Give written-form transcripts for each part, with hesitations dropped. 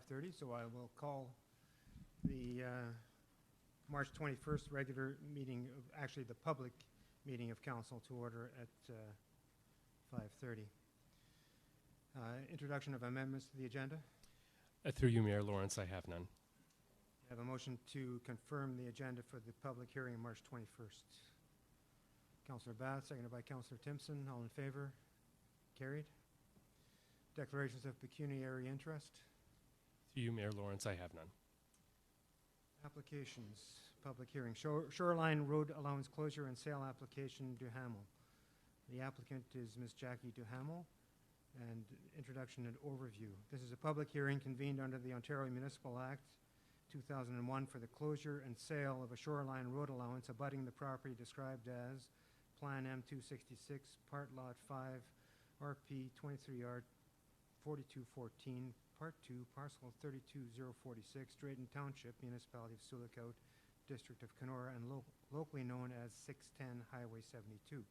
5:30, so I will call the March 21st regular meeting, actually the public meeting of council, to order at 5:30. Introduction of amendments to the agenda. Through you, Mayor Lawrence, I have none. I have a motion to confirm the agenda for the public hearing on March 21st. Councillor Bath, seconded by Councillor Timpson. All in favor? Carried. Declarations of pecuniary interest. Through you, Mayor Lawrence, I have none. Applications, public hearing. Shoreline Road Allowance Closure and Sale Application, Duhamel. The applicant is Ms. Jackie Duhamel. And introduction and overview. This is a public hearing convened under the Ontario Municipal Act 2001 for the closure and sale of a shoreline road allowance abutting the property described as Plan M266, Part Lot 5, RP 23R 4214, Part 2, Parcel 32046, Drayton Township, Municipality of Sioux Lookout, District of Kenora, and locally known as 610 Highway 72.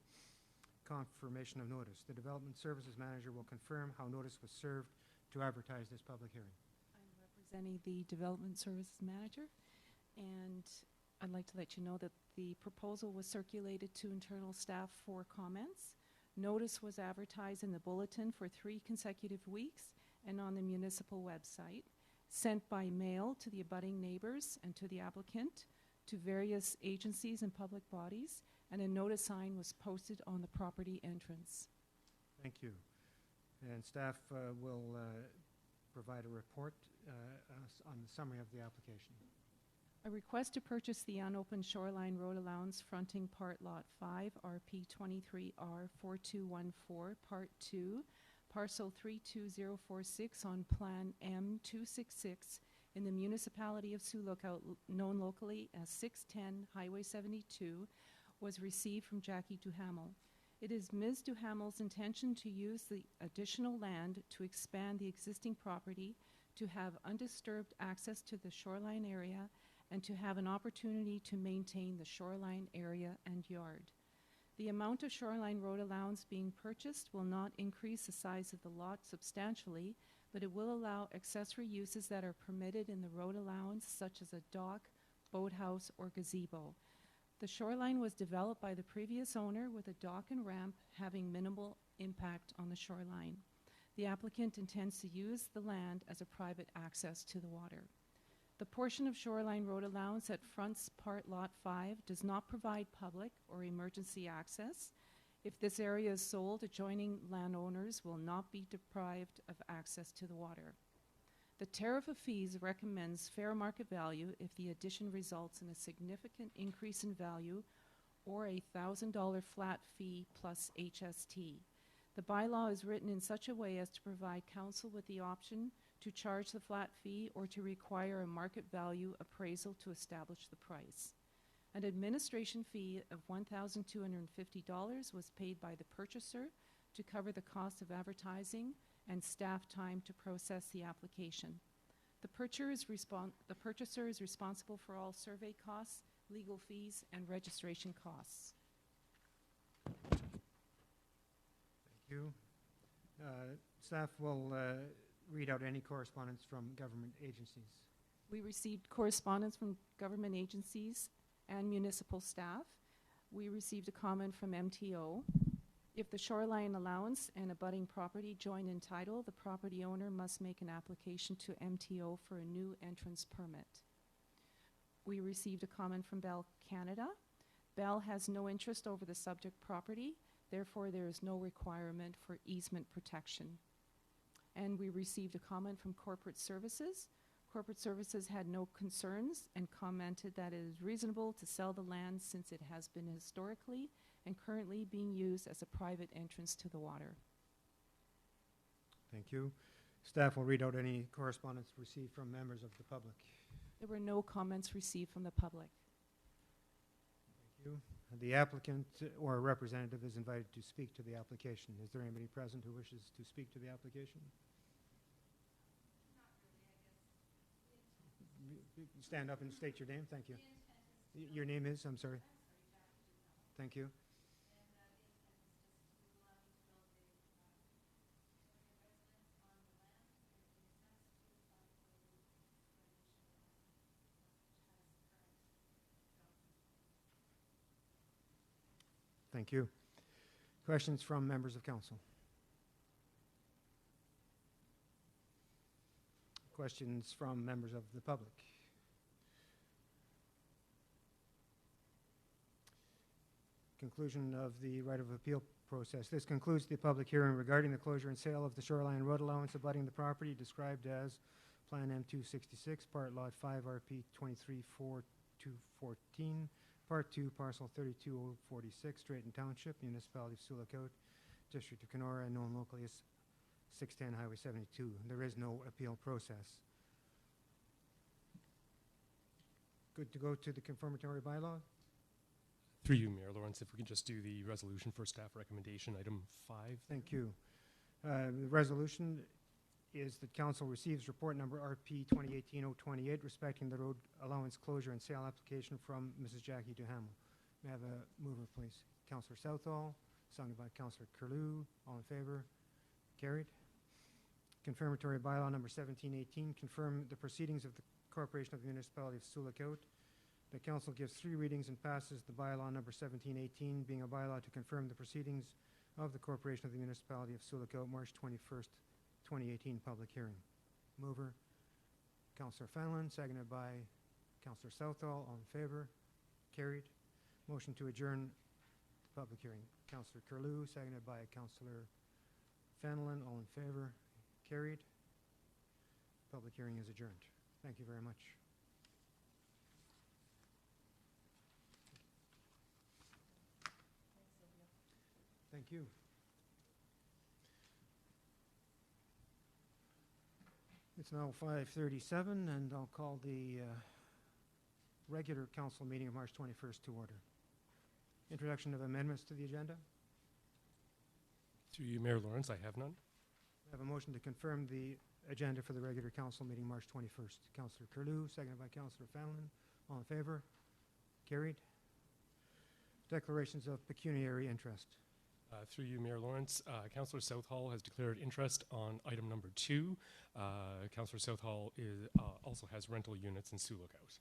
Confirmation of notice. The Development Services Manager will confirm how notice was served to advertise this public hearing. I'm representing the Development Services Manager, and I'd like to let you know that the proposal was circulated to internal staff for comments. Notice was advertised in the bulletin for 3 consecutive weeks and on the municipal website, sent by mail to the abutting neighbors and to the applicant, to various agencies and public bodies, and a notice sign was posted on the property entrance. Thank you. And staff will provide a report on the summary of the application. A request to purchase the unopened shoreline road allowance fronting Part Lot 5, RP 23R 4214, Part 2, Parcel 32046 on Plan M266 in the Municipality of Sioux Lookout, known locally as 610 Highway 72, was received from Jackie Duhamel. It is Ms. Duhamel's intention to use the additional land to expand the existing property, to have undisturbed access to the shoreline area, and to have an opportunity to maintain the shoreline area and yard. The amount of shoreline road allowance being purchased will not increase the size of the lot substantially, but it will allow accessory uses that are permitted in the road allowance, such as a dock, boathouse, or gazebo. The shoreline was developed by the previous owner with a dock and ramp having minimal impact on the shoreline. The applicant intends to use the land as a private access to the water. The portion of shoreline road allowance that fronts Part Lot 5 does not provide public or emergency access. If this area is sold, adjoining landowners will not be deprived of access to the water. The tariff of fees recommends fair market value if the addition results in a significant increase in value or a $1,000 flat fee plus HST. The bylaw is written in such a way as to provide council with the option to charge the flat fee or to require a market value appraisal to establish the price. An administration fee of $1,250 was paid by the purchaser to cover the cost of advertising and staff time to process the application. The purchaser is responsible for all survey costs, legal fees, and registration costs. Thank you. Staff will read out any correspondence from government agencies. We received correspondence from government agencies and municipal staff. We received a comment from MTO. If the shoreline allowance and abutting property join in title, the property owner must make an application to MTO for a new entrance permit. We received a comment from Bell Canada. Bell has no interest over the subject property, therefore there is no requirement for easement protection. And we received a comment from Corporate Services. Corporate Services had no concerns and commented that it is reasonable to sell the land since it has been historically and currently being used as a private entrance to the water. Thank you. Staff will read out any correspondence received from members of the public. There were no comments received from the public. Thank you. The applicant or a representative is invited to speak to the application. Is there anybody present who wishes to speak to the application? Stand up and state your name. Thank you. Your name is? I'm sorry. Thank you. Thank you. Questions from members of council? Questions from members of the public? Conclusion of the right of appeal process. This concludes the public hearing regarding the closure and sale of the shoreline road allowance abutting the property described as Plan M266, Part Lot 5, RP 234214, Part 2, Parcel 32046, Drayton Township, Municipality of Sioux-Lacoutte, District of Kenora, and known locally as 610 Highway 72. There is no appeal process. Good to go to the confirmatory bylaw? Through you, Mayor Lawrence, if we could just do the resolution for staff recommendation, item 5. Thank you. The resolution is that council receives report number RP 2018-028 respecting the road allowance closure and sale application from Mrs. Jackie Duhamel. May I have a mover, please? Councillor Southall, seconded by Councillor Curlew. All in favor? Carried. Confirmatory bylaw number 1718, confirm the proceedings of the Corporation of the Municipality of Sioux-Lacoutte. The council gives 3 readings and passes the bylaw number 1718, being a bylaw to confirm the proceedings of the Corporation of the Municipality of Sioux-Lacoutte, March 21st, 2018 public hearing. Mover, Councillor Fallon, seconded by Councillor Southall. All in favor? Carried. Motion to adjourn the public hearing. Councillor Curlew, seconded by Councillor Fallon. All in favor? Carried. Public hearing is adjourned. Thank you very much. Thank you. It's now 5:37, and I'll call the regular council meeting of March 21st to order. Introduction of amendments to the agenda. Through you, Mayor Lawrence, I have none. I have a motion to confirm the agenda for the regular council meeting March 21st. Councillor Curlew, seconded by Councillor Fallon. All in favor? Carried. Declarations of pecuniary interest. Through you, Mayor Lawrence, Councillor Southall has declared interest on item number 2. Councillor Southall also has rental units in Sioux-Lacoutte.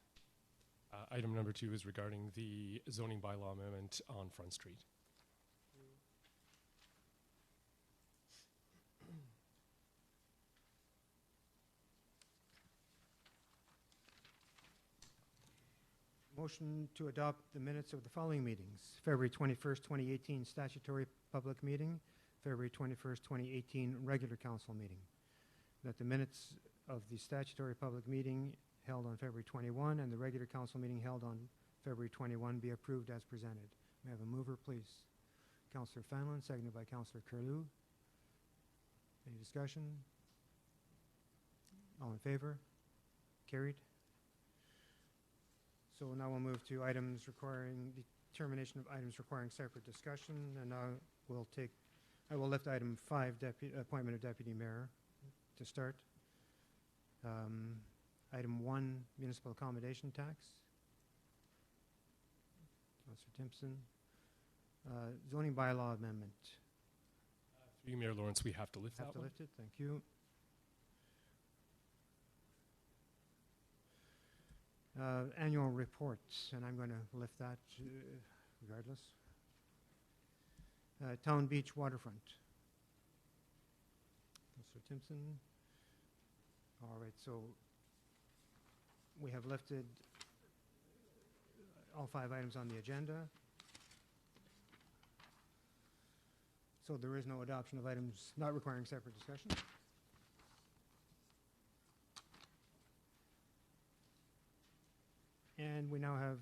Item number 2 is regarding the zoning bylaw amendment on Front Street. Motion to adopt the minutes of the following meetings. February 21st, 2018 statutory public meeting, February 21st, 2018 regular council meeting. That the minutes of the statutory public meeting held on February 21 and the regular council meeting held on February 21 be approved as presented. May I have a mover, please? Councillor Fallon, seconded by Councillor Curlew. Any discussion? All in favor? Carried. So now we'll move to items requiring determination of items requiring separate discussion, and I will lift item 5, appointment of deputy mayor, to start. Item 1, municipal accommodation tax. Councillor Timpson. Zoning bylaw amendment. Through you, Mayor Lawrence, we have to lift Have that to one. lift it. Thank you. Annual reports, and I'm going to lift that regardless. Town Beach waterfront. Councillor Timpson. All right, so we have lifted all 5 items on the agenda. So there is no adoption of items not requiring separate discussion. And we now have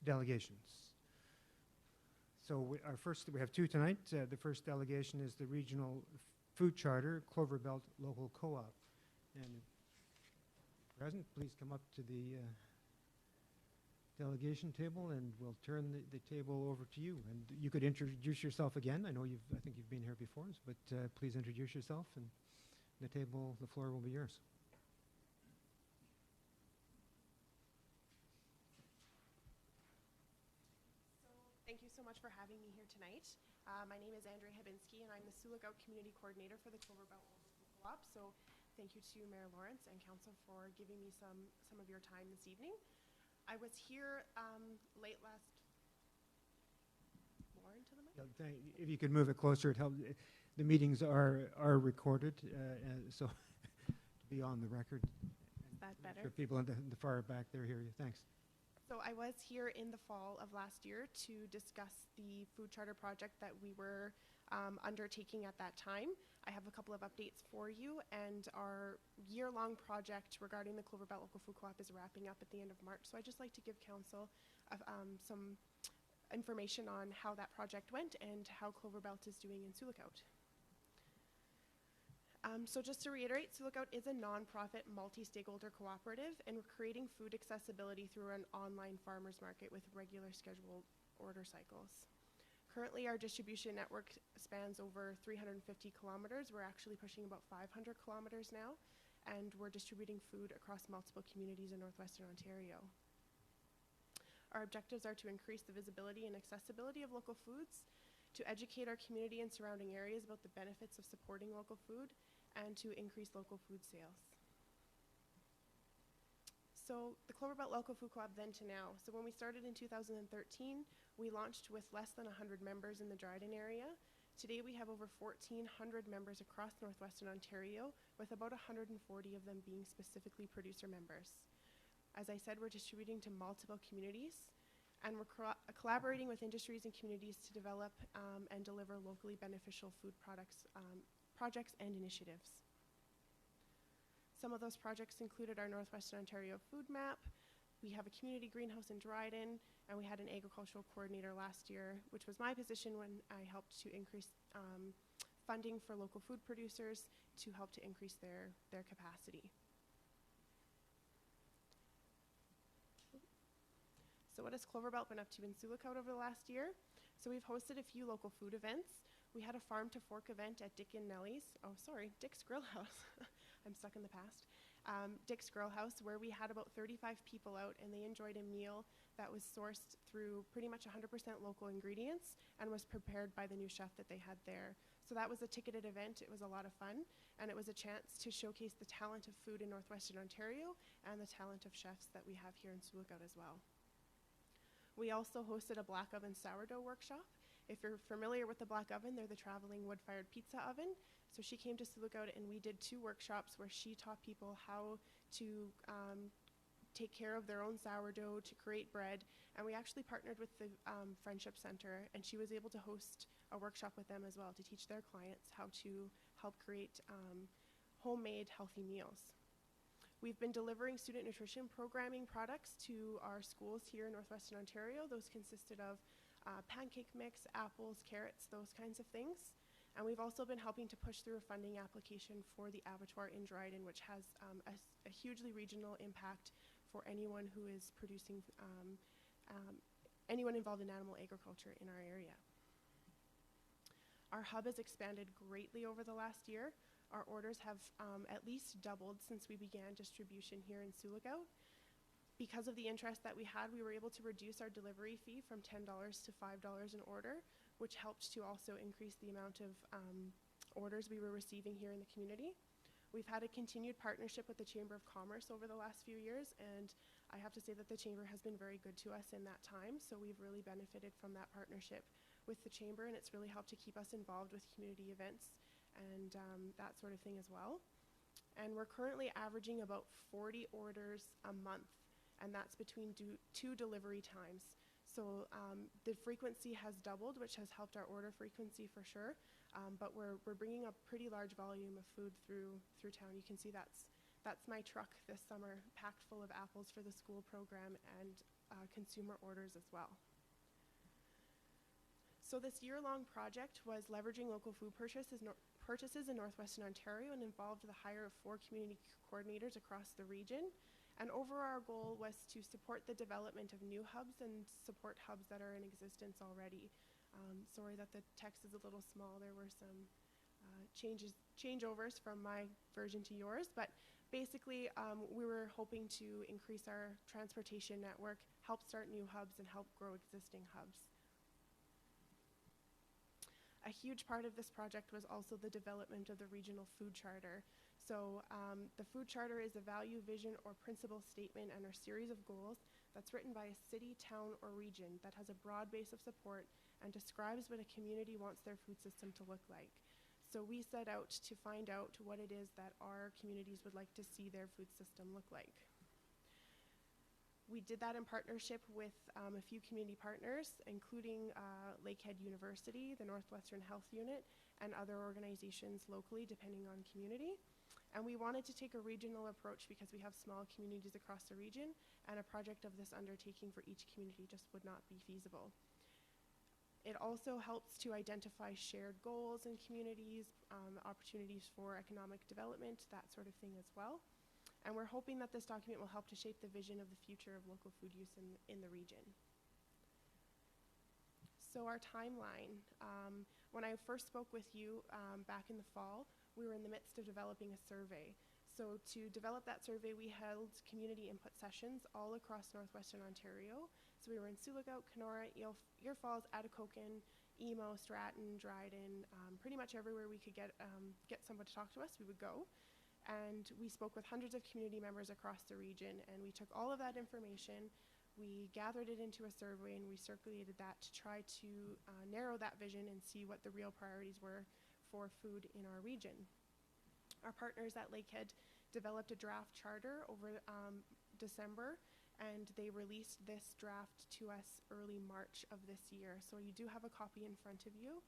delegations. So we have 2 tonight. The first delegation is the Regional Food Charter, Clover Belt Local Co-op. And present, please come up to the delegation table, and we'll turn the table over to you. And you could introduce yourself again. I know I think you've been here before, but please introduce yourself, and the floor will be yours. Thank you so much for having me here tonight. My name is Andrea Hebinski, and I'm the Sioux-Lacoutte Community Coordinator for the Clover Belt Local Co-op. So thank you to Mayor Lawrence and Council for giving me some of your time this evening. I was here late last If you could move it closer, it helps. The meetings are recorded, so to be on the record. Is that Make better? sure people in the far back there hear you. Thanks. So I was here in the fall of last year to discuss the food charter project that we were undertaking at that time. I have a couple of updates for you, and our year-long project regarding the Clover Belt Local Food Co-op is wrapping up at the end of March. So I'd just like to give council some information on how that project went and how Clover Belt is doing in Sioux Lookout. So just to reiterate, Sioux Lookout is a nonprofit multi-stakeholder cooperative, and we're creating food accessibility through an online farmers market with regular scheduled order cycles. Currently, our distribution network spans over 350 kilometers. We're actually pushing about 500 kilometers now, and we're distributing food across multiple communities in northwestern Ontario. Our objectives are to increase the visibility and accessibility of local foods, to educate our community and surrounding areas about the benefits of supporting local food, and to increase local food sales. So the Clover Belt Local Food Co-op then to now. So when we started in 2013, we launched with less than 100 members in the Dryden area. Today we have over 1,400 members across northwestern Ontario, with about 140 of them being specifically producer members. As I said, we're distributing to multiple communities, and we're collaborating with industries and communities to develop and deliver locally beneficial food projects and initiatives. Some of those projects included our Northwestern Ontario food map. We have a community greenhouse in Dryden, and we had an agricultural coordinator last year, which was my position when I helped to increase funding for local food producers to help to increase their capacity. So what has Clover Belt been up to in Sioux Lookout over the last year? So we've hosted a few local food events. We had a farm to fork event at Dick's Grill House. I'm stuck in the past. Dick's Grill House, where we had about 35 people out, and they enjoyed a meal that was sourced through pretty much 100% local ingredients and was prepared by the new chef that they had there. So that was a ticketed event. It was a lot of fun, and it was a chance to showcase the talent of food in northwestern Ontario and the talent of chefs that we have here in Sioux Lookout as well. We also hosted a black oven sourdough workshop. If you're familiar with the black oven, they're the traveling wood-fired pizza oven. So she came to Sioux Lookout, and we did 2 workshops where she taught people how to take care of their own sourdough, to create bread. And we actually partnered with the Friendship Center, and she was able to host a workshop with them as well to teach their clients how to help create homemade healthy meals. We've been delivering student nutrition programming products to our schools here in northwestern Ontario. Those consisted of pancake mix, apples, carrots, those kinds of things. And we've also been helping to push through a funding application for the abattoir in Dryden, which has a hugely regional impact for anyone who is producing, anyone involved in animal agriculture in our area. Our hub has expanded greatly over the last year. Our orders have at least doubled since we began distribution here in Sioux Lookout. Because of the interest that we had, we were able to reduce our delivery fee from $10 to $5 an order, which helped to also increase the amount of orders we were receiving here in the community. We've had a continued partnership with the Chamber of Commerce over the last few years, and I have to say that the Chamber has been very good to us in that time, so we've really benefited from that partnership with the Chamber, and it's really helped to keep us involved with community events and that sort of thing as well. And we're currently averaging about 40 orders a month, and that's between 2 delivery times. So the frequency has doubled, which has helped our order frequency for sure, but we're bringing a pretty large volume of food through town. You can see that's my truck this summer, packed full of apples for the school program and consumer orders as well. So this year-long project was leveraging local food purchases in northwestern Ontario and involved the hire of 4 community coordinators across the region. And overall goal was to support the development of new hubs and support hubs that are in existence already. Sorry that the text is a little small. There were some changeovers from my version to yours, but basically we were hoping to increase our transportation network, help start new hubs, and help grow existing hubs. A huge part of this project was also the development of the regional food charter. So the food charter is a value, vision, or principle statement and a series of goals that's written by a city, town, or region that has a broad base of support and describes what a community wants their food system to look like. So we set out to find out what it is that our communities would like to see their food system look like. We did that in partnership with a few community partners, including Lakehead University, the Northwestern Health Unit, and other organizations locally, depending on community. And we wanted to take a regional approach because we have small communities across the region, and a project of this undertaking for each community just would not be feasible. It also helps to identify shared goals in communities, opportunities for economic development, that sort of thing as well. And we're hoping that this document will help to shape the vision of the future of local food use in the region. So our timeline, when I first spoke with you back in the fall, we were in the midst of developing a survey. So to develop that survey, we held community input sessions all across Northwestern Ontario. So we were in Sioux Lookout, Kenora, Ear Falls, Atikokan, Emo, Stratton, Dryden, pretty much everywhere we could get someone to talk to us, we would go. And we spoke with hundreds of community members across the region, and we took all of that information, we gathered it into a survey, and we circulated that to try to narrow that vision and see what the real priorities were for food in our region. Our partners at Lakehead developed a draft charter over December, and they released this draft to us early March of this year. So you do have a copy in front of you.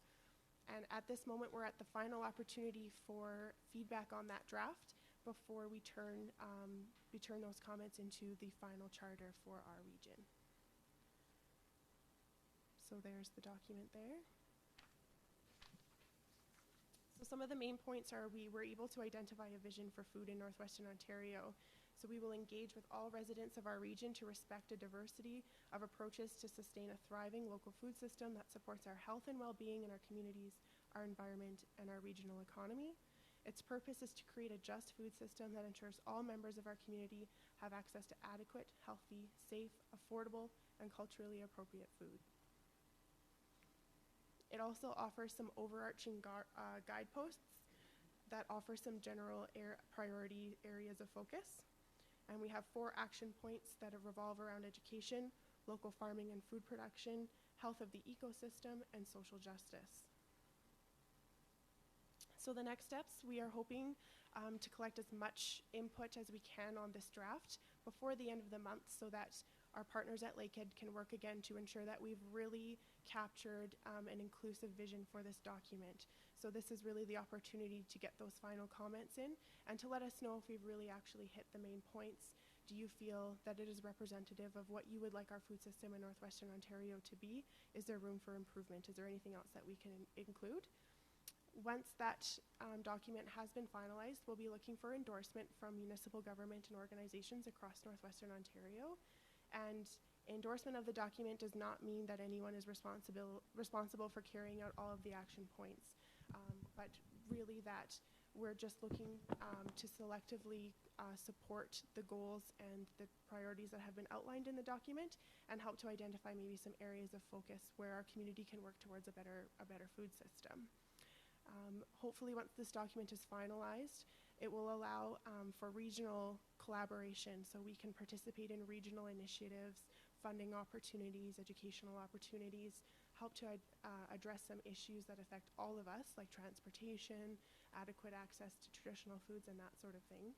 And at this moment, we're at the final opportunity for feedback on that draft before we turn those comments into the final charter for our region. So there's the document there. So some of the main points are we were able to identify a vision for food in Northwestern Ontario. So we will engage with all residents of our region to respect a diversity of approaches to sustain a thriving local food system that supports our health and well-being in our communities, our environment, and our regional economy. Its purpose is to create a just food system that ensures all members of our community have access to adequate, healthy, safe, affordable, and culturally appropriate food. It also offers some overarching guideposts that offer some general priority areas of focus. And we have 4 action points that revolve around education, local farming and food production, health of the ecosystem, and social justice. So the next steps, we are hoping to collect as much input as we can on this draft before the end of the month so that our partners at Lakehead can work again to ensure that we've really captured an inclusive vision for this document. So this is really the opportunity to get those final comments in and to let us know if we've really actually hit the main points. Do you feel that it is representative of what you would like our food system in Northwestern Ontario to be? Is there room for improvement? Is there anything else that we can include? Once that document has been finalized, we'll be looking for endorsement from municipal government and organizations across Northwestern Ontario. And endorsement of the document does not mean that anyone is responsible for carrying out all of the action points, but really that we're just looking to selectively support the goals and the priorities that have been outlined in the document and help to identify maybe some areas of focus where our community can work towards a better food system. Hopefully, once this document is finalized, it will allow for regional collaboration so we can participate in regional initiatives, funding opportunities, educational opportunities, help to address some issues that affect all of us, like transportation, adequate access to traditional foods, and that sort of thing.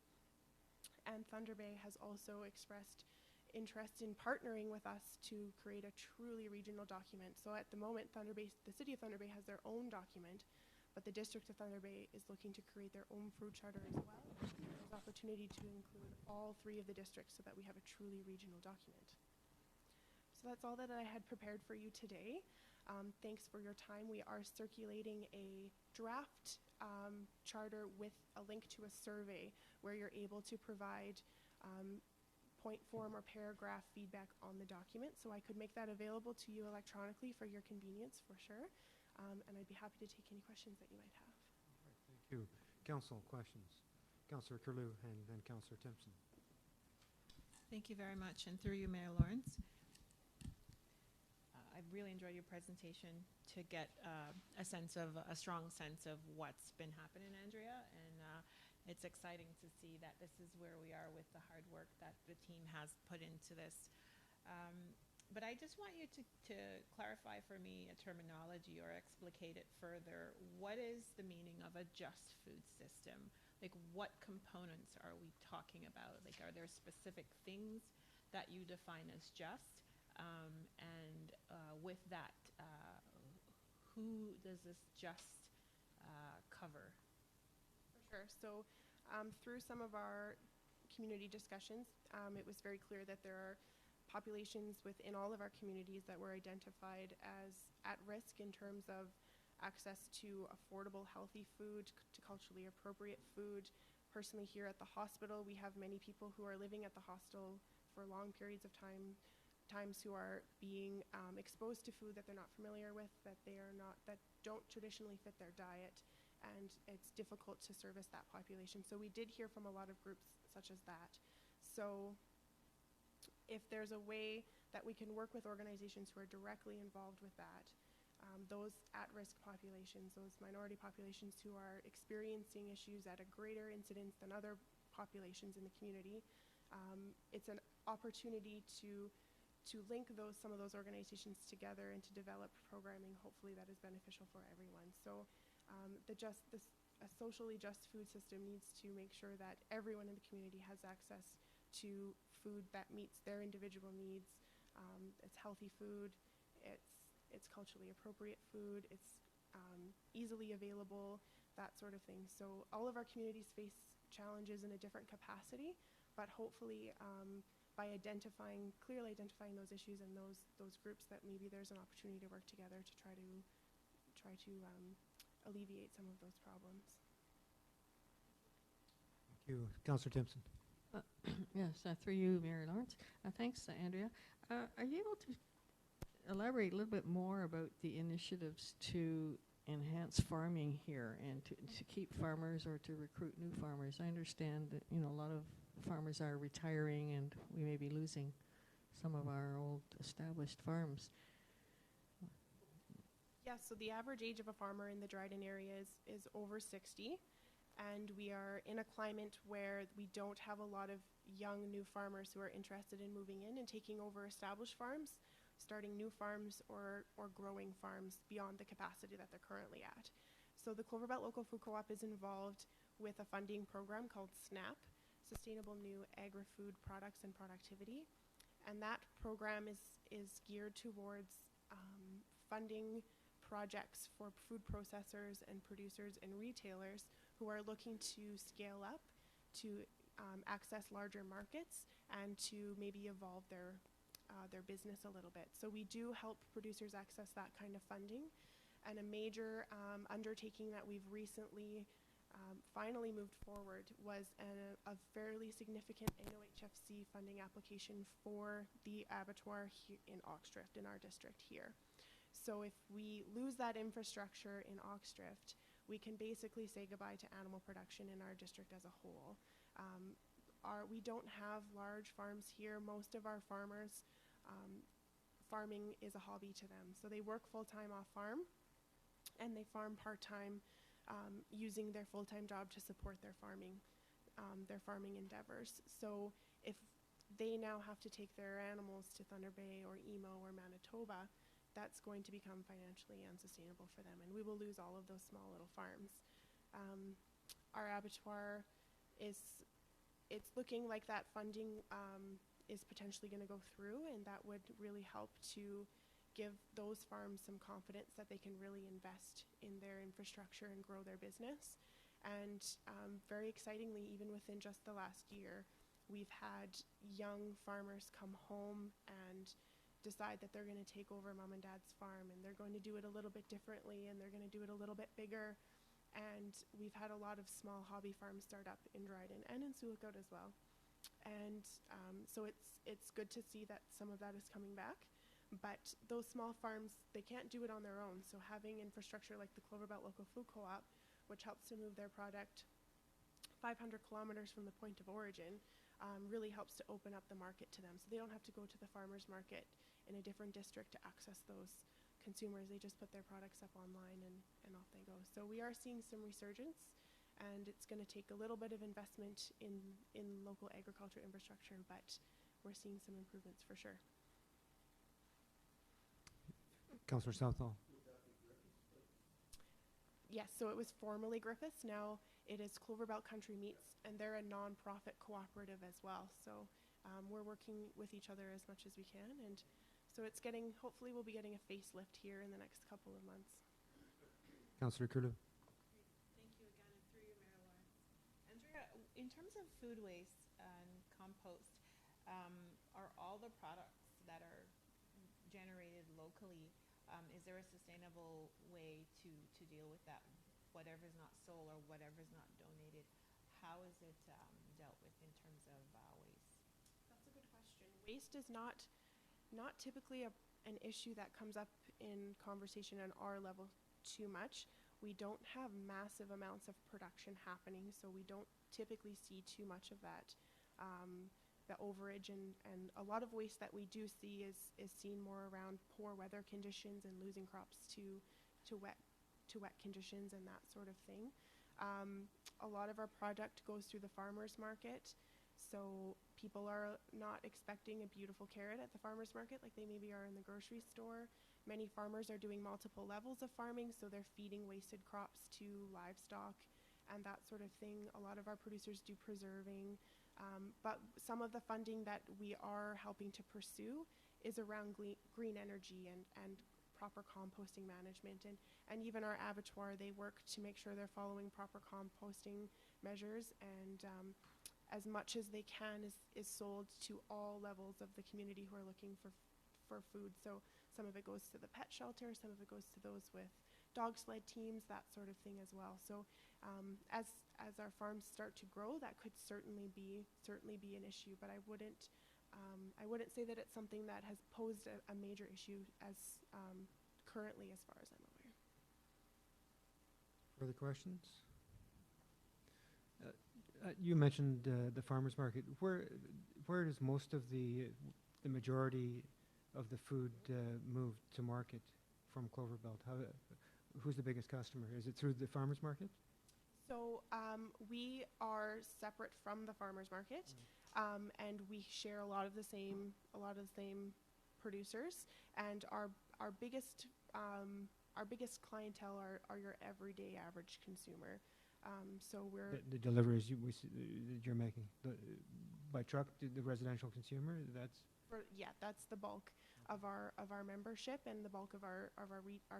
And Thunder Bay has also expressed interest in partnering with us to create a truly regional document. So at the moment, the City of Thunder Bay has their own document, but the District of Thunder Bay is looking to create their own food charter as well. There's opportunity to include all 3 of the districts so that we have a truly regional document. So that's all that I had prepared for you today. Thanks for your time. We are circulating a draft charter with a link to a survey where you're able to provide point form or paragraph feedback on the document. So I could make that available to you electronically for your convenience for sure. And I'd be happy to take any questions that you might have. All right, thank you. Council, questions? Councillor Curlew and then Councillor Timpson. Thank you very much, and through you, Mayor Lawrence. I really enjoyed your presentation to get a strong sense of what's been happening in Andrea, and it's exciting to see that this is where we are with the hard work that the team has put into this. but I just want you to clarify for me a terminology or explicate it further. What is the meaning of a just food system? Like, what components are we talking about? Like, are there specific things that you define as just? And with that, who does this just cover? For sure. So through some of our community discussions, it was very clear that there are populations within all of our communities that were identified as at risk in terms of access to affordable, healthy food, to culturally appropriate food. Personally, here at the hospital, we have many people who are living at the hospital for long periods of times who are being exposed to food that they're not familiar with, that don't traditionally fit their diet, and it's difficult to service that population. So we did hear from a lot of groups such as that. So if there's a way that we can work with organizations who are directly involved with that, those at-risk populations, those minority populations who are experiencing issues at a greater incidence than other populations in the community, it's an opportunity to link some of those organizations together and to develop programming, hopefully, that is beneficial for everyone. So a socially just food system needs to make sure that everyone in the community has access to food that meets their individual needs. It's healthy food, it's culturally appropriate food, it's easily available, that sort of thing. So all of our communities face challenges in a different capacity, but hopefully by clearly identifying those issues and those groups, that maybe there's an opportunity to work together to try to alleviate some of those problems. Thank you. Councillor Timpson. Yes, through you, Mayor Lawrence. Thanks, Andrea. Are you able to elaborate a little bit more about the initiatives to enhance farming here and to keep farmers or to recruit new farmers? I understand that, a lot of farmers are retiring and we may be losing some of our old established farms. Yeah, so the average age of a farmer in the Dryden area is over 60, and we are in a climate where we don't have a lot of young new farmers who are interested in moving in and taking over established farms, starting new farms or growing farms beyond the capacity that they're currently at. So the Clover Belt Local Food Co-op is involved with a funding program called SNAP, Sustainable New Agri-Food Products and Productivity, and that program is geared towards funding projects for food processors and producers and retailers who are looking to scale up, to access larger markets, and to maybe evolve their business a little bit. So we do help producers access that kind of funding. And a major undertaking that we've recently finally moved forward was a fairly significant NOHFC funding application for the abattoir in Oxdrift, in our district here. So if we lose that infrastructure in Oxdrift, we can basically say goodbye to animal production in our district as a whole. We don't have large farms here. Most of our farmers, farming is a hobby to them. So they work full-time off farm, and they farm part-time using their full-time job to support their farming endeavors. So if they now have to take their animals to Thunder Bay or Emo or Manitoba, that's going to become financially unsustainable for them, and we will lose all of those small little farms. Our abattoir it's looking like that funding is potentially going to go through, and that would really help to give those farms some confidence that they can really invest in their infrastructure and grow their business. And very excitingly, even within just the last year, we've had young farmers come home and decide that they're going to take over mom and dad's farm, and they're going to do it a little bit differently, and they're going to do it a little bit bigger. And we've had a lot of small hobby farms start up in Dryden and in Sioux Lookout as well. And so it's good to see that some of that is coming back. But those small farms, they can't do it on their own. So having infrastructure like the Clover Belt Local Food Co-op, which helps to move their product 500 kilometers from the point of origin, really helps to open up the market to them. So they don't have to go to the farmer's market in a different district to access those consumers. They just put their products up online and off they go. So we are seeing some resurgence, and it's going to take a little bit of investment in local agriculture infrastructure, but we're seeing some improvements for sure. Councillor Southall. Yes, so it was formerly Griffiths. Now it is Clover Belt Country Meats, and they're a non-profit cooperative as well. So we're working with each other as much as we can, and so it's getting. Hopefully, we'll be getting a facelift here in the next couple of months. Councillor Curlew. Thank you again, and through you, Mayor Lawrence. Andrea, in terms of food waste and compost, are all the products that are generated locally, is there a sustainable way to deal with that? Whatever's not sold or whatever's not donated, how is it dealt with in terms of waste? That's a good question. Waste is not typically an issue that comes up in conversation on our level too much. We don't have massive amounts of production happening, so we don't typically see too much of that the overage, and a lot of waste that we do see is seen more around poor weather conditions and losing crops to wet conditions and that sort of thing. A lot of our product goes through the farmers market, so people are not expecting a beautiful carrot at the farmers market like they maybe are in the grocery store. Many farmers are doing multiple levels of farming, so they're feeding wasted crops to livestock and that sort of thing. A lot of our producers do preserving, but some of the funding that we are helping to pursue is around green energy and proper composting management, and even our abattoir, they work to make sure they're following proper composting measures, and as much as they can is sold to all levels of the community who are looking for food. So some of it goes to the pet shelter, some of it goes to those with dog sled teams, that sort of thing as well. So as our farms start to grow, that could certainly be an issue, but I wouldn't say that it's something that has posed a major issue as currently, as far as I'm aware. Further questions? You mentioned the farmers market. Where does most of the majority of the food move to market from Clover Belt? Who's the biggest customer? Is it through the farmers market? So we are separate from the farmers market, and we share a lot of the same producers. And our biggest clientele are your everyday average consumer. So we're The deliveries that you're making by truck to the residential consumer. that's the bulk of our membership, and the bulk of our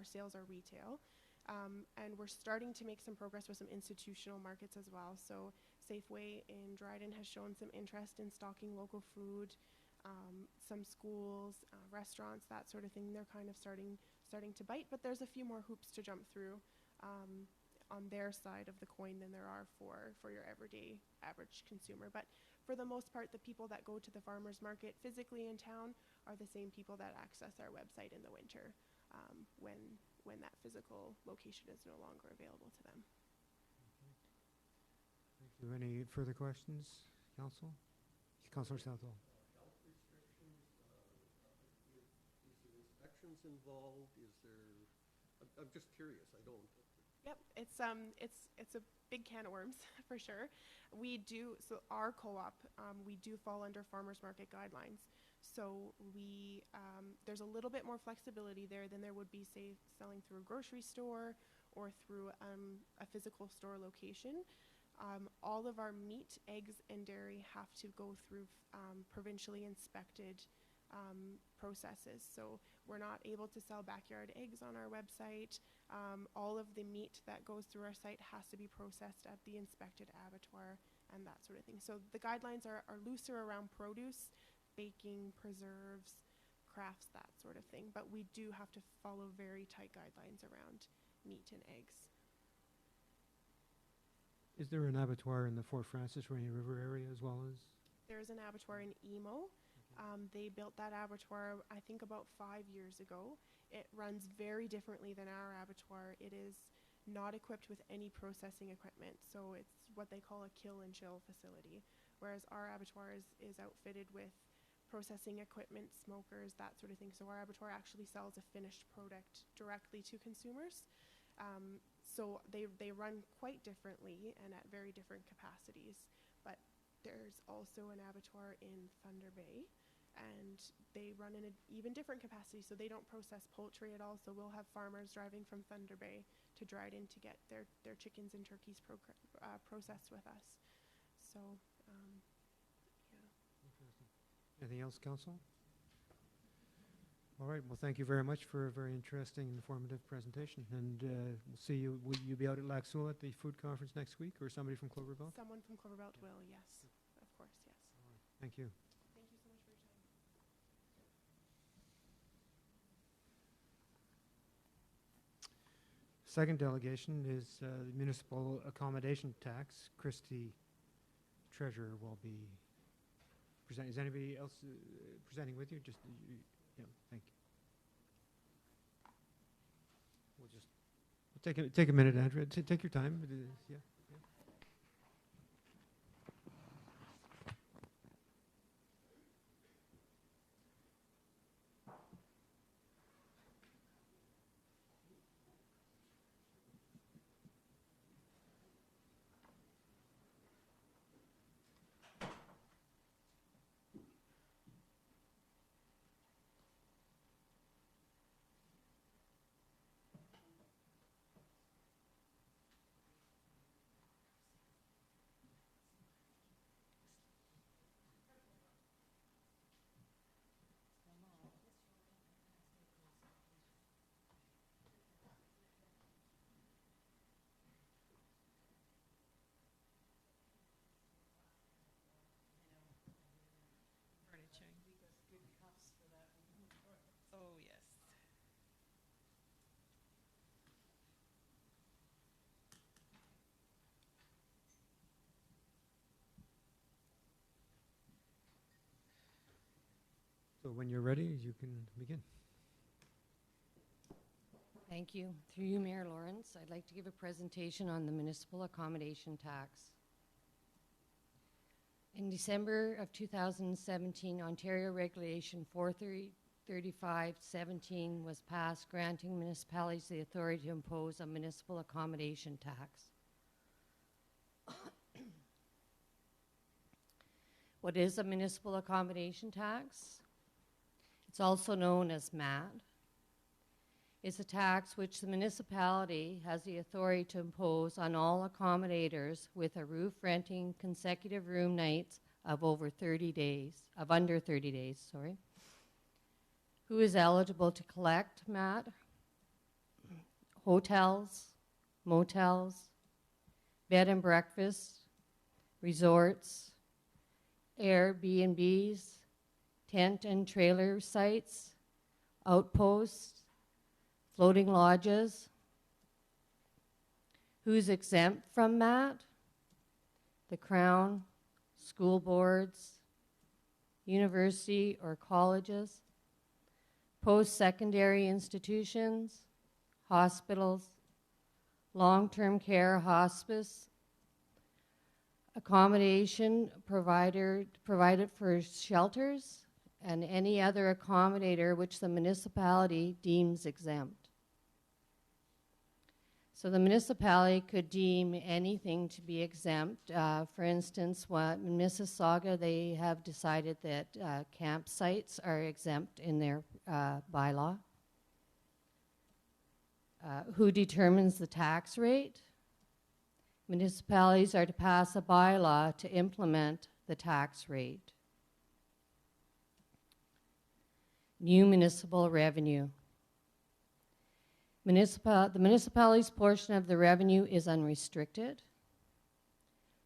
sales are retail. And we're starting to make some progress with some institutional markets as well. So Safeway in Dryden has shown some interest in stocking local food. Some schools, restaurants, that sort of thing, they're kind of starting to bite, but there's a few more hoops to jump through on their side of the coin than there are for your everyday average consumer. But for the most part, the people that go to the farmers market physically in town are the same people that access our website in the winter when that physical location is no longer available to them. Thank you. Any further questions, Council? Councillor Southall. Health restrictions, is there inspections involved? Is there, I'm just curious, I don't. Yep, it's a big can of worms for sure. So our co-op, we do fall under farmers market guidelines. So there's a little bit more flexibility there than there would be, say, selling through a grocery store or through a physical store location. All of our meat, eggs, and dairy have to go through provincially inspected processes. So we're not able to sell backyard eggs on our website. All of the meat that goes through our site has to be processed at the inspected abattoir and that sort of thing. So the guidelines are looser around produce, baking, preserves, crafts, that sort of thing. But we do have to follow very tight guidelines around meat and eggs. Is there an abattoir in the Fort Francis Rainy River area as well as? There's an abattoir in Emo. They built that abattoir, I think, about 5 years ago. It runs very differently than our abattoir. It is not equipped with any processing equipment, so it's what they call a kill and chill facility, whereas our abattoir is outfitted with processing equipment, smokers, that sort of thing. So our abattoir actually sells a finished product directly to consumers. So they run quite differently and at very different capacities. But there's also an abattoir in Thunder Bay, and they run in an even different capacity, so they don't process poultry at all. So we'll have farmers driving from Thunder Bay to Dryden to get their chickens and turkeys processed with us. So, yeah. Anything else, Council? All right, well, thank you very much for a very interesting and informative presentation. And we'll see you, will you be out at Lac Seul at the food conference next week, or somebody from Clover Belt? Someone from Clover Belt will, yes. Of course, yes. Thank you. Thank you so much for your time. Second delegation is the municipal accommodation tax. Christy, treasurer, will be presenting. Is anybody else presenting with you? Just yeah, thank you. We'll take a minute, Andrea. Take your time. Yeah. Furniture. Oh, yes. So when you're ready, you can begin. Thank you. Through you, Mayor Lawrence, I'd like to give a presentation on the municipal accommodation tax. In December of 2017, Ontario Regulation 435-17 was passed, granting municipalities the authority to impose a municipal accommodation tax. What is a municipal accommodation tax? It's also known as MAT. It's a tax which the municipality has the authority to impose on all accommodators with a roof renting consecutive room nights of under 30 days, Who is eligible to collect MAT? Hotels, motels, bed and breakfast, resorts, Airbnbs, tent and trailer sites, outposts, floating lodges. Who's exempt from MAT? The Crown, school boards, university or colleges, post-secondary institutions, hospitals, long-term care hospice, accommodation provided for shelters, and any other accommodator which the municipality deems exempt. So the municipality could deem anything to be exempt. For instance, in Mississauga, they have decided that campsites are exempt in their bylaw. Who determines the tax rate? Municipalities are to pass a bylaw to implement the tax rate. New municipal revenue. The municipality's portion of the revenue is unrestricted.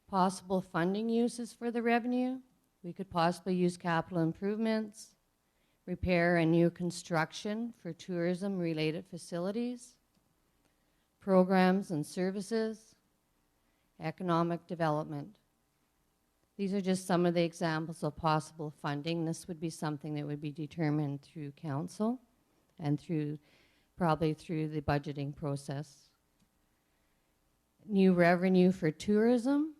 Possible funding uses for the revenue. We could possibly use capital improvements, repair and new construction for tourism-related facilities, programs and services, economic development. These are just some of the examples of possible funding. This would be something that would be determined through council and probably through the budgeting process. New revenue for tourism.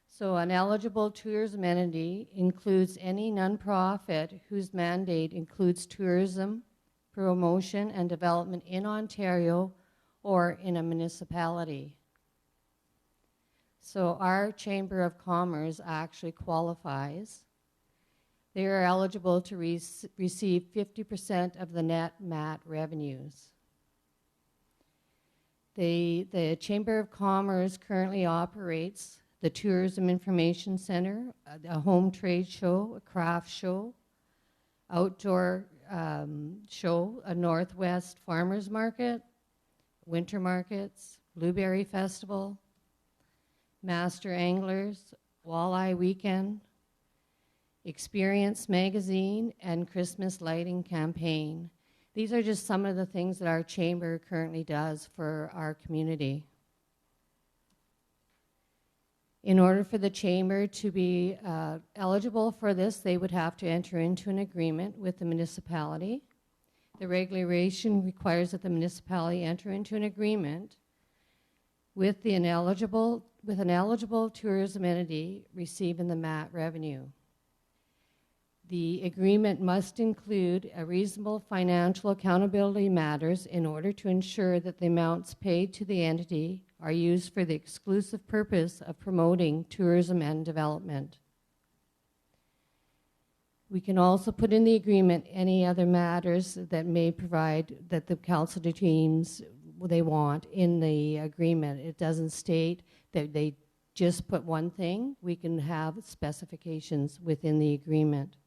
So an eligible tourism entity includes any nonprofit whose mandate includes tourism, promotion, and development in Ontario or in a municipality. So our Chamber of Commerce actually qualifies. They are eligible to receive 50% of the net MAT revenues. The Chamber of Commerce currently operates the Tourism Information Center, a home trade show, a craft show, outdoor show, a Northwest Farmers Market, winter markets, Blueberry Festival, Master Anglers, Walleye Weekend, Experience Magazine, and Christmas Lighting Campaign. These are just some of the things that our chamber currently does for our community. In order for the chamber to be eligible for this, they would have to enter into an agreement with the municipality. The regulation requires that the municipality enter into an agreement with an eligible tourism entity receiving the MAT revenue. The agreement must include a reasonable financial accountability matters in order to ensure that the amounts paid to the entity are used for the exclusive purpose of promoting tourism and development. We can also put in the agreement any other matters that may provide that the council deems they want in the agreement. It doesn't state that they just put one thing. We can have specifications within the agreement.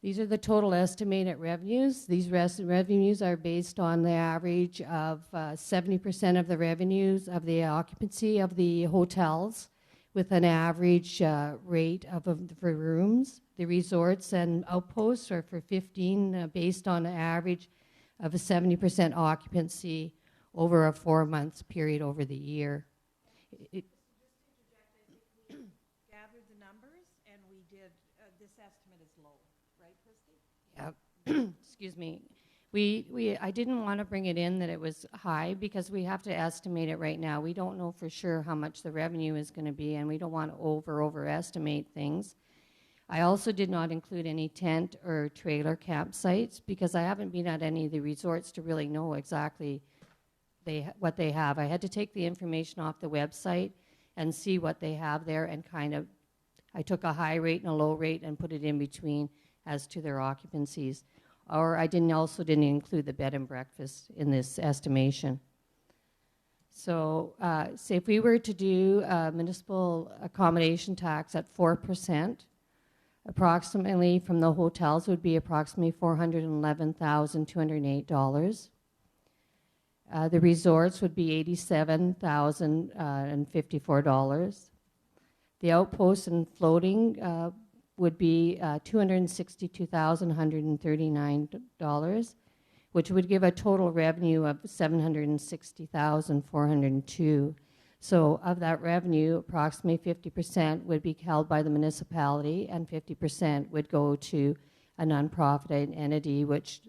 These are the total estimated revenues. These revenues are based on the average of 70% of the revenues of the occupancy of the hotels, with an average rate for rooms. The resorts and outposts are for 15, based on an average of a 70% occupancy over a 4-month period over the year. Gathered the numbers, and we did, this estimate is low, right, Christy? Yeah. Excuse me. I didn't want to bring it in that it was high because we have to estimate it right now. We don't know for sure how much the revenue is going to be, and we don't want to overestimate things. I also did not include any tent or trailer campsites because I haven't been at any of the resorts to really know exactly what they have. I had to take the information off the website and see what they have there, and I took a high rate and a low rate and put it in between as to their occupancies. Or I also didn't include the bed and breakfast in this estimation. So say if we were to do municipal accommodation tax at 4%, approximately from the hotels would be approximately $411,208. The resorts would be $87,054. The outposts and floating would be $262,139, which would give a total revenue of $760,402. So of that revenue, approximately 50% would be held by the municipality, and 50% would go to a nonprofit entity, which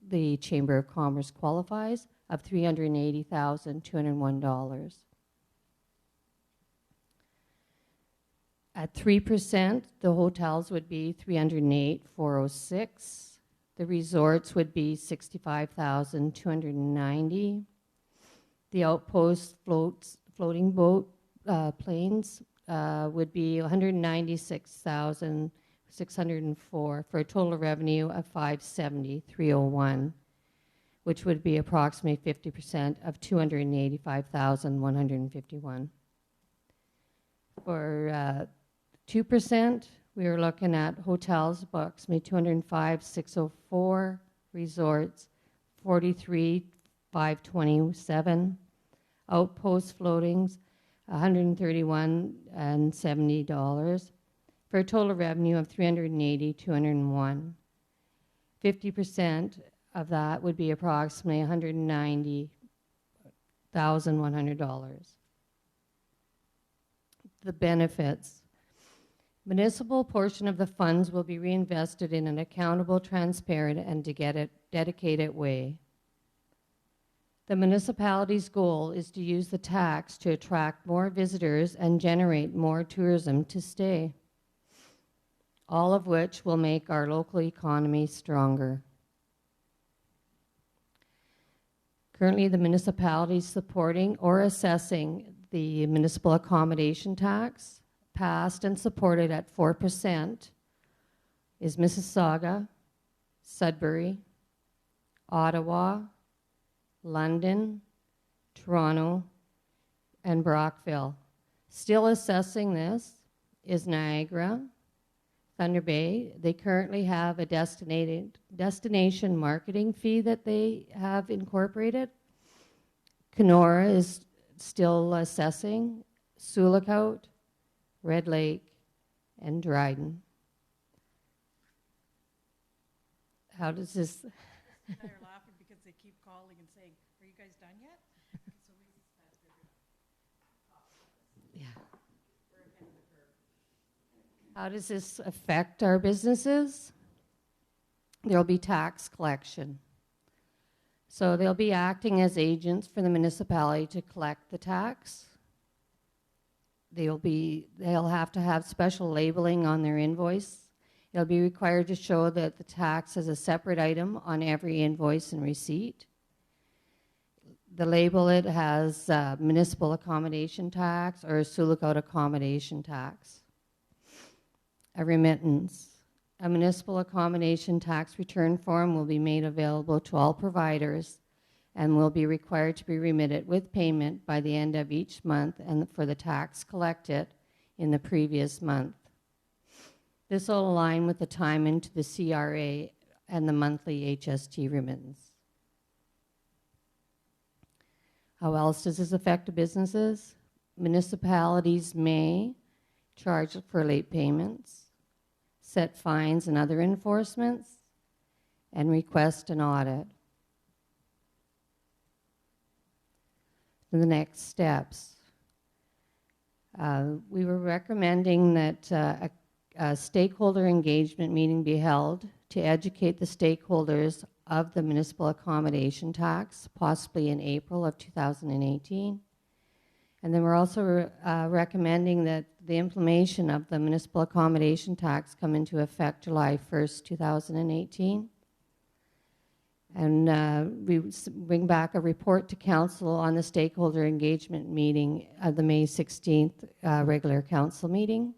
the Chamber of Commerce qualifies, of $380,201. At 3%, the hotels would be $308,406. The resorts would be $65,290. The outpost floating boat planes would be $196,604 for a total revenue of $570,301, which would be approximately 50% of $285,151. For 2%, we are looking at hotels, approximately $205,604, resorts, $43,527, outpost floatings, $131,070, for a total revenue of $380,201. 50% of that would be approximately $190,100. The benefits. Municipal portion of the funds will be reinvested in an accountable, transparent, and dedicated way. The municipality's goal is to use the tax to attract more visitors and generate more tourism to stay, all of which will make our local economy stronger. Currently, the municipality is supporting or assessing the municipal accommodation tax passed and supported at 4% is Mississauga, Sudbury, Ottawa, London, Toronto, and Brockville. Still assessing this is Niagara, Thunder Bay. They currently have a destination marketing fee that they have incorporated. Kenora is still assessing, Sioux Lookout, Red Lake, and Dryden. How does this? And I are laughing because they keep calling and saying, "Are you guys done yet?" So we just had to figure it out. Yeah. We're ahead of the curve. How does this affect our businesses? There will be tax collection. So they'll be acting as agents for the municipality to collect the tax. They'll have to have special labeling on their invoice. They'll be required to show that the tax is a separate item on every invoice and receipt. The label it has municipal accommodation tax or Sioux Lookout accommodation tax. A remittance. A municipal accommodation tax return form will be made available to all providers and will be required to be remitted with payment by the end of each month and for the tax collected in the previous month. This will align with the time into the CRA and the monthly HST remittance. How else does this affect the businesses? Municipalities may charge for late payments, set fines and other enforcements, and request an audit. The next steps. We were recommending that a stakeholder engagement meeting be held to educate the stakeholders of the municipal accommodation tax, possibly in April of 2018. And then we're also recommending that the implementation of the municipal accommodation tax come into effect July 1st, 2018. And we bring back a report to council on the stakeholder engagement meeting at the May 16th regular council meeting,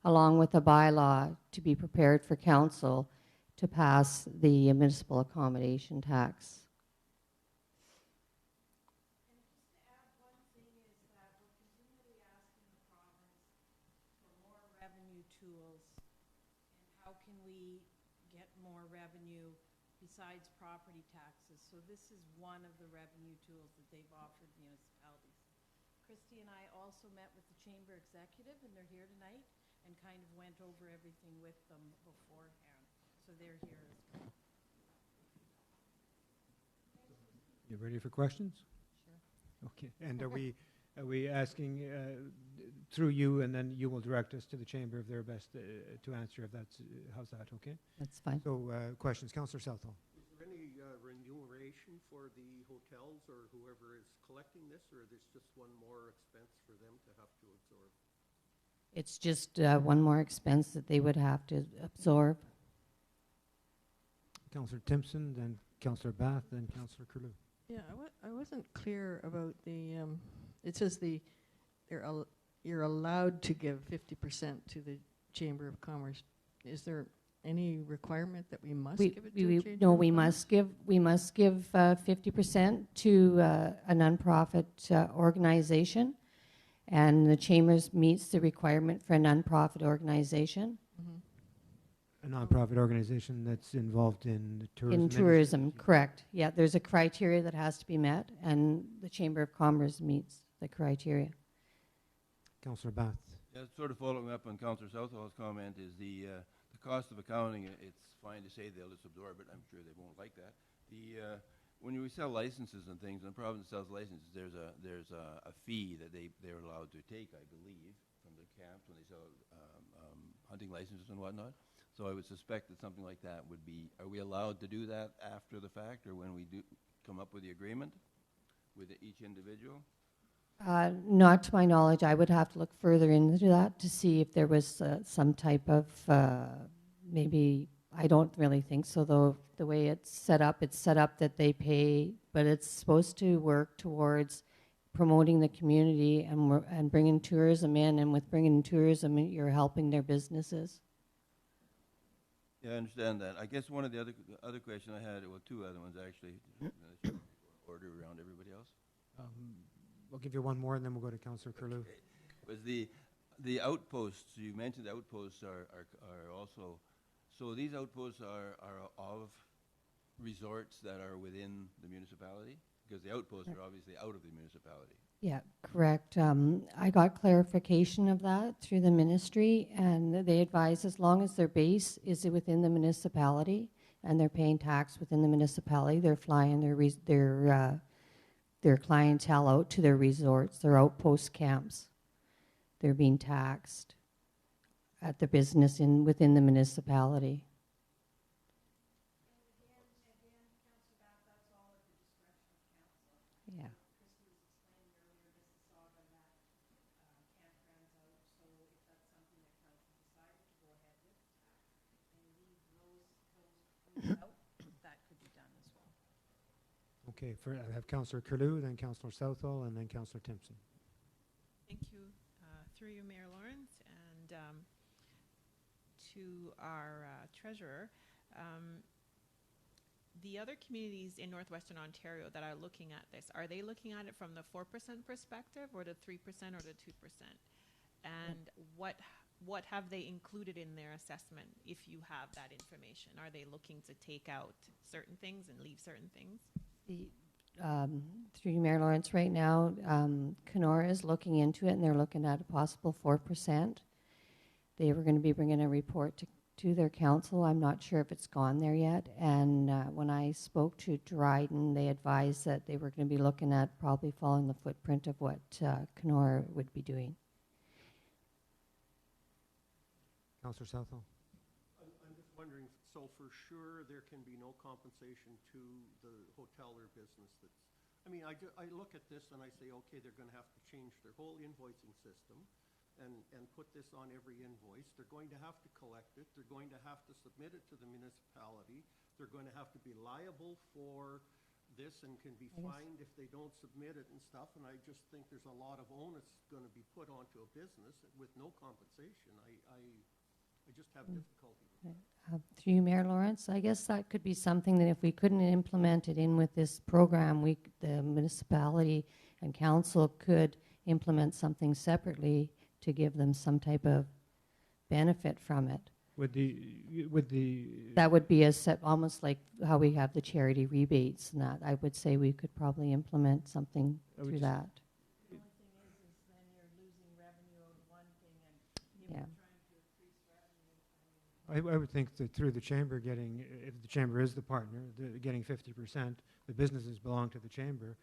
along with a bylaw to be prepared for council to pass the municipal accommodation tax. Revenue tools, and how can we get more revenue besides property taxes? So this is one of the revenue tools that they've offered municipalities. Christy and I also met with the chamber executive, and they're here tonight, and kind of went over everything with them beforehand. So they're here as well. You ready for questions? Sure. Okay. And are we asking through you, and then you will direct us to the chamber if they're best to answer? If that's how's that? Okay. That's fine. So questions, Councillor Southall. Is there any remuneration for the hotels or whoever is collecting this, or is this just one more expense for them to have to absorb? It's just one more expense that they would have to absorb. Councillor Timpson, then Councillor Bath, then Councillor Curlew. Yeah, I wasn't clear about the, it says you're allowed to give 50% to the Chamber of Commerce. Is there any requirement that we must give it to the Chamber No, of we Commerce? must give 50% to a nonprofit organization, and the Chambers meets the requirement for a nonprofit organization. A nonprofit organization that's involved in the tourism. In tourism, correct. Yeah, there's a criteria that has to be met, and the Chamber of Commerce meets the criteria. Councillor Bath. Yeah, sort of following up on Councillor Southall's comment is the cost of accounting. It's fine to say they'll just absorb it. I'm sure they won't like that. When we sell licenses and things, when the province sells licenses, there's a fee that they're allowed to take, I believe, from the camps when they sell hunting licenses and whatnot. So I would suspect that something like that would be. Are we allowed to do that after the fact, or when we do come up with the agreement with each individual? Not to my knowledge. I would have to look further into that to see if there was some type of maybe. I don't really think so, though. The way it's set up that they pay, but it's supposed to work towards promoting the community and bringing tourism in, and with bringing tourism, you're helping their businesses. Yeah, I understand that. I guess one of the other question I had, well, two other ones actually, order around everybody else. We'll give you one more, and then we'll go to Councillor Curlew. Was the outposts, you mentioned outposts are also, so these outposts are of resorts that are within the municipality? Because the outposts are obviously out of the municipality. Yeah, correct. I got clarification of that through the ministry, and they advise as long as their base is within the municipality and they're paying tax within the municipality, they're flying their clientele out to their resorts, their outpost camps. They're being taxed at the business within the municipality. Yeah. That could be done as well. Okay, I have Councillor Curlew, then Councillor Southall, and then Councillor Timpson. Thank you. Through you, Mayor Lawrence, and to our treasurer. The other communities in Northwestern Ontario that are looking at this, are they looking at it from the 4% perspective or the 3% or the 2%? And what have they included in their assessment if you have that information? Are they looking to take out certain things and leave certain things? Through you, Mayor Lawrence, right now, Kenora is looking into it, and they're looking at a possible 4%. They were going to be bringing a report to their council. I'm not sure if it's gone there yet. And when I spoke to Dryden, they advised that they were going to be looking at probably following the footprint of what Kenora would be doing. Councillor Southall. I'm just wondering, so for sure there can be no compensation to the hotel or business that's, I mean, I look at this and I say, okay, they're going to have to change their whole invoicing system and put this on every invoice. They're going to have to collect it. They're going to have to submit it to the municipality. They're going to have to be liable for this and can be fined if they don't submit it and stuff. And I just think there's a lot of onus going to be put onto a business with no compensation. I just have difficulty with that. Through you, Mayor Lawrence, I guess that could be something that if we couldn't implement it in with this program, the municipality and council could implement something separately to give them some type of benefit from it. That would be almost like how we have the charity rebates and that. I would say we could probably implement something through that. The only thing is then you're losing revenue of one thing and Yeah. trying to increase revenue. I would think that through the chamber if the chamber is the partner, getting 50%, the businesses belong to the chamber.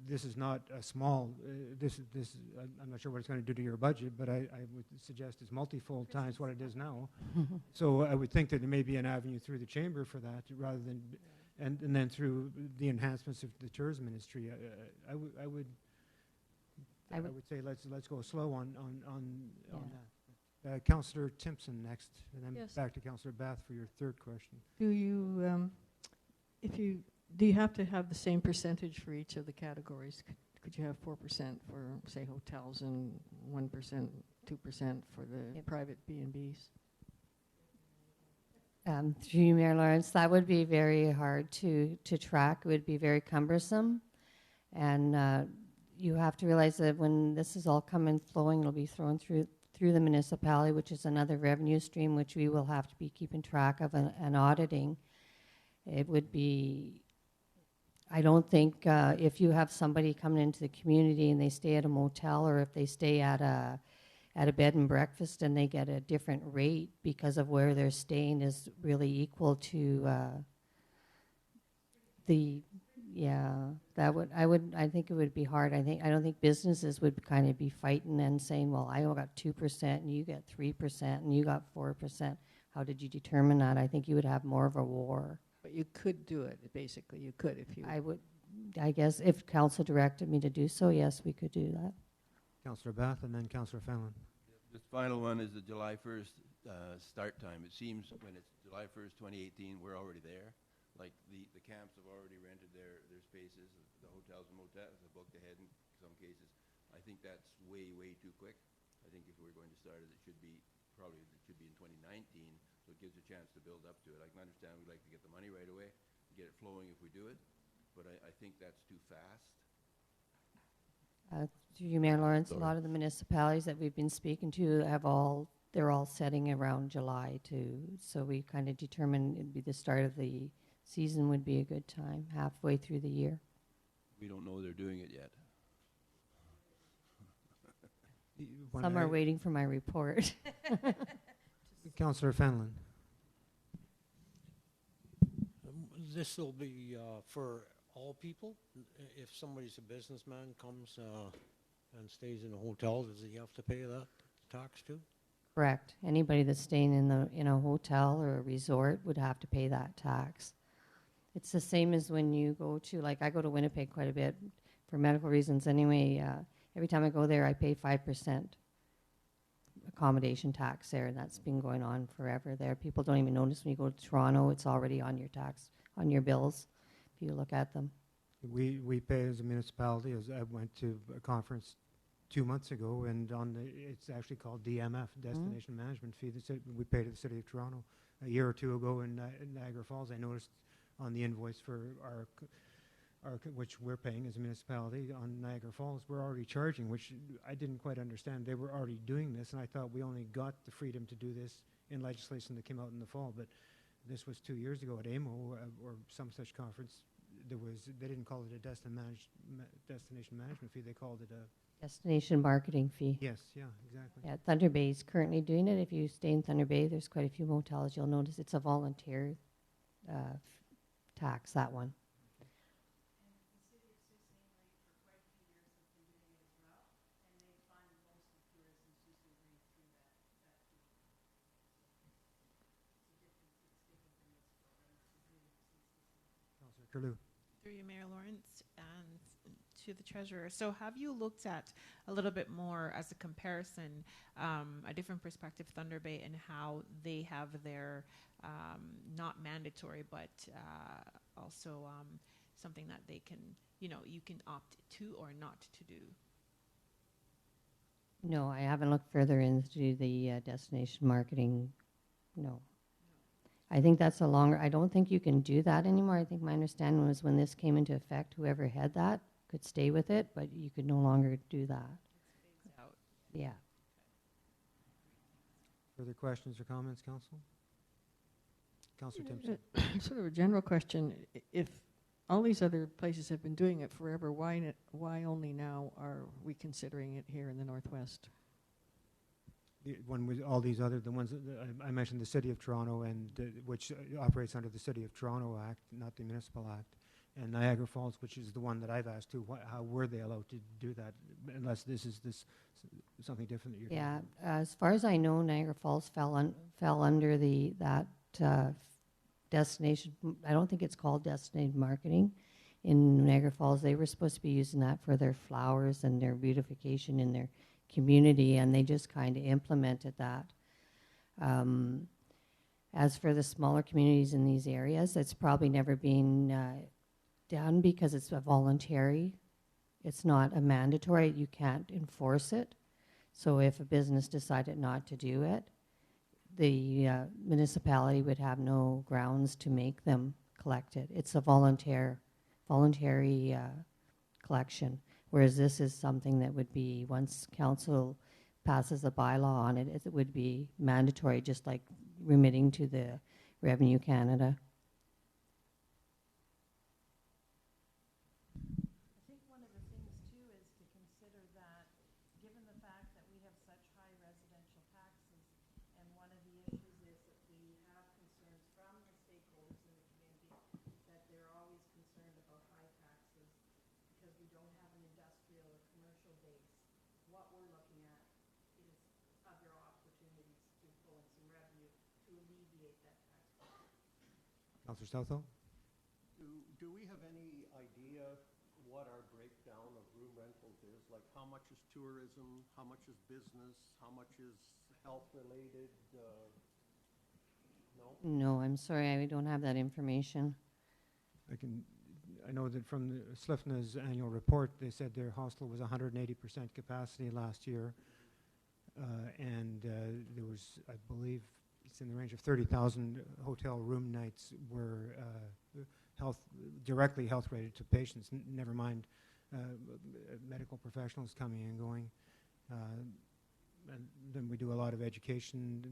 This is not a small, I'm not sure what it's going to do to your budget, but I would suggest it's multifold times what it is now. So I would think that there may be an avenue through the chamber for that rather than, and then through the enhancements of the tourism industry. I would say let's go slow on that. Councillor Timpson next, and then Yes. back to Councillor Bath for your third question. Do you have to have the same percentage for each of the categories? Could you have 4% for, say, hotels and 1%, 2% for the private B&Bs? Through you, Mayor Lawrence, that would be very hard to track. It would be very cumbersome. And you have to realize that when this is all coming flowing, it'll be thrown through the municipality, which is another revenue stream which we will have to be keeping track of and auditing. It would be, I don't think if you have somebody coming into the community and they stay at a motel, or if they stay at a bed and breakfast and they get a different rate because of where they're staying is really equal to I think it would be hard. I don't think businesses would kind of be fighting and saying, well, I got 2% and you get 3% and you got 4%. How did you determine that? I think you would have more of a war. But you could do it, basically. You could if you... I guess if council directed me to do so, yes, we could do that. Councillor Bath and then Councillor Fallon. The final one is the July 1st start time. It seems when it's July 1st, 2018, we're already there. Like the camps have already rented their spaces. The hotels and motels have booked ahead and some cases. I think that's way, way too quick. I think if we're going to start it, it should be in 2019, so it gives a chance to build up to it. I can understand we'd like to get the money right away, get it flowing if we do it, but I think that's too fast. Through you, Mayor Lawrence, a lot of the municipalities that we've been speaking to they're all setting around July so we kind of determined it'd be the start of the season would be a good time, halfway through the year. We don't know they're doing it yet. Some are waiting for my report. Councillor Fenlon. This will be for all people? If somebody's a businessman, comes and stays in a hotel, does he have to pay that tax too? Correct. Anybody that's staying in a hotel or a resort would have to pay that tax. It's the same as when you go to, like I go to Winnipeg quite a bit for medical reasons anyway. Every time I go there, I pay 5% accommodation tax there, and that's been going on forever there. People don't even notice when you go to Toronto, it's already on your on your bills if you look at them. We pay as a municipality. As I went to a conference 2 months ago, and it's actually called DMF, Destination Management Fee. We pay to the City of Toronto. A year or two ago in Niagara Falls, I noticed on the invoice for our which we're paying as a municipality on Niagara Falls, we're already charging, which I didn't quite understand. They were already doing this, and I thought we only got the freedom to do this in legislation that came out in the fall. But this was 2 years ago at AMO or some such conference. They didn't call it a destination management fee. They called it a Destination marketing fee. yes, yeah, exactly. Yeah, Thunder Bay is currently doing it. If you stay in Thunder Bay, there's quite a few motels. You'll notice it's a volunteer tax, that one. Councillor Curlew. Through you, Mayor Lawrence, and to the Treasurer. So have you looked at a little bit more as a comparison, a different perspective, Thunder Bay, and how they have their not mandatory, but also something that they can, you can opt to or not to do? No, I haven't looked further into the destination marketing. No. I think that's I don't think you can do that anymore. I think my understanding was when this came into effect, whoever had that could stay with it, but you could no longer do that. It's phased out. Yeah. Further questions or comments, Council? Councillor Timpson. Sort of a general question. If all these other places have been doing it forever, why only now are we considering it here in the Northwest? The one with all these the ones that I mentioned, the City of Toronto, and which operates under the City of Toronto Act, not the Municipal Act, and Niagara Falls, which is the one that I've asked to. How were they allowed to do that? Unless this is something different that you're. Yeah, as far as I know, Niagara Falls fell under that destination. I don't think it's called destination marketing. In Niagara Falls, they were supposed to be using that for their flowers and their beautification in their community, and they just kind of implemented that. As for the smaller communities in these areas, it's probably never been done because it's a voluntary. It's not a mandatory. You can't enforce it. So if a business decided not to do it, the municipality would have no grounds to make them collect it. It's a voluntary collection. Whereas this is something that would be, once council passes a bylaw on it, it would be mandatory, just like remitting to the Revenue Canada. I think one of the things too is to consider that given the fact that we have such high residential taxes, and one of the issues is that we have concerns from the stakeholders in the community that they're always concerned about high taxes because we don't have an industrial or commercial base. What we're looking at is other opportunities to pull in some revenue to alleviate that tax burden. Councillor Southall. Do we have any idea what our breakdown of room rentals is? Like how much is tourism, how much is business, how much is health related? No? No, I'm sorry, I don't have that information. I know that from the SLIFNA's annual report, they said their hostel was 180% capacity last year. And there was, I believe, it's in the range of 30,000 hotel room nights were directly health rated to patients, never mind medical professionals coming and going. And then we do a lot of education.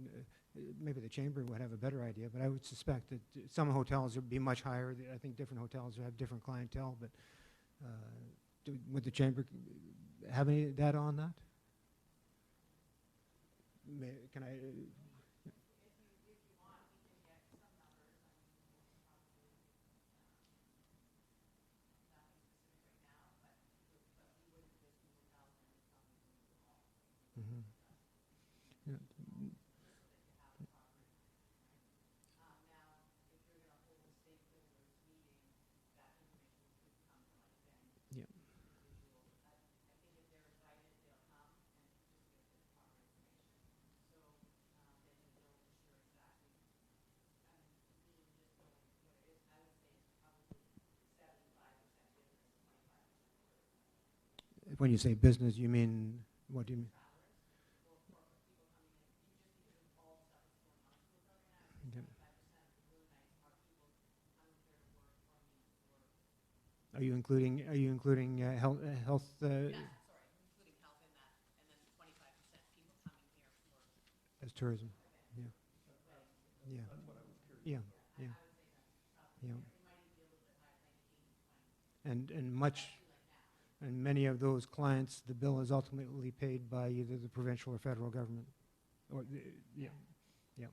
Maybe the chamber would have a better idea, but I would suspect that some hotels would be much higher. I think different hotels have different clientele, but would the chamber have any data on that? Can I? Mm-hmm. Yeah. Yeah. When you say business, you mean, what do you mean? Okay. Are you including health? As tourism. Yeah. Yeah. Yeah. Yeah. Yeah. And many of those clients, the bill is ultimately paid by either the provincial or federal government. Or yeah. Yeah.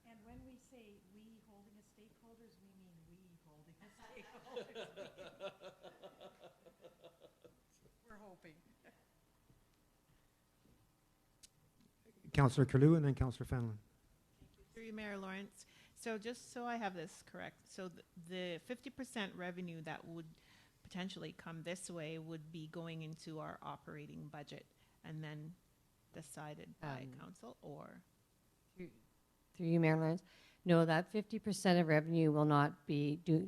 And when we say we holding as stakeholders, we mean we holding as stakeholders. We're hoping. Councillor Curlew and then Councillor Fenlon. Through you, Mayor Lawrence. So just so I have this correct, so the 50% revenue that would potentially come this way would be going into our operating budget and then decided by council, or? Through you, Mayor Lawrence. No, that 50% of revenue will not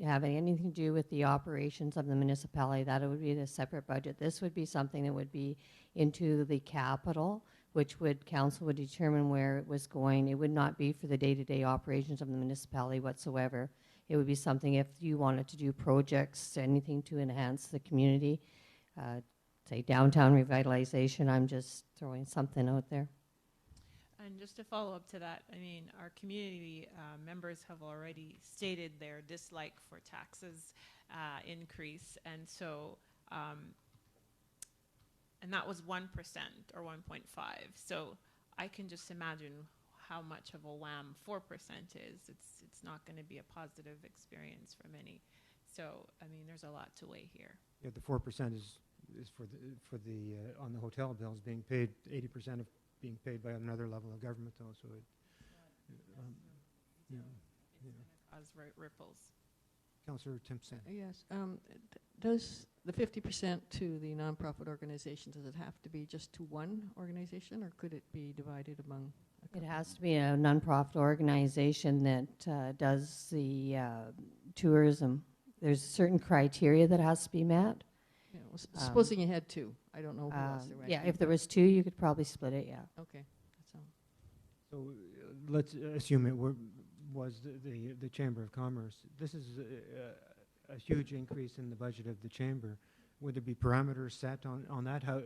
have anything to do with the operations of the municipality. That would be a separate budget. This would be something that would be into the capital, which council would determine where it was going. It would not be for the day-to-day operations of the municipality whatsoever. It would be something if you wanted to do projects, anything to enhance the community, say downtown revitalization. I'm just throwing something out there. And just to follow up to that, I mean, our community members have already stated their dislike for taxes increase, and so, and that was 1% or 1.5. So I can just imagine how much of a wham 4% is. It's not going to be a positive experience for many. So I mean, there's a lot to weigh here. Yeah, the 4% is for the on the hotel bills being paid. 80% of being paid by another level of government, though. So it, yeah. Cause ripples. Councillor Timpson. Yes. Does the 50% to the nonprofit organization, does it have to be just to one organization, or could it be divided among? It has to be a nonprofit organization that does the tourism. There's certain criteria that has to be met. Yeah, well, supposing you had two, I don't know who else there might yeah, be, if there was two, you could probably split it. Yeah. Okay, that's all. So let's assume it was the Chamber of Commerce. This is a huge increase in the budget of the chamber. Would there be parameters set on that? How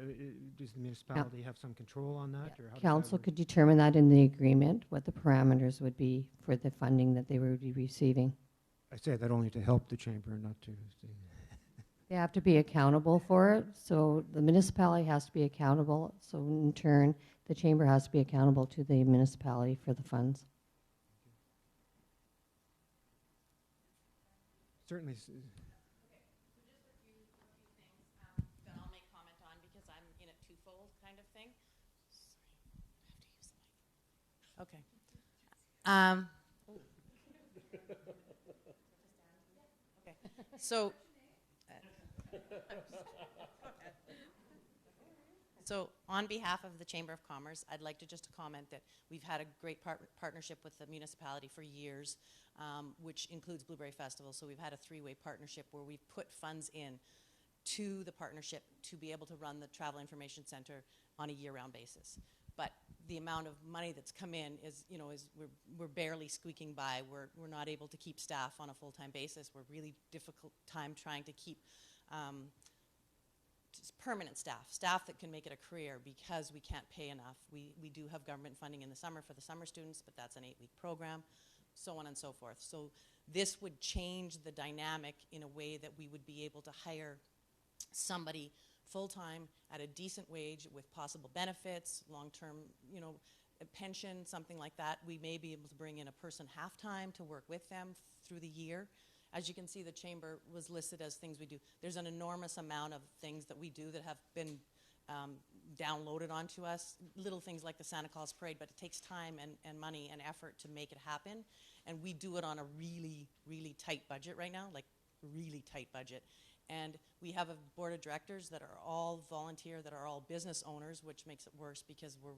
does the municipality have some control on that? Yeah. Or how Council could determine that in the agreement, what the parameters would be for the funding that they would be receiving. I say that only to help the chamber, not to. They have to be accountable for it. So the municipality has to be accountable. So in turn, the chamber has to be accountable to the municipality for the funds. Certainly. That I'll make comment on because I'm in a twofold kind of thing. Sorry, I have to use the mic. Okay. Okay. So, So on behalf of the Chamber of Commerce, I'd like to just comment that we've had a great partnership with the municipality for years, which includes Blueberry Festival. So we've had a three-way partnership where we've put funds in to the partnership to be able to run the Travel Information Center on a year-round basis. But the amount of money that's come in is, you know, we're barely squeaking by. We're not able to keep staff on a full-time basis. We're really difficult time trying to keep just permanent staff that can make it a career because we can't pay enough. We do have government funding in the summer for the summer students, but that's an 8-week program, so on and so forth. So this would change the dynamic in a way that we would be able to hire somebody full-time at a decent wage with possible benefits, long-term, you know, a pension, something like that. We may be able to bring in a person half-time to work with them through the year. As you can see, the Chamber was listed as things we do. There's an enormous amount of things that we do that have been downloaded onto us, little things like the Santa Claus Parade, but it takes time and money and effort to make it happen. And we do it on a really, really tight budget right now, like really tight budget. And we have a board of directors that are all volunteer, that are all business owners, which makes it worse because we're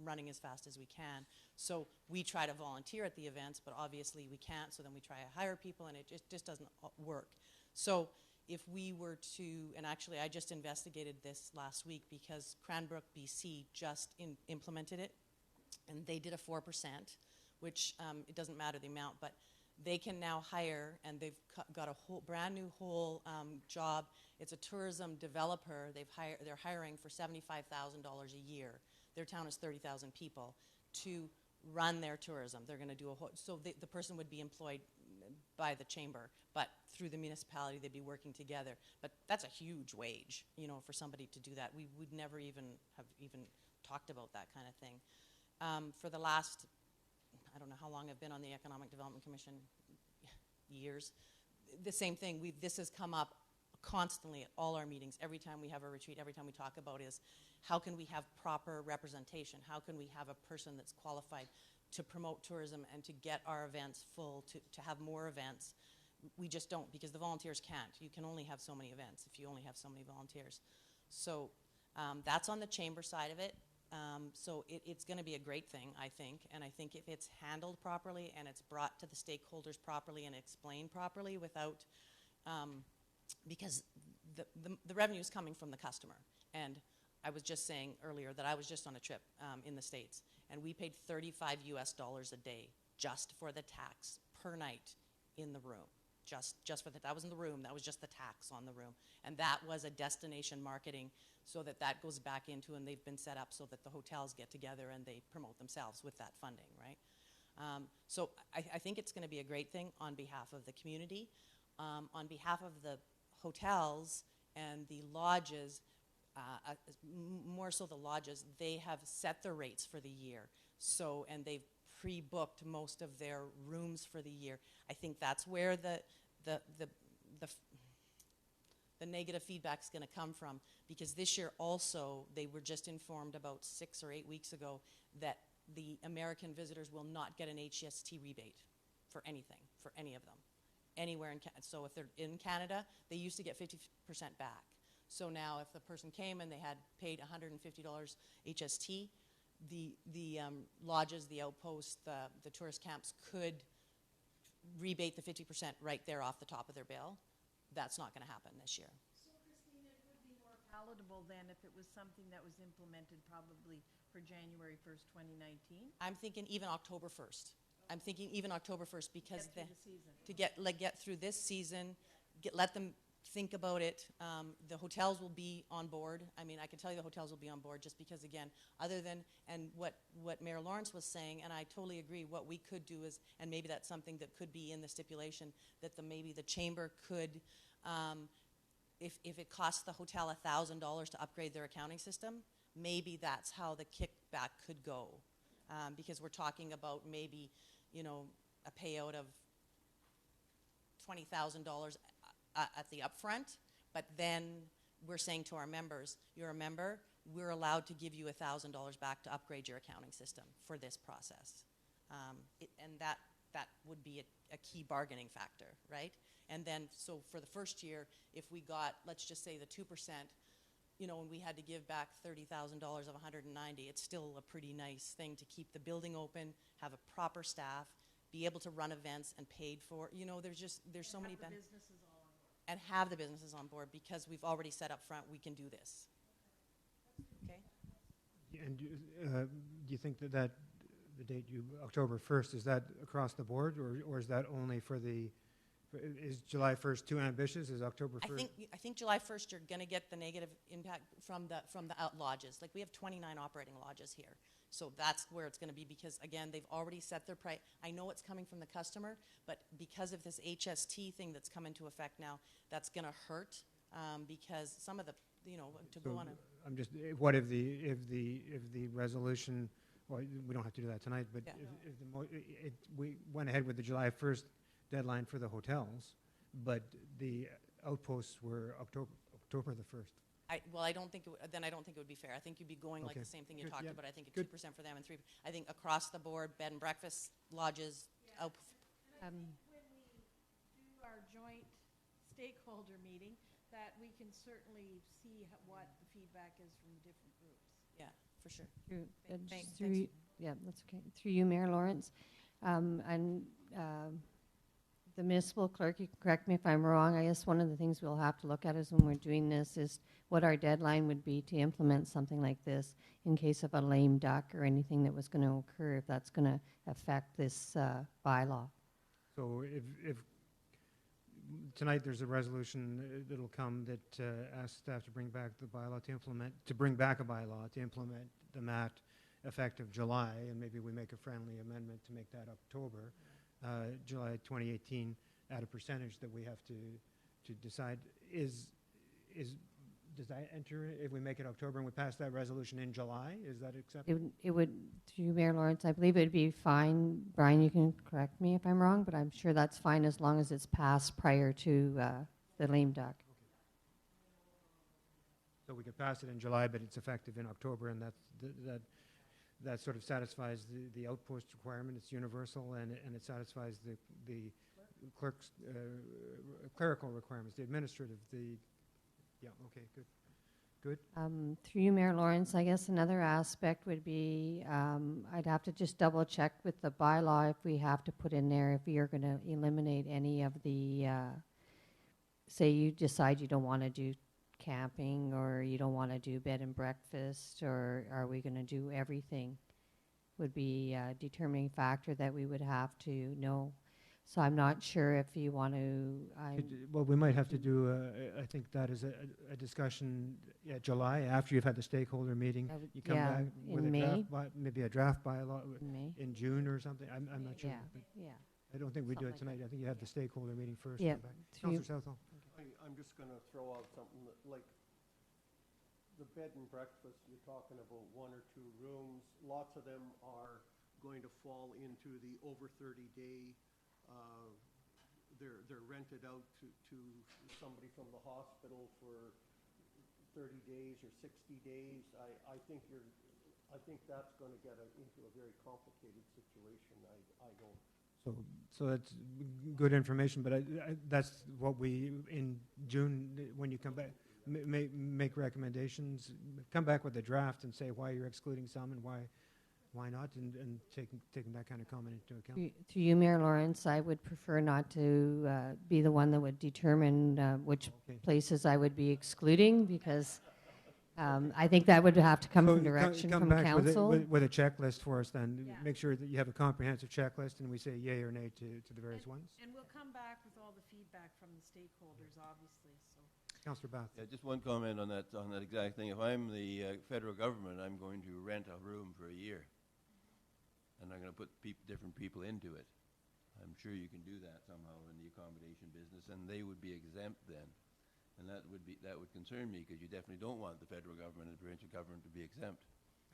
running as fast as we can. So we try to volunteer at the events, but obviously we can't, so then we try to hire people, and it just doesn't work. So if we were to, and actually I just investigated this last week because Cranbrook, BC just implemented it, and they did a 4%, which it doesn't matter the amount, but they can now hire, and they've got a whole brand new job. It's a tourism developer. They're hiring for $75,000 a year. Their town is 30,000 people to run their tourism. They're going to do so the person would be employed by the chamber, but through the municipality they'd be working together. But that's a huge wage, you know, for somebody to do that. We would never even have talked about that kind of thing. For the last, I don't know how long I've been on the Economic Development Commission, years. The same thing, this has come up constantly at all our meetings. Every time we have a retreat, every time we talk about is how can we have proper representation? How can we have a person that's qualified to promote tourism and to get our events full, to have more events? We just don't, because the volunteers can't. You can only have so many events if you only have so many volunteers. So that's on the chamber side of it. So it's going to be a great thing, I think, and I think if it's handled properly and it's brought to the stakeholders properly and explained properly without, because the revenue is coming from the customer. And I was just saying earlier that I was just on a trip in the States, and we paid $35 a day just for the tax per night in the room. Just for that was in the room, that was just the tax on the room. And that was a destination marketing, so that goes back into, and they've been set up so that the hotels get together and they promote themselves with that funding, right? So I think it's going to be a great thing on behalf of the community. On behalf of the hotels and the lodges, more so the lodges, they have set their rates for the year. So, and they've pre-booked most of their rooms for the year. I think that's where the negative feedback is going to come from, because this year also they were just informed about 6 or 8 weeks ago that the American visitors will not get an HST rebate for anything, for any of them, anywhere in Canada. So if they're in Canada, they used to get 50% back. So now if the person came and they had paid $150 HST, the lodges, the outposts, the tourist camps could rebate the 50% right there off the top of their bill. That's not going to happen this year. So, Christine, it would be more palatable then if it was something that was implemented probably for January 1st, 2019? I'm thinking even October 1st. I'm thinking even October 1st because Get through the season. to get through this season, let them think about it. The hotels will be on board. I mean, I can tell you the hotels will be on board just because, again, other than, and what Mayor Lawrence was saying, and I totally agree, what we could do is, and maybe that's something that could be in the stipulation, that maybe the chamber could, if it costs the hotel $1,000 to upgrade their accounting system, maybe that's how the kickback could go. Because we're talking about maybe, you know, a payout of $20,000 at the upfront, but then we're saying to our members, you're a member, we're allowed to give you $1,000 back to upgrade your accounting system for this process. And that would be a key bargaining factor, right? And then, so for the first year, if we got, let's just say the 2%, you know, when we had to give back $30,000 of 190, it's still a pretty nice thing to keep the building open, have a proper staff, be able to run events and paid for. You know, there's so many benefits. Businesses all on board. And have the businesses on board because we've already said up front we can do this. Okay? And do you think that the date October 1st, is that across the board, or is that only for is July 1st too ambitious? Is October 1st? I think July 1st you're going to get the negative impact from the out lodges. Like we have 29 operating lodges here. So that's where it's going to be because, again, they've already set their price. I know it's coming from the customer, but because of this HST thing that's come into effect now, that's going to hurt because some of the, you know, to go on a... I'm just, what if the resolution, well, we don't have to do that tonight, but Yeah. if we went ahead with the July 1st deadline for the hotels, but the outposts were October the 1st. I don't think then I don't think it would be fair. I think you'd be going like Okay. the same thing you Good, talked yeah. about. I think Good. 2% for them and 3%. I think across the board, bed and breakfast, lodges, When we do our joint stakeholder meeting, that we can certainly see what the feedback is from different groups. yeah, for sure. That's okay. Through you, Mayor Lawrence. The municipal clerk, you can correct me if I'm wrong, I guess one of the things we'll have to look at is when we're doing this is what our deadline would be to implement something like this in case of a lame duck or anything that was going to occur, if that's going to affect this bylaw. So if tonight there's a resolution that'll come that asks staff to bring back the bylaw to bring back a bylaw to implement the MAT effective July, and maybe we make a friendly amendment to make that October, July 2018, at a percentage that we have to decide. Does that enter if we make it October and we pass that resolution in July? Is that acceptable? It would, through you, Mayor Lawrence, I believe it would be fine. Brian, you can correct me if I'm wrong, but I'm sure that's fine as long as it's passed prior to the lame duck. So we could pass it in July, but it's effective in October, and that sort of satisfies the outpost requirement. It's universal, and it satisfies the clerk's clerical requirements, the administrative, yeah, okay, good. Through you, Mayor Lawrence, I guess another aspect would be I'd have to just double check with the bylaw if we have to put in there if we are going to eliminate any of the, say you decide you don't want to do camping or you don't want to do bed and breakfast, or are we going to do everything, would be a determining factor that we would have to know. So I'm not sure if you want to. Well, we might have to do, I think that is a discussion at July after you've had the stakeholder meeting. You come yeah, back with in a May. maybe a draft bylaw In May. in June or something. I'm not sure. Yeah, but yeah. I don't think we do it Something like tonight. I think you have the stakeholder meeting first. Yeah, come back. through you. Councillor Southall. I'm just going to throw out something that, like, the bed and breakfast, you're talking about 1 or 2 rooms. Lots of them are going to fall into the over 30-day. They're rented out to somebody from the hospital for 30 days or 60 days. I think that's going to get into a very complicated situation. I don't. So that's good information, but that's what we, in June, when you come back, make recommendations, come back with a draft and say why you're excluding some and why not, and taking that kind of comment into account. Through you, Mayor Lawrence, I would prefer not to be the one that would determine which places I would be excluding, because I think that would have to come from direction come from back council. with a checklist for us then. Yeah. Make sure that you have a comprehensive checklist and we say yay or nay to the various ones. And we'll come back with all the feedback from the stakeholders, obviously, so. Councillor Bath. Yeah, just one comment on that exact thing. If I'm the federal government, I'm going to rent a room for a year, and I'm going to put different people into it. I'm sure you can do that somehow in the accommodation business, and they would be exempt then. And that would concern me, because you definitely don't want the federal government and the provincial government to be exempt.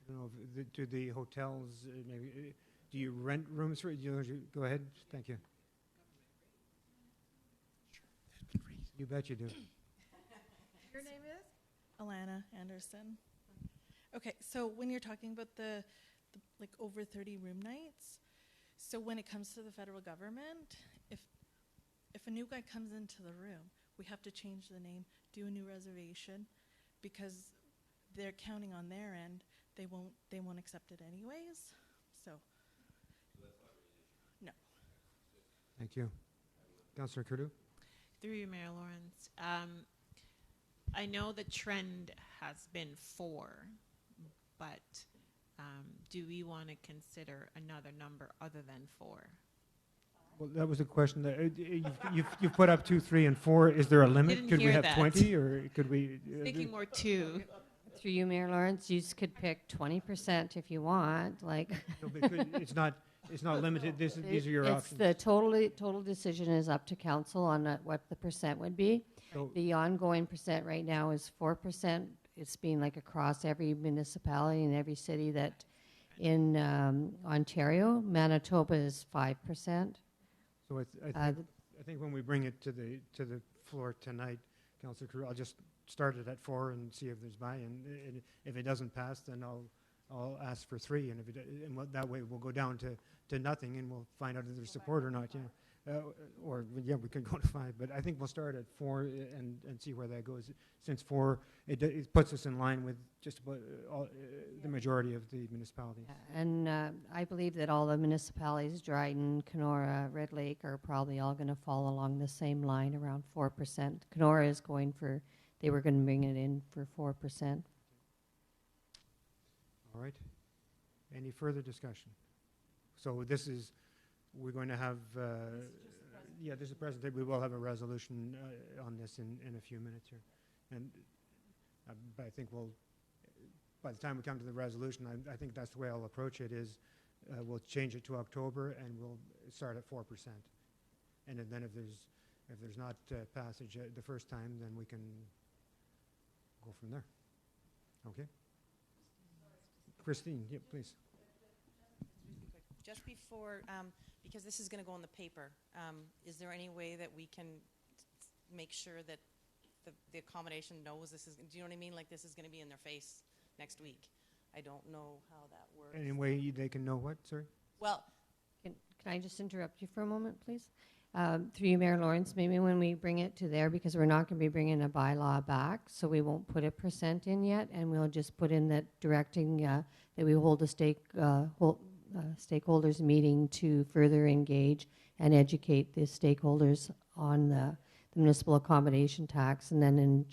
I don't know, do the hotels, maybe, do you rent rooms for, go ahead, thank you. You bet you do. Your name is? Alana Anderson. Okay, so when you're talking about the like over 30 room nights, so when it comes to the federal government, if a new guy comes into the room, we have to change the name, do a new reservation, because they're counting on their end, they won't accept it anyways. So, no. Thank you. Councillor Kurdu? Through you, Mayor Lawrence. I know the trend has been 4, but do we want to consider another number other than 4? Well, that was a question that you've put up 2, 3, and 4. Is there a limit? Didn't Could we hear have that. 20, or could we? Thinking more 2. Through you, Mayor Lawrence, you could pick 20% if you want, like. No, but it's not limited. These are your options. The total decision is up to council on what the percent would be. So- The ongoing percent right now is 4%. It's been like across every municipality and every city that in Ontario. Manitoba is 5%. So I think when we bring it to the floor tonight, Councillor Crew, I'll just start it at 4 and see if there's buy-in. And if it doesn't pass, then I'll ask for 3, and that way we'll go down to nothing, and we'll find out if there's support or not. Or we could go to 5, but I think we'll start at 4 and see where that goes. Since 4, it puts us in line with just about the majority of the municipalities. And I believe that all the municipalities, Dryden, Kenora, Red Lake, are probably all going to fall along the same line, around 4%. Kenora is they were going to bring it in for 4%. All right. Any further discussion? So we're going to have, this is a presentation. We will have a resolution on this in a few minutes here. And but I think by the time we come to the resolution, I think that's the way I'll approach it is we'll change it to October and we'll start at 4%. And then if there's not passage the first time, then we can go from there. Okay? Christine, yeah, please. Just before, because this is going to go in the paper, is there any way that we can make sure that the accommodation knows this is, do you know what I mean? Like this is going to be in their face next week. I don't know how that works. Any way they can know what, sorry? Well, Can I just interrupt you for a moment, please? Through you, Mayor Lawrence, maybe when we bring it to there, because we're not going to be bringing a bylaw back, so we won't put a percent in yet, and we'll just put in that directing that we hold a stakeholders meeting to further engage and educate the stakeholders on the municipal accommodation tax. And then in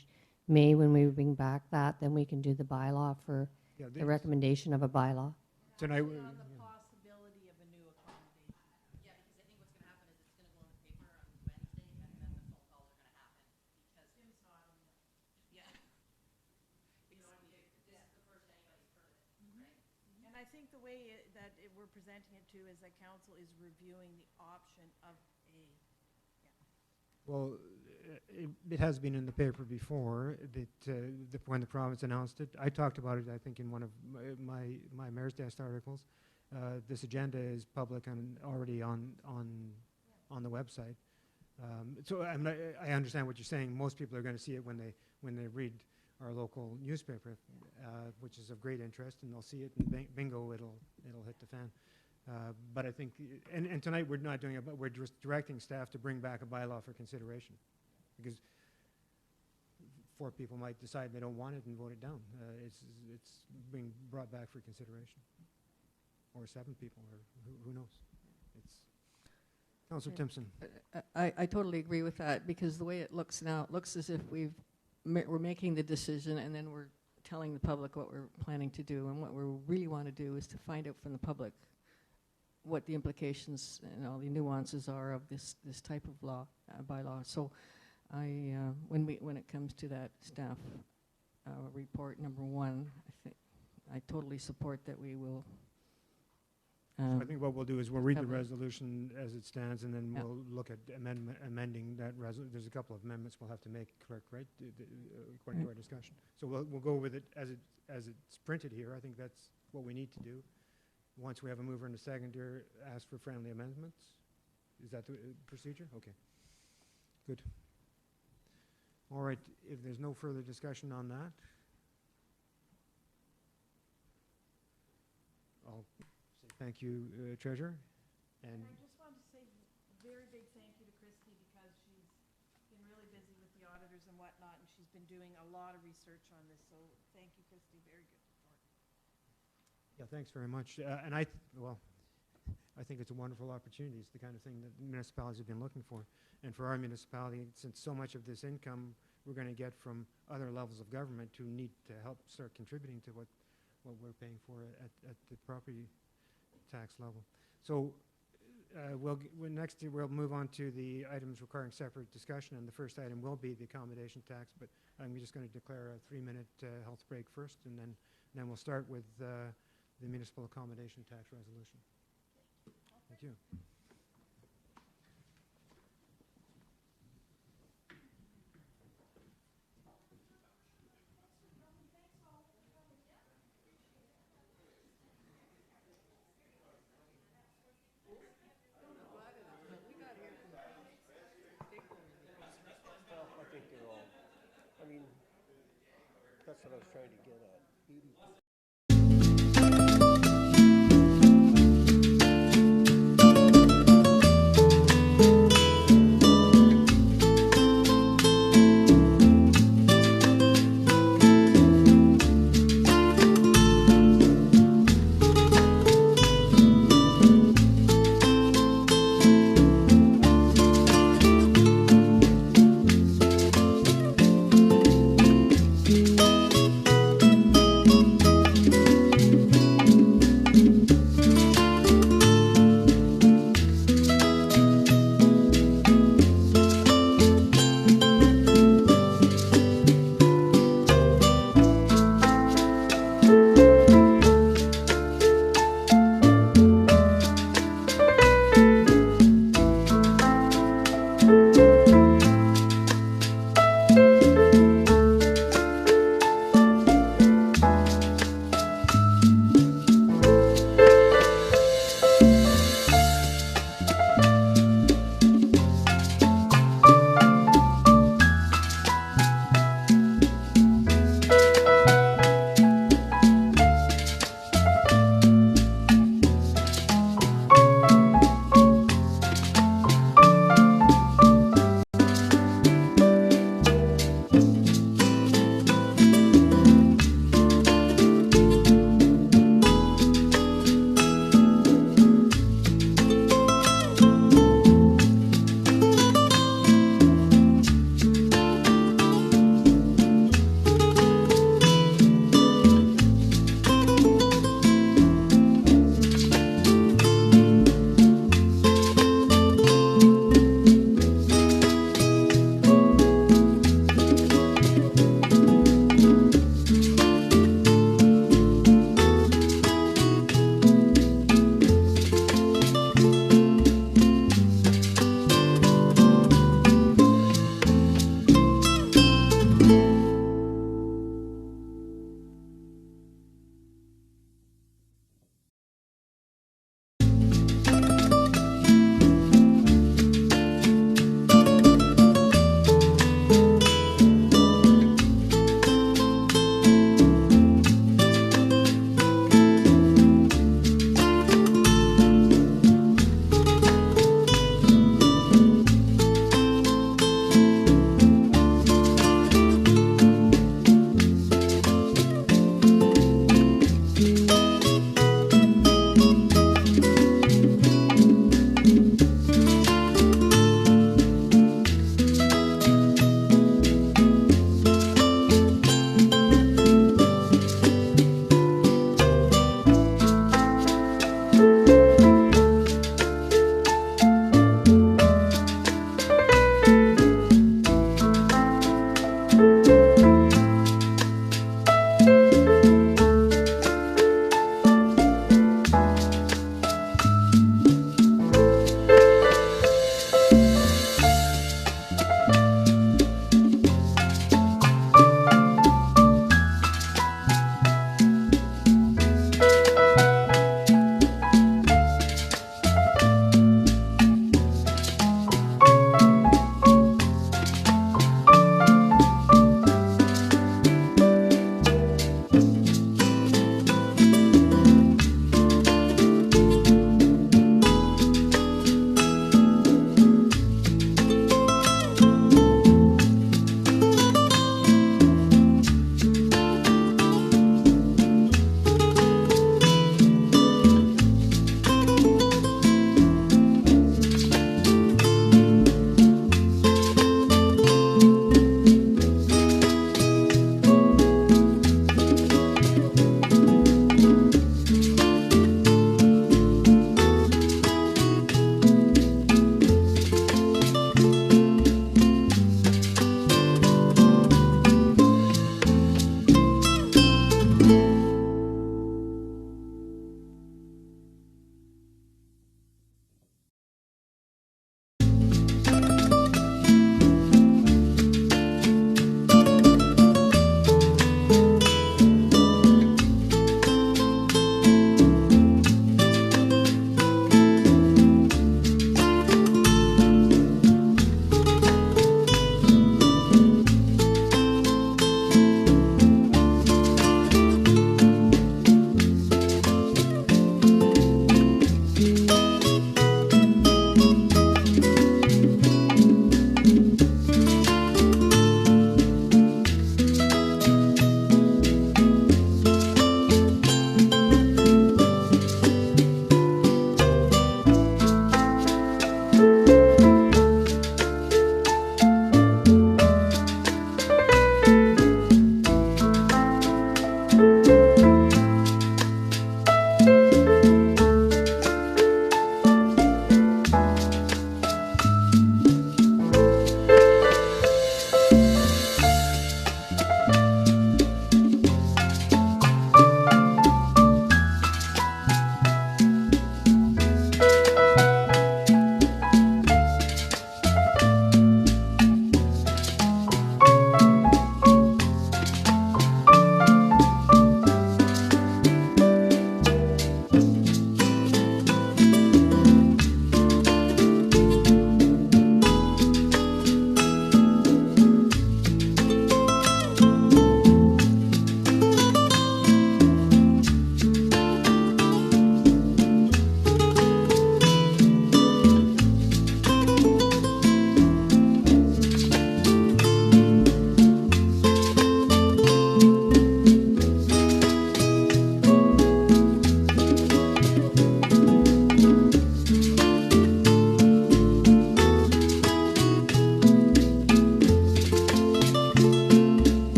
May, when we bring back that, then we can do the bylaw for the recommendation of a bylaw. Tonight. On the possibility of a new accommodation. yeah, because I think what's going to happen is it's going to go in the paper on Wednesday, and then the phone calls are going to happen because Tim's not on that. yeah, this is the first anybody's heard of it, right? And I think the way we're presenting it to is that council is reviewing the option of Well, it has been in the paper before that when the province announced it. I talked about it, I think, in one of my Mayor's Desk articles. This agenda is public and already on the website. So I understand what you're saying. Most people are going to see it when they read our local newspaper, which is of great interest, and they'll see it, and bingo, it'll hit the fan. But I think, and tonight we're not doing it, but we're just directing staff to bring back a bylaw for consideration, because 4 people might decide they don't want it and vote it down. It's being brought back for consideration, or 7 people, or who knows. It's Councillor Timpson. I totally agree with that, because the way it looks now, it looks as if we're making the decision and then we're telling the public what we're planning to do, and what we really want to do is to find out from the public what the implications and all the nuances are of this type of law, bylaw. So when it comes to that staff report number 1, I totally support that we will. I think what we'll do is we'll read the cover it. resolution as it stands, and then Yeah. we'll look at amending that resolution. There's a couple of amendments we'll have to make, correct, right, according to our discussion. So we'll go with it as it's printed here. I think that's what we need to do. Once we have a mover and a seconder, ask for friendly amendments. Is that the procedure? Okay. Good. All right. If there's no further discussion on that, I'll say thank you, Treasurer. And I just wanted to say a very big thank you to Christy, because she's been really busy with the auditors and whatnot, and she's been doing a lot of research on this, so thank you, Christy, very good report. Yeah, thanks very much. And well, I think it's a wonderful opportunity. It's the kind of thing that municipalities have been looking for. And for our municipality, since so much of this income we're going to get from other levels of government who need to help start contributing to what we're paying for at the property tax level. So next we'll move on to the items requiring separate discussion, and the first item will be the accommodation tax, but I'm just going to declare a 3-minute health break first, and then we'll start with the municipal accommodation tax resolution. Thank you. I think they're all, I mean, that's what I was trying to get at. 80%.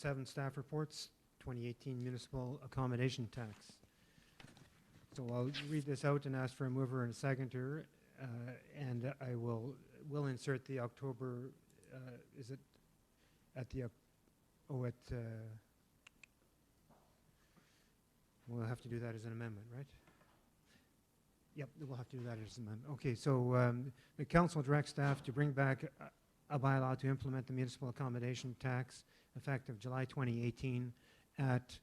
7 staff reports, 2018 municipal accommodation tax. So I'll read this out and ask for a mover and a seconder, and I will insert the October, is it at the, we'll have to do that as an amendment, right? Yep, we'll have to do that as an amendment. Okay, so the council directs staff to bring back a bylaw to implement the municipal accommodation tax effective July 2018 at,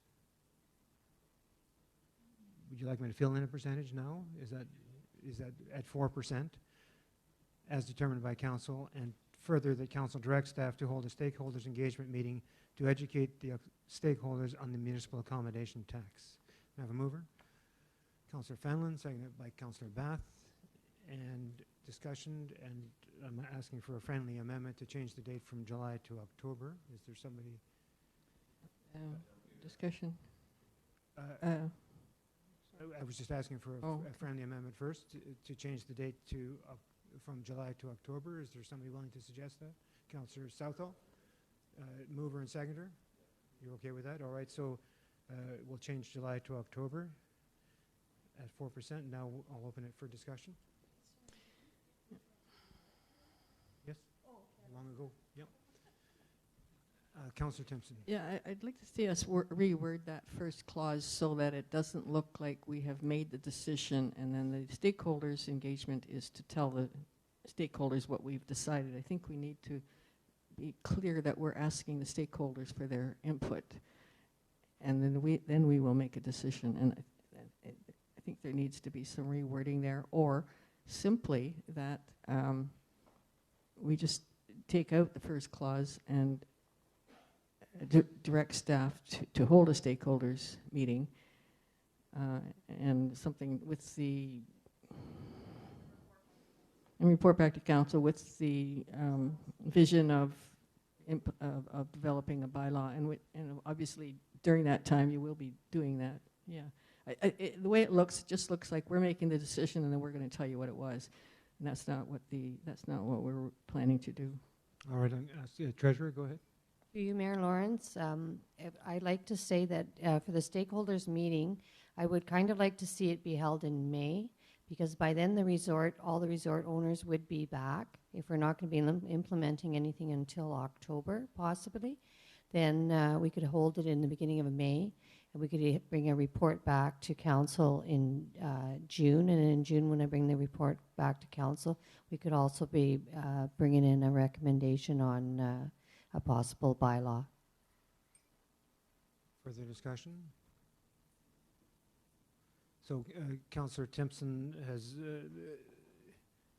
would you like me to fill in a percentage now? Is that at 4%, as determined by council, and further that council directs staff to hold a stakeholders engagement meeting to educate the stakeholders on the municipal accommodation tax. Can I have a mover? Councillor Fenlon, seconded by Councillor Bath, and discussion, and I'm asking for a friendly amendment to change the date from July to October. Is there somebody? Discussion. I was just asking for a friendly amendment first to change the date to from July to October. Is there somebody willing to suggest that? Councillor Southall, mover and seconder. You're okay with that? All right. So we'll change July to October at 4%. Now I'll open it for discussion. Yes? Long ago. Yep. Councillor Timpson. Yeah, I'd like to see us reword that first clause so that it doesn't look like we have made the decision and then the stakeholders' engagement is to tell the stakeholders what we've decided. I think we need to be clear that we're asking the stakeholders for their input, and then we will make a decision. And I think there needs to be some rewording there, or simply that we just take out the first clause and direct staff to hold a stakeholders meeting and something with the and report back to council with the vision of developing a bylaw, and obviously during that time you will be doing that. Yeah, the way it just looks like we're making the decision and then we're going to tell you what it was, and that's not what we're planning to do. All right, Treasurer, go ahead. To you, Mayor Lawrence, I'd like to say that for the stakeholders meeting, I would kind of like to see it be held in May, because by then all the resort owners would be back. If we're not going to be implementing anything until October, possibly, then we could hold it in the beginning of May, and we could bring a report back to council in June, and in June when I bring the report back to council, we could also be bringing in a recommendation on a possible bylaw. Further discussion? So Councillor Timpson has,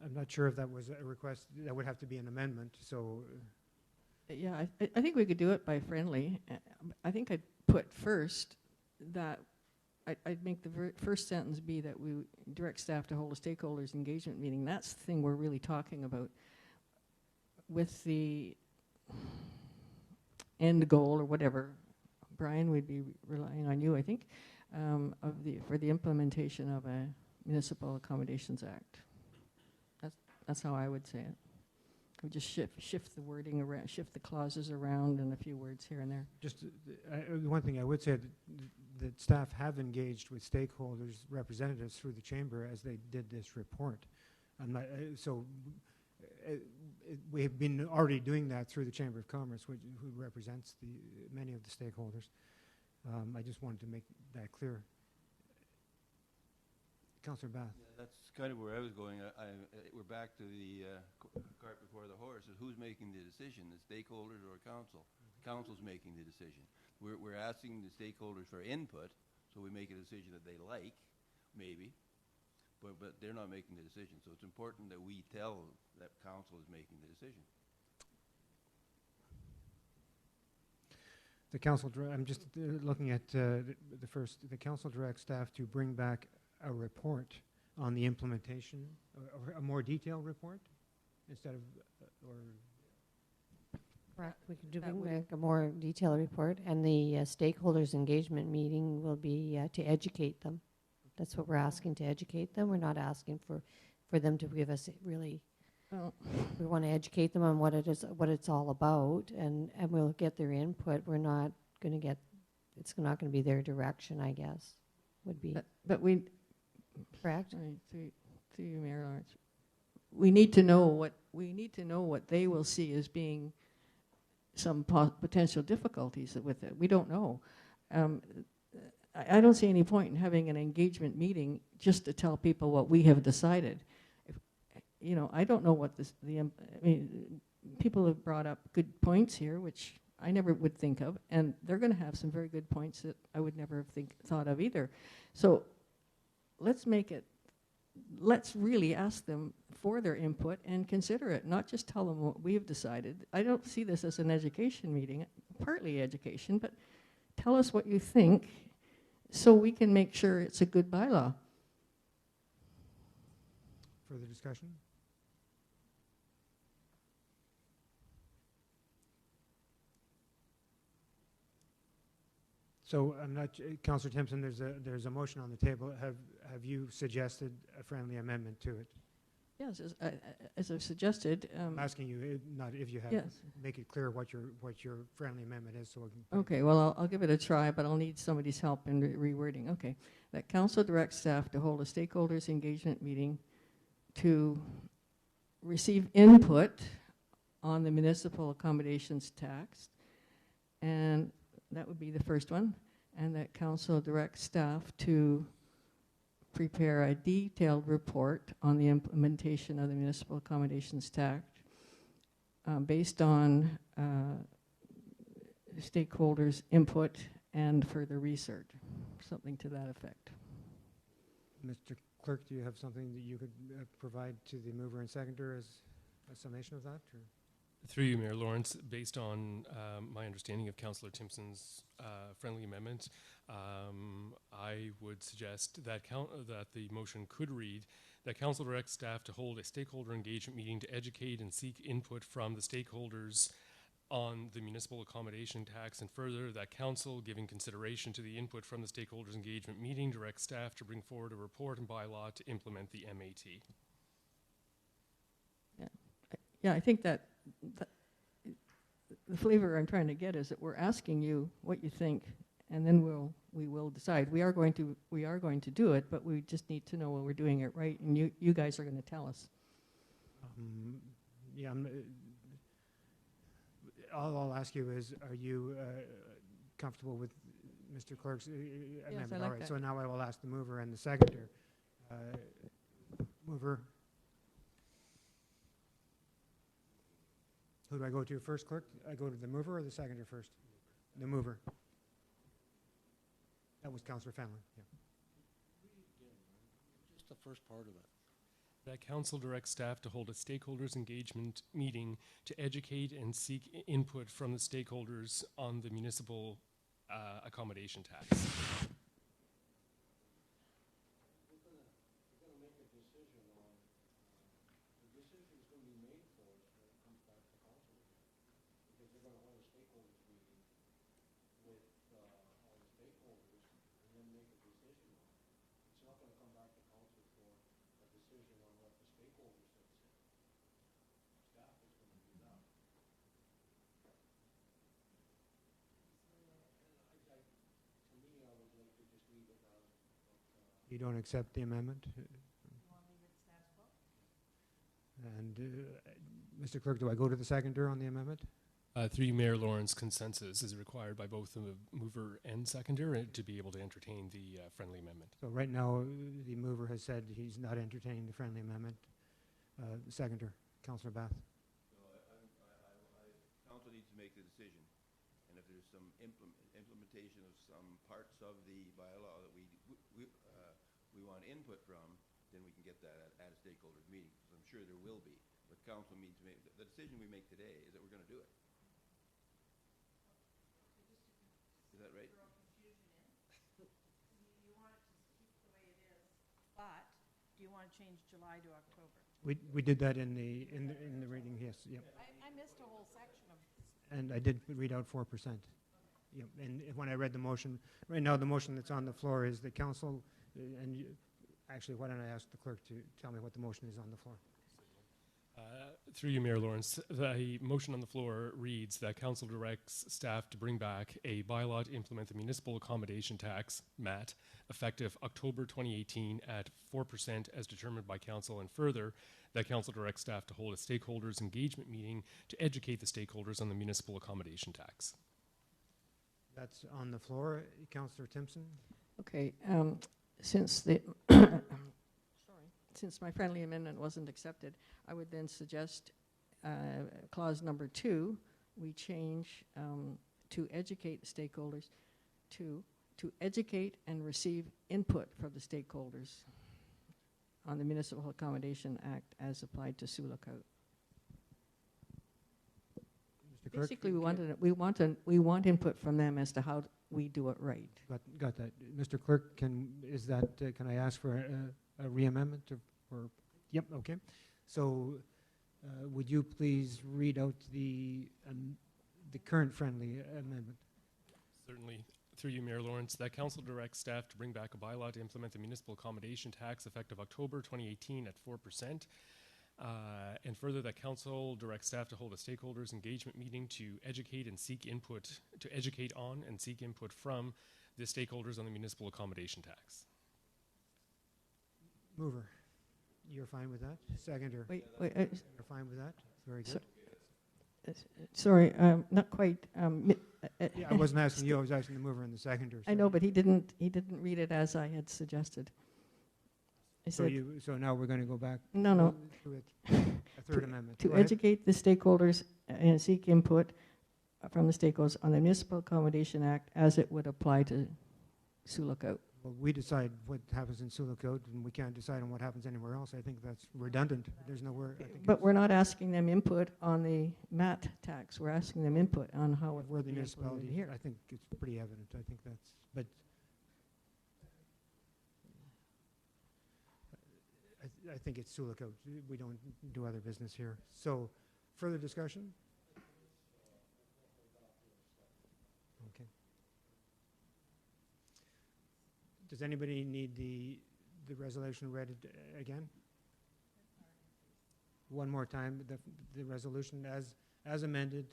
I'm not sure if that was a request, that would have to be an amendment, so. Yeah, I think we could do it by friendly. I think I'd put first that I'd make the first sentence be that we direct staff to hold a stakeholders engagement meeting. That's the thing we're really talking about, with the end goal or whatever. Brian, we'd be relying on you, I think, for the implementation of a Municipal Accommodations Act. That's how I would say it. We just shift the wording around, shift the clauses around, and a few words here and there. Just one thing I would say that staff have engaged with stakeholders, representatives through the chamber as they did this report. We have been already doing that through the Chamber of Commerce, who represents many of the stakeholders. I just wanted to make that clear. Councillor Bath. Yeah, that's kind of where I was going. We're back to the cart before the horse. Who's making the decision, the stakeholders or council? Council's making the decision. We're asking the stakeholders for input, so we make a decision that they like, maybe, but they're not making the decision. So it's important that we tell that council is making the decision. The council, I'm just looking at the council directs staff to bring back a report on the implementation, or a more detailed report, instead of, Correct. We could bring back a more detailed report, and the stakeholders engagement meeting will be to educate them. That's what we're asking, to educate them. We're not asking for them to give us really Well, We want to educate them on what it is, what it's all about, and we'll get their input. We're not going to get, it's not going to be their direction, I guess, would be but we, correct. right, through you, Mayor Lawrence, we need to know what they will see as being some potential difficulties with it. We don't know. I don't see any point in having an engagement meeting just to tell people what we have decided. You know, I don't know what I mean, people have brought up good points here, which I never would think of, and they're going to have some very good points that I would never have thought of either. So let's really ask them for their input and consider it, not just tell them what we've decided. I don't see this as an education meeting, partly education, but tell us what you think so we can make sure it's a good bylaw. Further discussion? So I'm not, Councillor Timpson, there's a motion on the table. Have you suggested a friendly amendment to it? Yes, as I've suggested. I'm asking you, not if you have. Yes. Make it clear what your friendly amendment is, so we can. Okay, well, I'll give it a try, but I'll need somebody's help in rewording. Okay, that council directs staff to hold a stakeholders engagement meeting to receive input on the municipal accommodations tax, and that would be the first one, and that council directs staff to prepare a detailed report on the implementation of the municipal accommodations tax based on stakeholders' input and further research, something to that effect. Mr. Clerk, do you have something that you could provide to the mover and seconder as a summation of that? Or? Through you, Mayor Lawrence, based on my understanding of Councillor Timpson's friendly amendment, I would suggest that that the motion could read that Council directs staff to hold a stakeholder engagement meeting to educate and seek input from the stakeholders on the municipal accommodation tax, and further that Council, giving consideration to the input from the stakeholders engagement meeting, directs staff to bring forward a report and bylaw to implement the MAT. Yeah, I think that the flavor I'm trying to get is that we're asking you what you think, and then we will decide. We are going to do it, but we just need to know when we're doing it right, and you guys are going to tell us. Yeah, all I'll ask you is, are you comfortable with Mr. Clerk's amendment? I like all right, that. so now I will ask the mover and the seconder. Mover. Who do I go to first, Clerk? I go to the mover or the seconder first? The mover. That was Councillor Fenlon. Yeah. Just the first part of it. That Council directs staff to hold a stakeholders engagement meeting to educate and seek input from the stakeholders on the municipal accommodation tax. We're gonna make a decision on, the decision's gonna be made for us when it comes back to council again. Because they're gonna hold a stakeholders meeting with, all the stakeholders and then make a decision on it. It's not gonna come back to council for a decision on what the stakeholders have said. Staff is gonna do that. To me, I would like to just leave it as, You don't accept the amendment? And Mr. Clerk, do I go to the seconder on the amendment? Through you, Mayor Lawrence, consensus is required by both the mover and seconder to be able to entertain the friendly amendment. So right now, the mover has said he's not entertaining the friendly amendment. Seconder, Councillor Bath. Council needs to make the decision, and if there's some implementation of some parts of the bylaw that we want input from, then we can get that at a stakeholders meeting, because I'm sure there will be. But council needs to make, the decision we make today is that we're going to do it. Is that right? You want it to keep the way it is, but do you want to change July to October? We did that in the reading, yes. Yep. I missed a whole section of this. And I did read out 4%. Yep. And when I read the motion, right now the motion that's on the floor is the council, actually, why don't I ask the clerk to tell me what the motion is on the floor? Through you, Mayor Lawrence, the motion on the floor reads that council directs staff to bring back a bylaw to implement the municipal accommodation tax, MAT, effective October 2018 at 4% as determined by council, and further, that council directs staff to hold a stakeholders engagement meeting to educate the stakeholders on the municipal accommodation tax. That's on the floor. Councillor Timpson? Okay, since the since my friendly amendment wasn't accepted, I would then suggest clause number 2, we change to educate the stakeholders to educate and receive input from the stakeholders on the Municipal Accommodation Act as applied to Sulakaut. Mr. Clerk, Basically, we want input from them as to how we do it right. Got that. Mr. Clerk, can I ask for a re-amendment? Yep, okay. So would you please read out the current friendly amendment? Certainly. Through you, Mayor Lawrence, that council directs staff to bring back a bylaw to implement the municipal accommodation tax effective October 2018 at 4%. And further, that council directs staff to hold a stakeholders engagement meeting to educate on and seek input from the stakeholders on the municipal accommodation tax. Mover, you're fine with that? Seconder? Wait, You're fine with that? Very good. Sorry, not quite. Yeah, I wasn't asking you, I was asking the mover and the seconder. I know, but he didn't read it as I had suggested. So now we're going to go back No. to a third amendment. To Go ahead. educate the stakeholders and seek input from the stakeholders on the Municipal Accommodation Act as it would apply to Sulakaut. Well, we decide what happens in Sulakaut, and we can't decide on what happens anywhere else. I think that's redundant. There's nowhere. But we're not asking them input on the MAT tax. We're asking them input on how it where would the be municipality. implemented here. I think it's pretty evident. I think that's. But I think it's Sulakaut. We don't do other business here. So, further discussion. Okay. Does anybody need the resolution read again? One more time, the resolution as amended.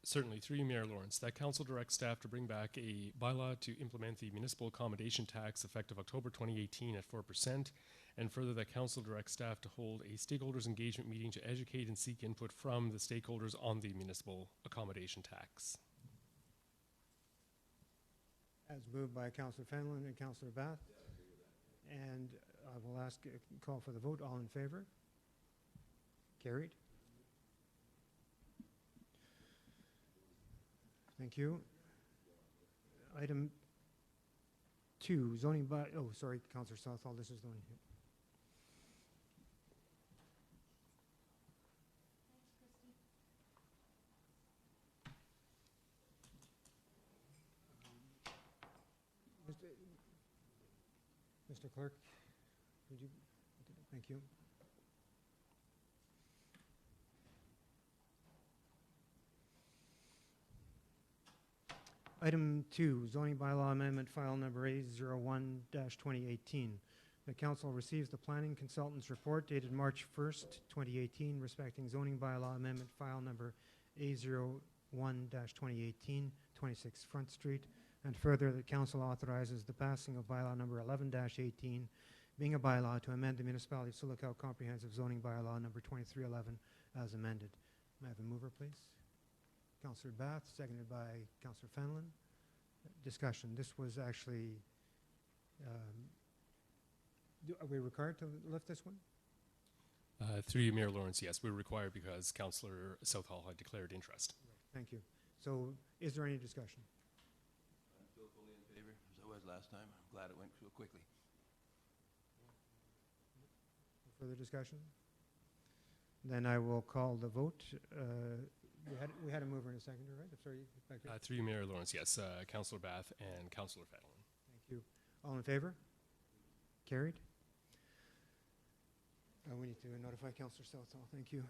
Certainly, through you, Mayor Lawrence, that council directs staff to bring back a bylaw to implement the municipal accommodation tax effective October 2018 at 4%, and further that council directs staff to hold a stakeholders engagement meeting to educate and seek input from the stakeholders on the municipal accommodation tax. As moved by Councillor Fenlon and Councillor Bath. And I will call for the vote. All in favor? Carried. Thank you. Item 2, zoning by, Councillor Southall, this is the one. Mr. Clerk, would you, thank you. Item 2, zoning bylaw amendment file number A01-2018. The council receives the planning consultant's report dated March 1st, 2018, respecting zoning bylaw amendment file number A01-2018, 26 Front Street, and further, the council authorizes the passing of bylaw number 11-18, being a bylaw to amend the municipality of Sulakaut comprehensive zoning bylaw number 2311 as amended. May I have a mover, please? Councillor Bath, seconded by Councillor Fenlon. Discussion. This was actually, are we required to lift this one? Through you, Mayor Lawrence, yes, we're required because Councillor Southall had declared interest. Thank you. So, is there any discussion? I'm still fully in favor, as I was last time. I'm glad it went so quickly. Further discussion? Then I will call the vote. We had a mover and a seconder, right? I'm sorry. Back there. Through you, Mayor Lawrence, yes, Councillor Bath and Councillor Fenlon. Thank you. All in favor? Carried. We need to notify Councillor Southall. Thank you.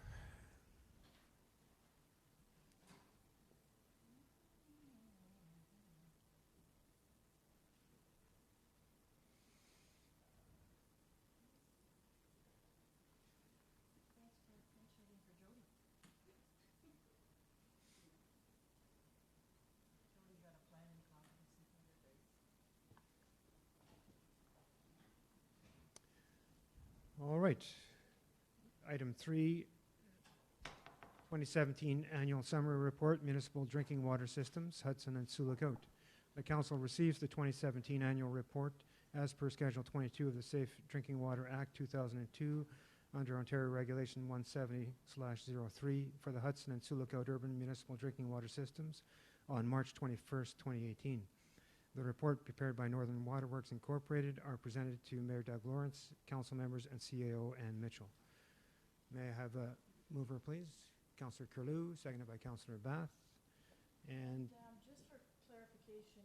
right. Item 3, 2017 Annual Summary Report, Municipal Drinking Water Systems, Hudson and Sioux Lookout. The council receives the 2017 annual report as per Schedule 22 of the Safe Drinking Water Act 2002 under Ontario Regulation 170/03 for the Hudson and Sioux Lookout Urban Municipal Drinking Water Systems on March 21st, 2018. The report prepared by Northern Waterworks Incorporated are presented to Mayor Doug Lawrence, council members, and CAO Ann Mitchell. May I have a mover, please? Councillor Curlew, seconded by Councillor Bath. And Just for clarification,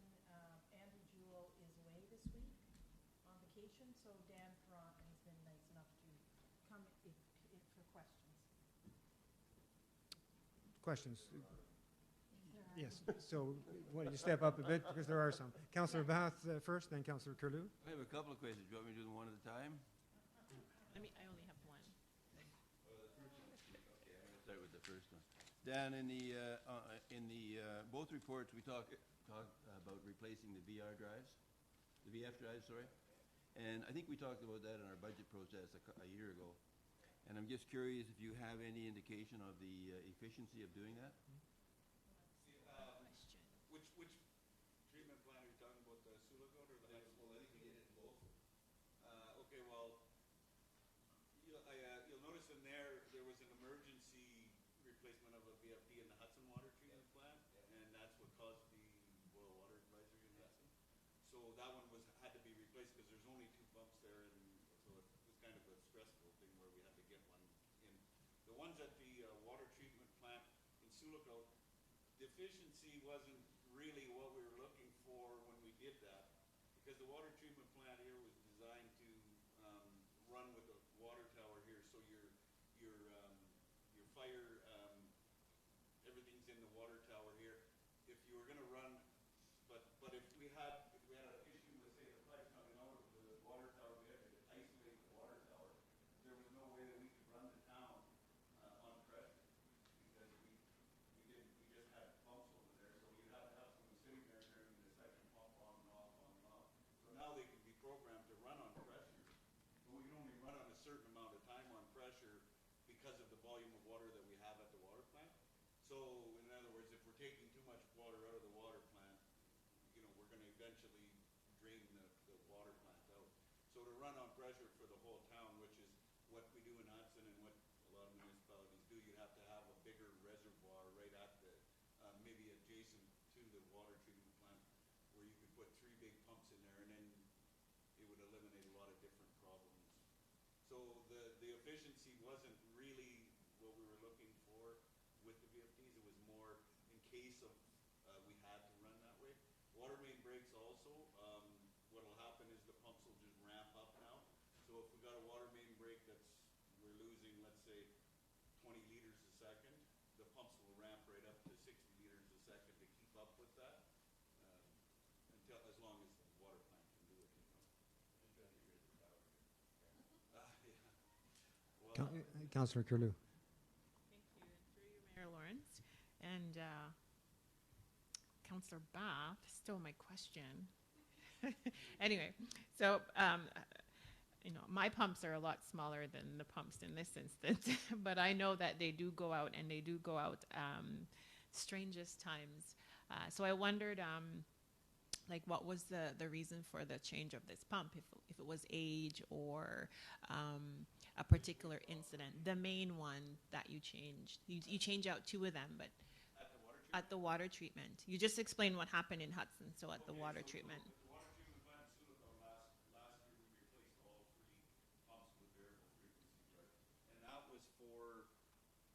Andrew Jewell is away this week on vacation, so Dan Perron has been nice enough to come for questions. questions? Yes, so why don't you step up a bit, because there are some. Councillor Bath first, then Councillor Curlew. I have a couple of questions. Do you want me to do them one at a time? I only have one. Okay, I'm going to start with the first one. Dan, in the both reports, we talk about replacing the VR drives, the VF drives, sorry. And I think we talked about that in our budget process a year ago. And I'm just curious if you have any indication of the efficiency of doing that? Which treatment plant are you talking about, the Sioux Lookout or the Hudson? Well, I think we did it in both. Okay, well, you'll notice in there was an emergency replacement of a VFD in the Hudson water treatment plant, and that's what caused the boil water advisory in Hudson. So that one had to be replaced because there's only 2 pumps there, and so it was kind of a stressful thing where we had to get one in. The ones at the water treatment plant in Sioux Lookout, the efficiency wasn't really what we were looking for when we did that, because the water treatment plant here was designed to run with a water tower here, so your fire, everything's in the water tower here. If you were going to run, but if we had an issue with, say, the pipe coming out of the water tower, we had to isolate the water tower. There was no way that we could run the town on pressure, because we just had pumps over there, so you'd have to have someone sitting there turning the second pump on and off, on and off. So now they can be programmed to run on pressure, but we can only run on a certain amount of time on pressure because of the volume of water that we have at the water plant. So in other words, if we're taking too much water out of the water plant, we're going to eventually drain the water plant out. So to run on pressure for the whole town, which is what we do in Hudson and what a lot of municipalities do, you'd have to have a bigger reservoir right at the, maybe adjacent to the water treatment plant, where you could put 3 big pumps in there, and then it would eliminate a lot of different problems. So the efficiency wasn't really what we were looking for with the VFDs. It was more in case of we had to run that way. Water main breaks also. What'll happen is the pumps will just ramp up now. So if we got a water main break we're losing, let's say, 20 liters a second, the pumps will ramp right up to 60 liters a second to keep up with that, as long as the water plant can do it. Yeah. Well, Councillor Curlew. Thank you, and through you, Mayor Lawrence. And Councillor Bath stole my question. Anyway, so my pumps are a lot smaller than the pumps in this instance, but I know that they do go out, and they do go out strangest times. So I wondered, what was the reason for the change of this pump? If it was age or a particular incident, the main one that you changed. You change out 2 of them, but at the water treatment. You just explained what happened in Hudson, so at the water treatment. The water treatment plant in Sioux Lookout, last year we replaced all 3 pumps with variable frequency drive. And that was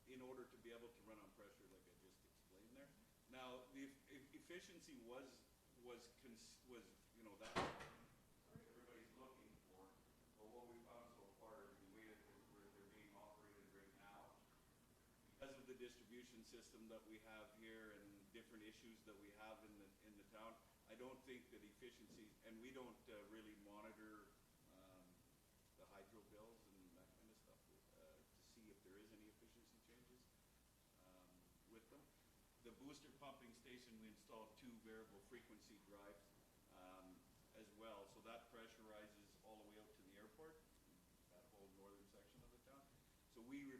in order to be able to run on pressure, like I just explained there. Now, the efficiency was that's what everybody's looking for. But what we found so far is the way that they're being operated right now, because of the distribution system that we have here and different issues that we have in the town, I don't think that efficiency, and we don't really monitor the hydro bills and that kind of stuff to see if there is any efficiency changes with them. The booster pumping station, we installed 2 variable frequency drives as well, so that pressurizes all the way out to the airport, that whole northern section.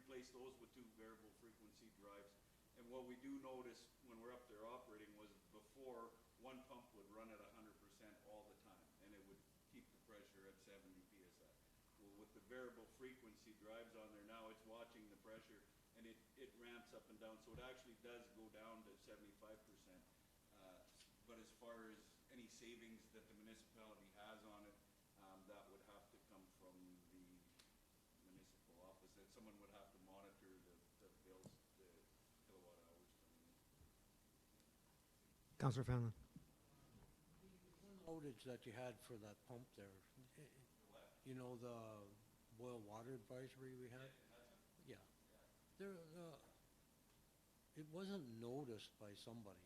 replace those with 2 variable frequency drives. And what we do notice when we're up there operating was before, one pump would run at 100% all the time, and it would keep the pressure at 70 psi. Well, with the variable frequency drives on there now, it's watching the pressure, and it ramps up and down, so it actually does go down to 75%. But as far as any savings that the municipality has on it, that would have to come from the municipal office. That someone would have to monitor the bills, the kilowatt hours coming in. Councillor Fallon. One outage that you had for that pump there, you know, the boil water advisory we had? Yeah. There, it wasn't noticed by somebody.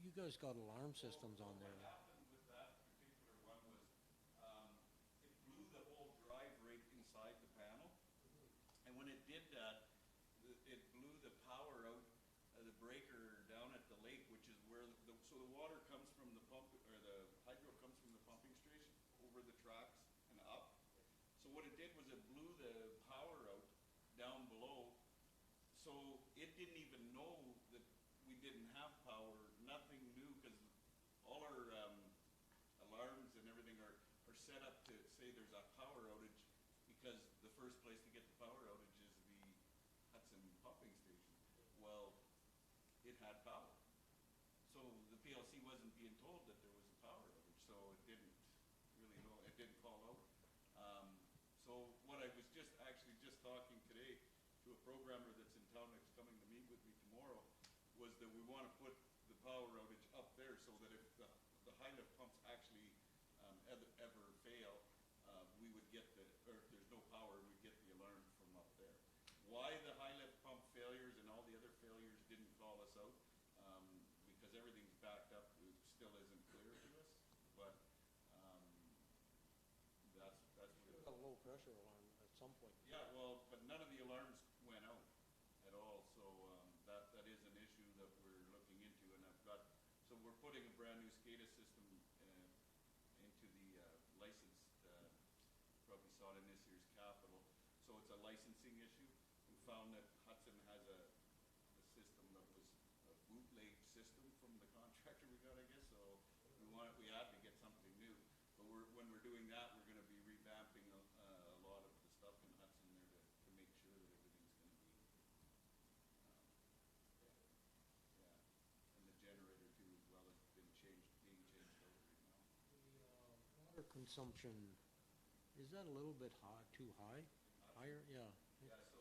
You guys got alarm systems on there. What happened with that particular one was it blew the whole drive right inside the panel. And when it did that, it blew the power out of the breaker down at the lake, which is where so the water comes from the pump, or the hydro comes from the pumping station over the tracks and up. So what it did was it blew the power out down below. So it didn't even know that we didn't have power. Nothing new, because all our alarms and everything are set up to say there's a power outage, because the first place to get the power outage is the Hudson pumping station. Well, it had power. So the PLC wasn't being told that there was a power outage, so it didn't really know, it didn't call out. So what I was just talking today to a programmer that's in town that's coming to meet with me tomorrow, was that we want to put the power outage up there so that if the high lift pumps actually ever fail, we would get or if there's no power, we'd get the alarm from up there. Why the high lift pump failures and all the other failures didn't call us out, because everything's backed up, it still isn't clear to us, but that's what it A low pressure alarm at some point. Yeah, well, but none of the alarms went out at all, so that is an issue that we're looking into, and so we're putting a brand new SCADA system into the licensed, probably saw it in this year's capital, so it's a licensing issue. We found that Hudson has a system that was a bootleg system from the contractor we got, I guess, so we had to get something new. But when we're doing that, we're going to be revamping a lot of the stuff in Hudson there to make sure that everything's going to be, and the generator too as well has been being changed out right now. The water consumption, is that a little bit high, too high? Higher, yeah. Yeah, so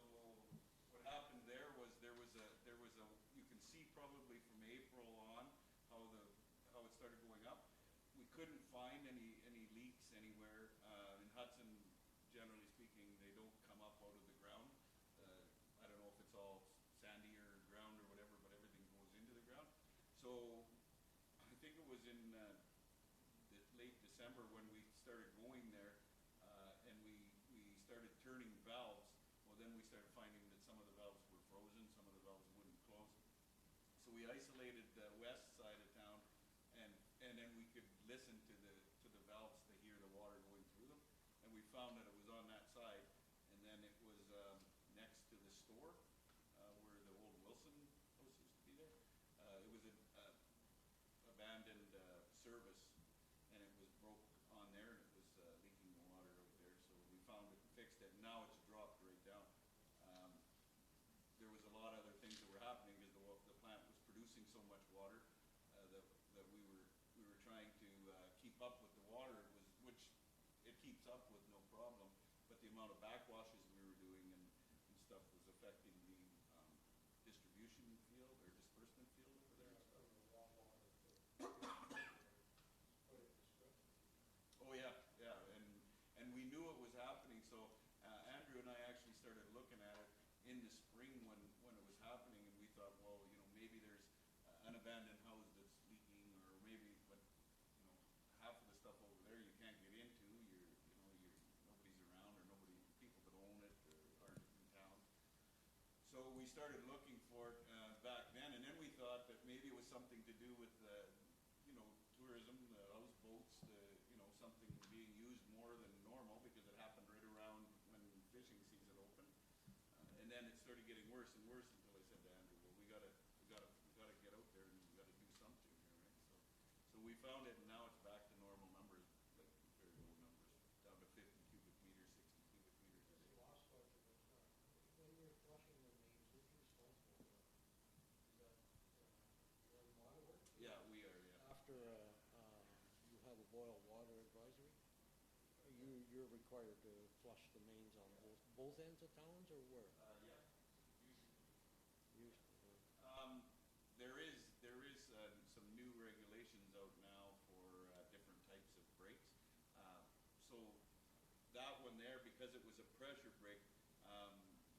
what happened there was you can see probably from April on how it started going up. We couldn't find any leaks anywhere. In Hudson, generally speaking, they don't come up out of the ground. I don't know if it's all sandier ground or whatever, but everything goes into the ground. So I think it was in late December when we started going there, and we started turning valves. Well, then we started finding that some of the valves were frozen, some of the valves wouldn't close. So we isolated the west side of town, and then we could listen to the valves to hear the water going through them. And we found that it was on that side, and then it was next to the store where the old Wilson house used to be there. It was an abandoned service, and it was broke on there, and it was leaking the water out there. So we found it and fixed it, and now it's dropped right down. There was a lot of other things that were happening because the plant was producing so much water that we were trying to keep up with the water, which it keeps up with no problem, but the amount of backwashes we were doing and stuff was affecting the distribution field or disbursement field over there and stuff. Oh yeah, and we knew it was happening, so Andrew and I actually started looking at it in the spring when it was happening, and we thought, well, maybe there's an abandoned house that's leaking, or maybe, but half of the stuff over there you can't get into. Nobody's around, or people that own it or aren't in town. So we started looking for it back then, and then we thought that maybe it was something to do with tourism, the houseboats, something being used more than normal because it happened right around when fishing season opened. And then it we found it, and now it's back to normal numbers, like very low numbers, down to 50 cubic meters, 60 cubic meters a day. Last question was, when you're flushing the mains, who's responsible for that? Is that, your water work? Yeah, we are, yeah. After, you have a boil water advisory, you're required to flush the mains on both ends of towns, or where? Yeah, usually. Usually, There is some new regulations out now for different types of breaks. So that one there, because it was a pressure break,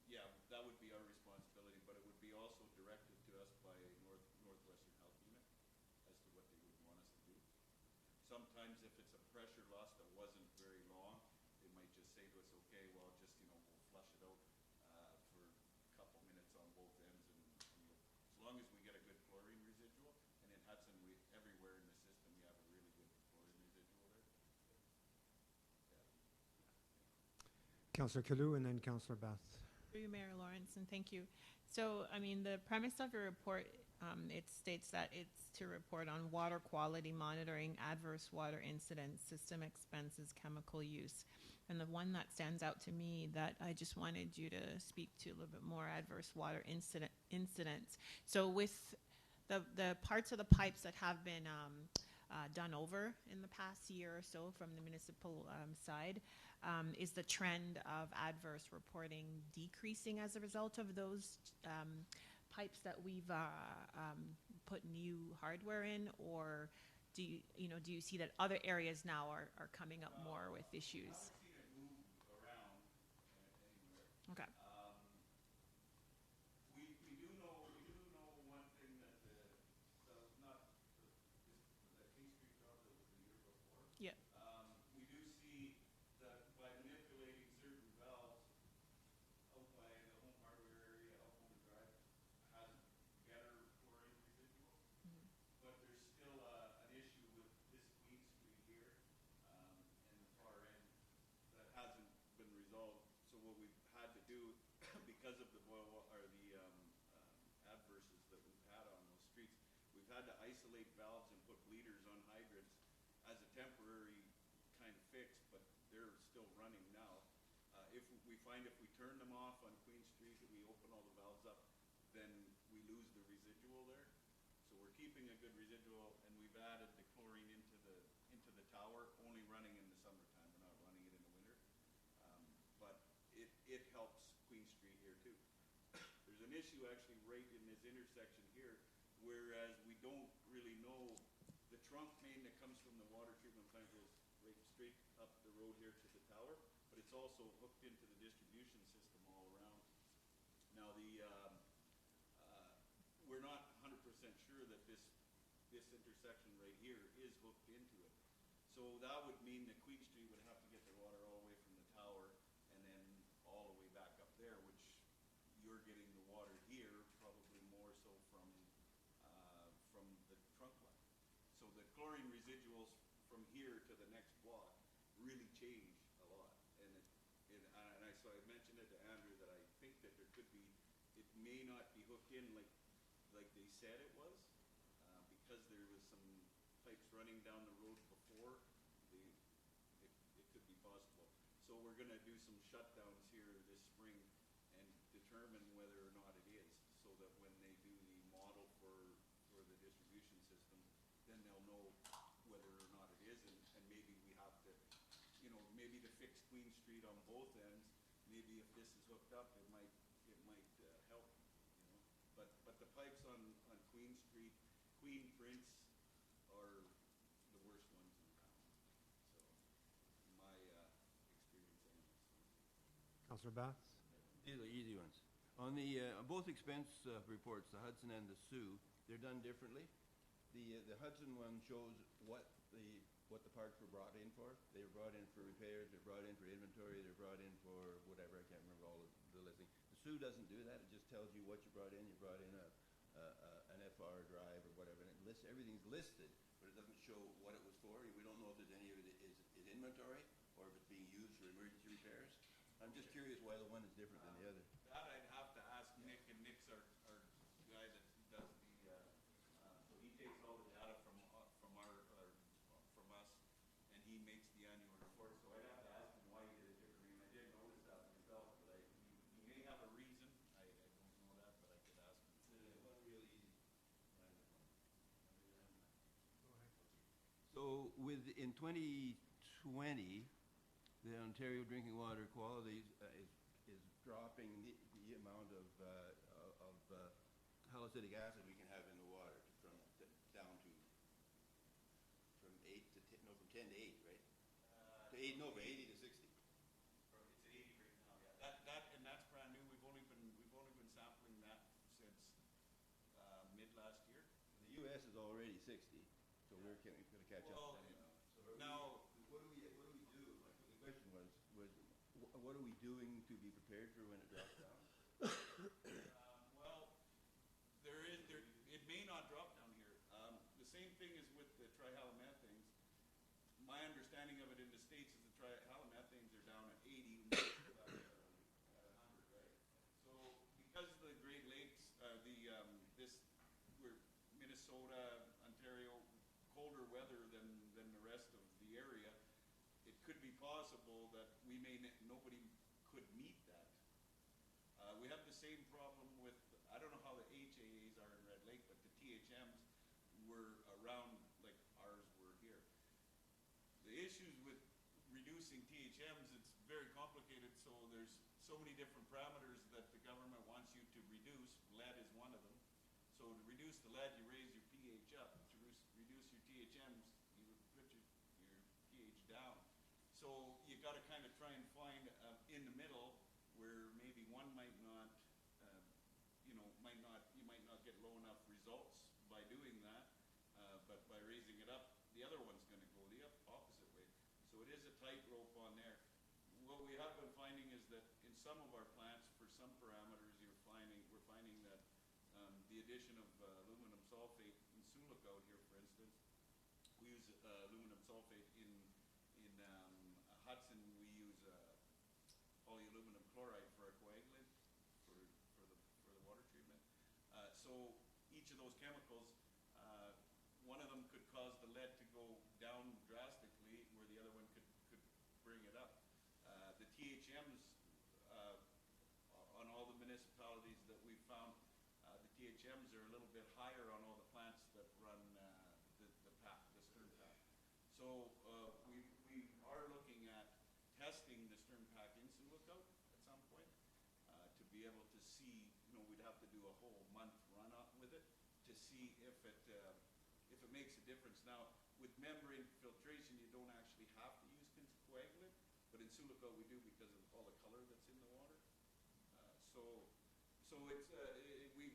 yeah, that would be our responsibility, but it would be also directed to us by Northwestern Health Unit as to what they would want us to do. Sometimes if it's a pressure loss that wasn't very long, they might just say to us, okay, well, just, we'll flush it out for a couple minutes on both ends, and as long as we get a good chlorine residual, and in Hudson, everywhere in the system, we have a really good chlorine residual there. Yeah. Councillor Kalu and then Councillor Bath. Through you, Mayor Lawrence, and thank you. So, I mean, the premise of your report, it states that it's to report on water quality monitoring, adverse water incidents, system expenses, chemical use. And the one that stands out to me that I just wanted you to speak to a little bit more, adverse water incidents. So with the parts of the pipes that have been done over in the past year or so from the municipal side, is the trend of adverse reporting decreasing as a result of those pipes that we've put new hardware in, or do you see that other areas now are coming up more with issues? I haven't seen it move around anywhere. Okay. We do know one thing that not the King Street job that was the year before. Yeah. We do see that by manipulating certain valves out by the home hardware area, out Home Drive, has better chlorine residual. But there's still an issue with this Queen Street here and the far end that hasn't been resolved. So what we've had to do, because of the adverses that we've had on those streets, we've had to isolate valves and put bleeders on hydrants as a temporary kind of fix, but they're still running now. If we turn them off on Queen Street and we open all the valves up, then we lose the residual there. So we're keeping a good residual, and we've added the chlorine into the tower, only running in the summertime. We're not running it in the winter. But it helps Queen Street here too. There's an issue actually right in this intersection here, whereas we don't really know the trunk main that comes from the water treatment plant goes right straight up the road here to the tower, but it's also hooked into the distribution system all around. Now we're not 100% sure that this intersection right here is hooked into it. So that would mean that Queen Street would have to get their water all the way from the tower and then all the way back up there, which you're getting the water here probably more so from the trunk line. So the chlorine residuals from here to the next block really change a lot. And so I mentioned it to Andrew that I think that there could be, it may not be hooked in like they said it was, because there was some pipes running down the road before. It could be possible. So we're going to do some shutdowns here this spring and determine whether or not it is, so that when they do the model for the distribution system, then they'll know whether or not it is, and maybe we have to, maybe to fix Queen Street on both ends, maybe if this is hooked up, it might help, But the pipes on Queen Street, Queen Prince, are the worst ones in town. So, my experience on this. Councillor Bath. These are easy ones. On the both expense reports, the Hudson and the Sioux, they're done differently. The Hudson one shows what the parts were brought in for. They were brought in for repairs, they're brought in for inventory, they're brought in for whatever, I can't remember all of the listing. The Sioux doesn't do that, it just tells you what you brought in. You brought in an FR drive or whatever, and it lists, everything's listed, but it doesn't show what it was for. We don't know if there's any of it is inventory or if it's being used for emergency repairs. I'm just curious why the one is different than the other. That I'd have to ask Nick, and Nick's our guy that does the, so he takes all the data from our in 2020, the Ontario Drinking Water Quality is dropping the amount of halocytic acid we can have in the water down to from 8 to 10, no, from 10 to 8, right? To 8, no, from 80 to 60. It's at 80 right now, yeah. And that's brand new. We've only been sampling that since mid last year. The U.S. is already 60, so we're going to catch Well, up to them now. So now, what do we do? The question was what are we doing to be prepared for when it drops down? well, it may not drop down here. The same thing is with the trihalomethanes. My understanding of it in the States is the trihalomethanes are down at 80, at 100, right? So because the Great Lakes, we're Minnesota, Ontario, colder weather than the rest of the area, it could be possible that nobody could meet that. We have the same problem with, I don't know how the HAAs are in Red Lake, but the THMs were around like ours were here. The issues with reducing THMs, it's very complicated, so there's so many different parameters that the government wants you to reduce. Lead is one of them. So to reduce the lead, you raise your pH up. To reduce your THMs, you put your pH down. So you got to kind of try and find in the middle where maybe one might not, you might not get low enough results by doing that, but by raising it up, the other one's going to go the opposite way. So it is a tightrope on there. What we have been finding is that in some of our plants, for some parameters, we're finding that the addition of aluminum sulfate in Sulacout here, for instance, we use aluminum sulfate in Hudson. We use polyaluminum chloride for our coagulant for the water treatment. So each of those chemicals, one of them could cause the lead to go down drastically, where the other one could bring it up. The THMs on all the municipalities that we've found, the THMs are a little bit higher on all the plants that run the stern pack. So we are looking at testing the stern pack in Sulacout at some point to be able to see. We'd have to do a whole month run up with it to see if it makes a difference. Now, with membrane filtration, you don't actually have to use coagulant, but in Sulacout we do because of all the color that's in the water. So it's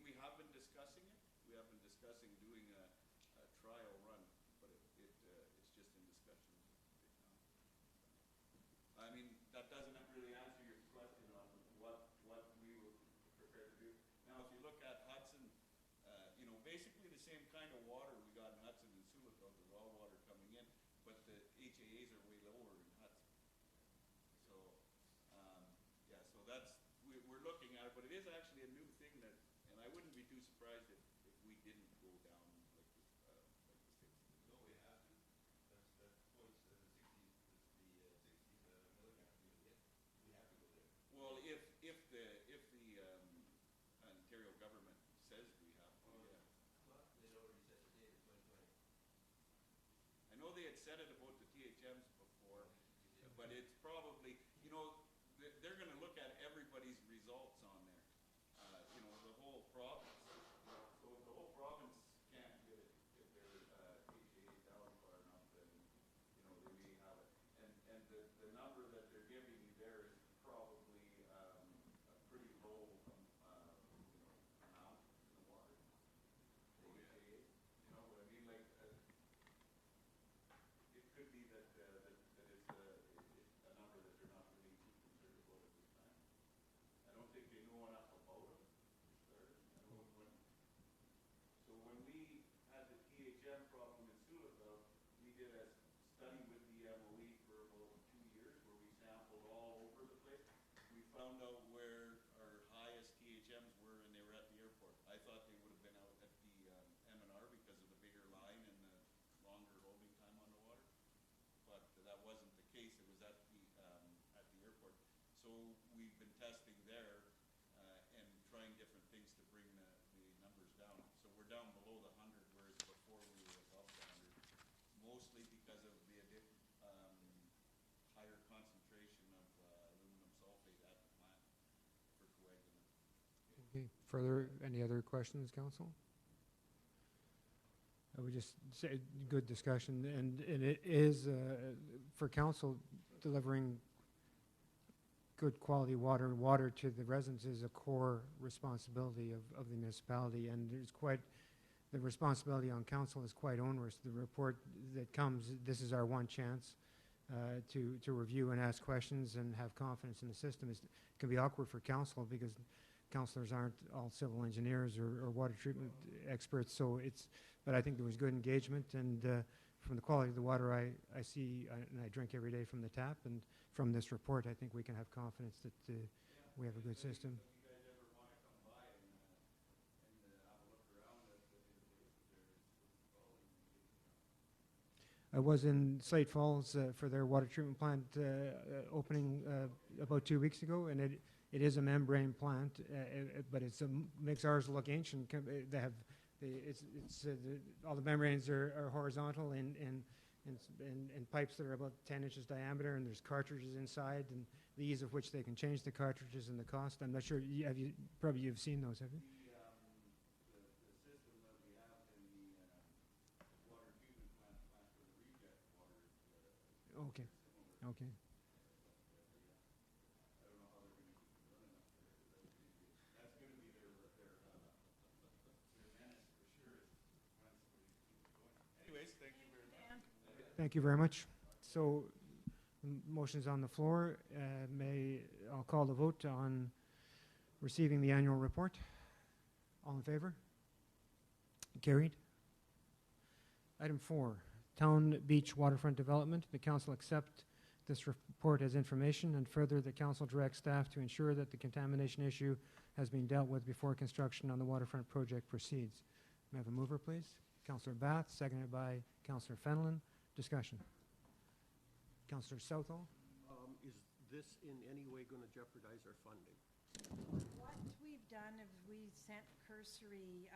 we have been discussing it. We have been discussing doing a trial run, but it's just in discussion right now. I mean, that doesn't really answer your question on what we were prepared to do. Now, if you look at Hudson, basically the same kind of water we got in Hudson and Sulacout, the raw water coming in, but the HAAs are way lower in Hudson. So, so we're looking at it, but it is actually a new thing and I wouldn't be too surprised if we didn't go down like the States. No, we have to. That points to the 60 milligrams we get. We have to go there. Well, if the Ontario government says we have to, yeah. Well, they'd already set the date of 2020. I know they had said it about the THMs before, but it's probably, they're going to look at everybody's results on there. The whole province. So if the whole province can't get their HAA down far enough, then they may have it. And the number that they're giving you there is probably a pretty low amount in the water. The HAA. You know what I mean? Like it could be that it's a number that they're not really too concerned about at this time. I don't think they know enough about it. So when we had the THM problem in Sulacout, we did a study with the MOE for about 2 years where we sampled all over the place. We found out where our highest THMs were, and they were at the airport. I thought they would have been out at the M&R because of the bigger line and the longer holding time on the water, but that wasn't the case. It was at the airport. So we've been testing there and trying different things to bring the numbers down. So we're down below the 100, whereas before we were above the 100, mostly because of the Okay, further, any other questions, council? I would just say, good discussion, and it is, for council, delivering good quality water to the residents is a core responsibility of the municipality, and the responsibility on council is quite onerous. The report that comes, this is our one chance to review and ask questions and have confidence in the system. It can be awkward for council because councillors aren't all civil engineers or water treatment experts, but I think there was good engagement, and from the quality of the water I see, and I drink every day from the tap, and from this report, I think we can have confidence that we have a good system. I was in Slate Falls for their water treatment plant opening about 2 weeks ago, and it is a membrane plant, but makes ours look ancient. They have all the membranes are horizontal and pipes that are about 10 inches diameter, and there's cartridges inside, and the ease of which they can change the cartridges and the cost. I'm not sure. Probably you've seen those, have you? Okay. Okay. Anyways, thank you very much. Thank you very much. So, motion's on the floor. I'll call the vote on receiving the annual report. All in favor? Carried. Item 4, Town Beach Waterfront Development. The council accept this report as information, and further, the council directs staff to ensure that the contamination issue has been dealt with before construction on the waterfront project proceeds. May I have a mover, please? Councillor Bath, seconded by Councillor Fenelon. Discussion. Councillor Southall. Is this in any way going to jeopardize our funding? What we've done is we sent cursory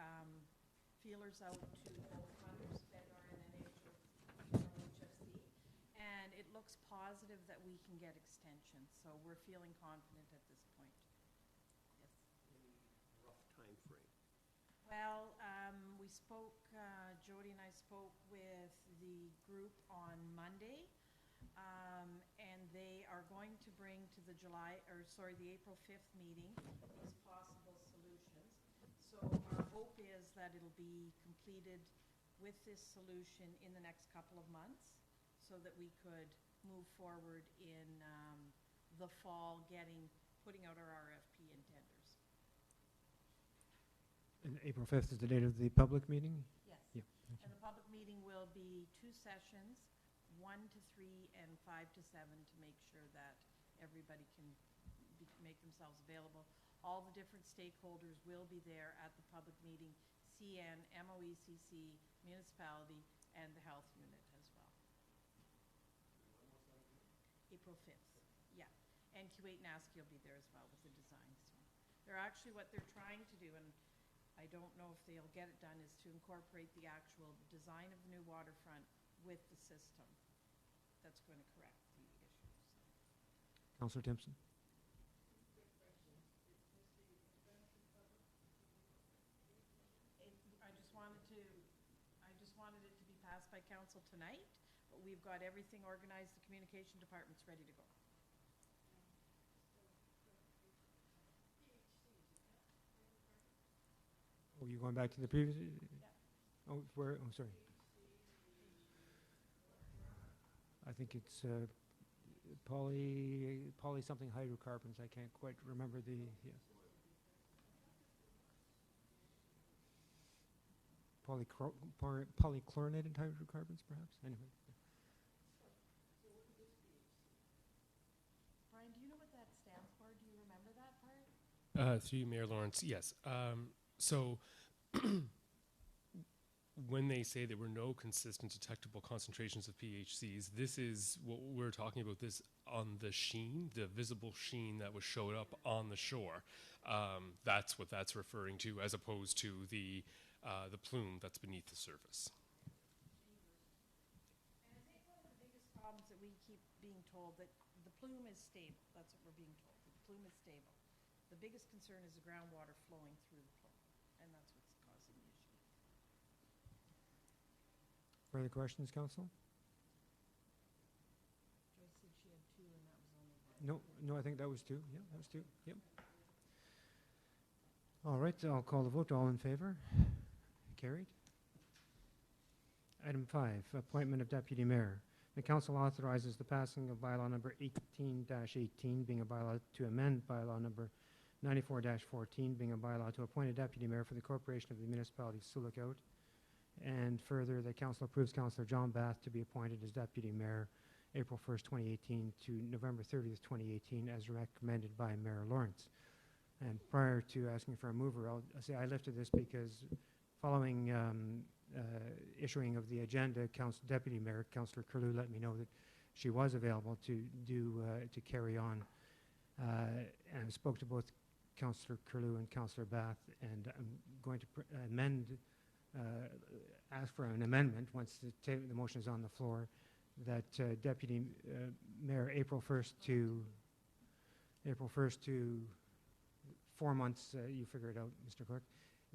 feelers out to both funders, Fedor and HFC, and it looks positive that we can get extensions, so we're feeling confident at this point. Yes. Any rough time frame? Well, we spoke, Jody and I spoke with the group on Monday, and they are going to bring to the the April 5th meeting these possible solutions. So our hope is that it'll be completed with this solution in the next couple of months, so that we could move forward in the fall, putting out our RFP and tenders. And April 5th is the date of the public meeting? Yes. Yeah. And the public meeting will be 2 sessions, 1 to 3 and 5 to 7, to make sure that everybody can make themselves available. All the different stakeholders will be there at the public meeting, CN, MOECC, municipality, and the health unit as well. April 5th, yeah. And Q8 and ASCII will be there as well with the design. So they're actually, what they're trying to do, and I don't know if they'll get it done, is to incorporate the actual design of the new waterfront with the system. That's going to correct the issue. So. Councillor Timpson. I just wanted it to be passed by council tonight, but we've got everything organized. The communication department's ready to go. Oh, you going back to the previous? Yeah. Oh, where? Oh, sorry. I think it's poly something hydrocarbons. I can't quite remember the. Yeah. Polychlorinated hydrocarbons, perhaps. Anyway. Brian, do you know what that stands for? Do you remember that part? Through you, Mayor Lawrence, yes. So when they say there were no consistent detectable concentrations of PHCs, this is what we're talking about, this on the sheen, the visible sheen that was showed up on the shore. That's what that's referring to, as opposed to the plume that's beneath the surface. And I think one of the biggest problems that we keep being told, that the plume is stable. That's what we're being told. The plume is stable. the biggest concern is the groundwater flowing through the plant, and that's what's causing the issue. Further questions, council? Joyce said she had two, and that was only one. No, I think that was two. Yeah, that was two. Yep. All right, I'll call the vote. All in favor? Carried. Item 5, appointment of deputy mayor. The council authorizes the passing of bylaw number 18-18, being a bylaw to amend bylaw number 94-14, being a bylaw to appoint a deputy mayor for the corporation of the municipality of Sioux Lookout. And further, the council approves Councillor John Bath to be appointed as deputy mayor April 1st, 2018 to November 30th, 2018, as recommended by Mayor Lawrence. And prior to asking for a mover, I'll say I lifted this because following issuing of the agenda, Deputy Mayor Councillor Curlew let me know that she was available to carry on. And I spoke to both Councillor Curlew and Councillor Bath, and I'm going to ask for an amendment once the motion is on the floor, that Deputy Mayor April 1st to 4 months. You figure it out, Mr. Clerk.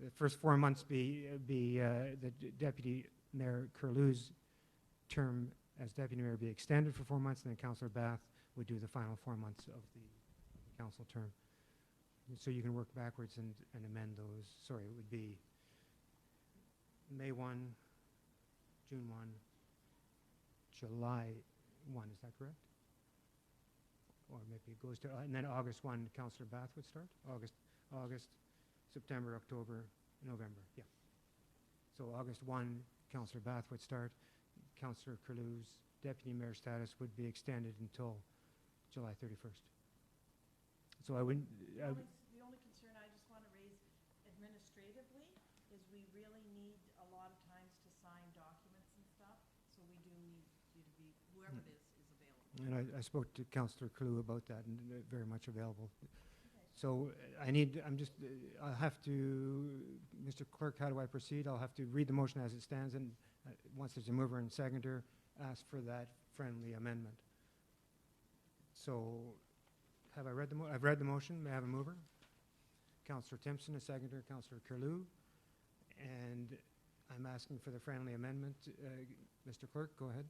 The first 4 months be the Deputy Mayor Curlew's term as Deputy Mayor be extended for 4 months, and then Councillor Bath would do the final 4 months of the council term. So you can work backwards and amend those. Sorry, it would be May 1, June 1, July 1. Is that correct? Or maybe it goes to, and then August 1, Councillor Bath would start? August, September, October, November, yeah. So August 1, Councillor Bath would start. Councillor Curlew's deputy mayor status would be extended until July 31st. So I wouldn't... The only concern I just want to raise administratively is we really need a lot of times to sign documents and stuff, so we do need you to be, whoever it is available. And I spoke to Councillor Curlew about that, and very much available. So I'll have to, Mr. Clerk, how do I proceed? I'll have to read the motion as it stands, and once there's a mover and seconder, ask for that friendly amendment. So, have I read the motion? I've read the motion. May I have a mover? Councillor Timpson, a seconder, Councillor Curlew, and I'm asking for the friendly amendment. Mr. Clerk, go ahead.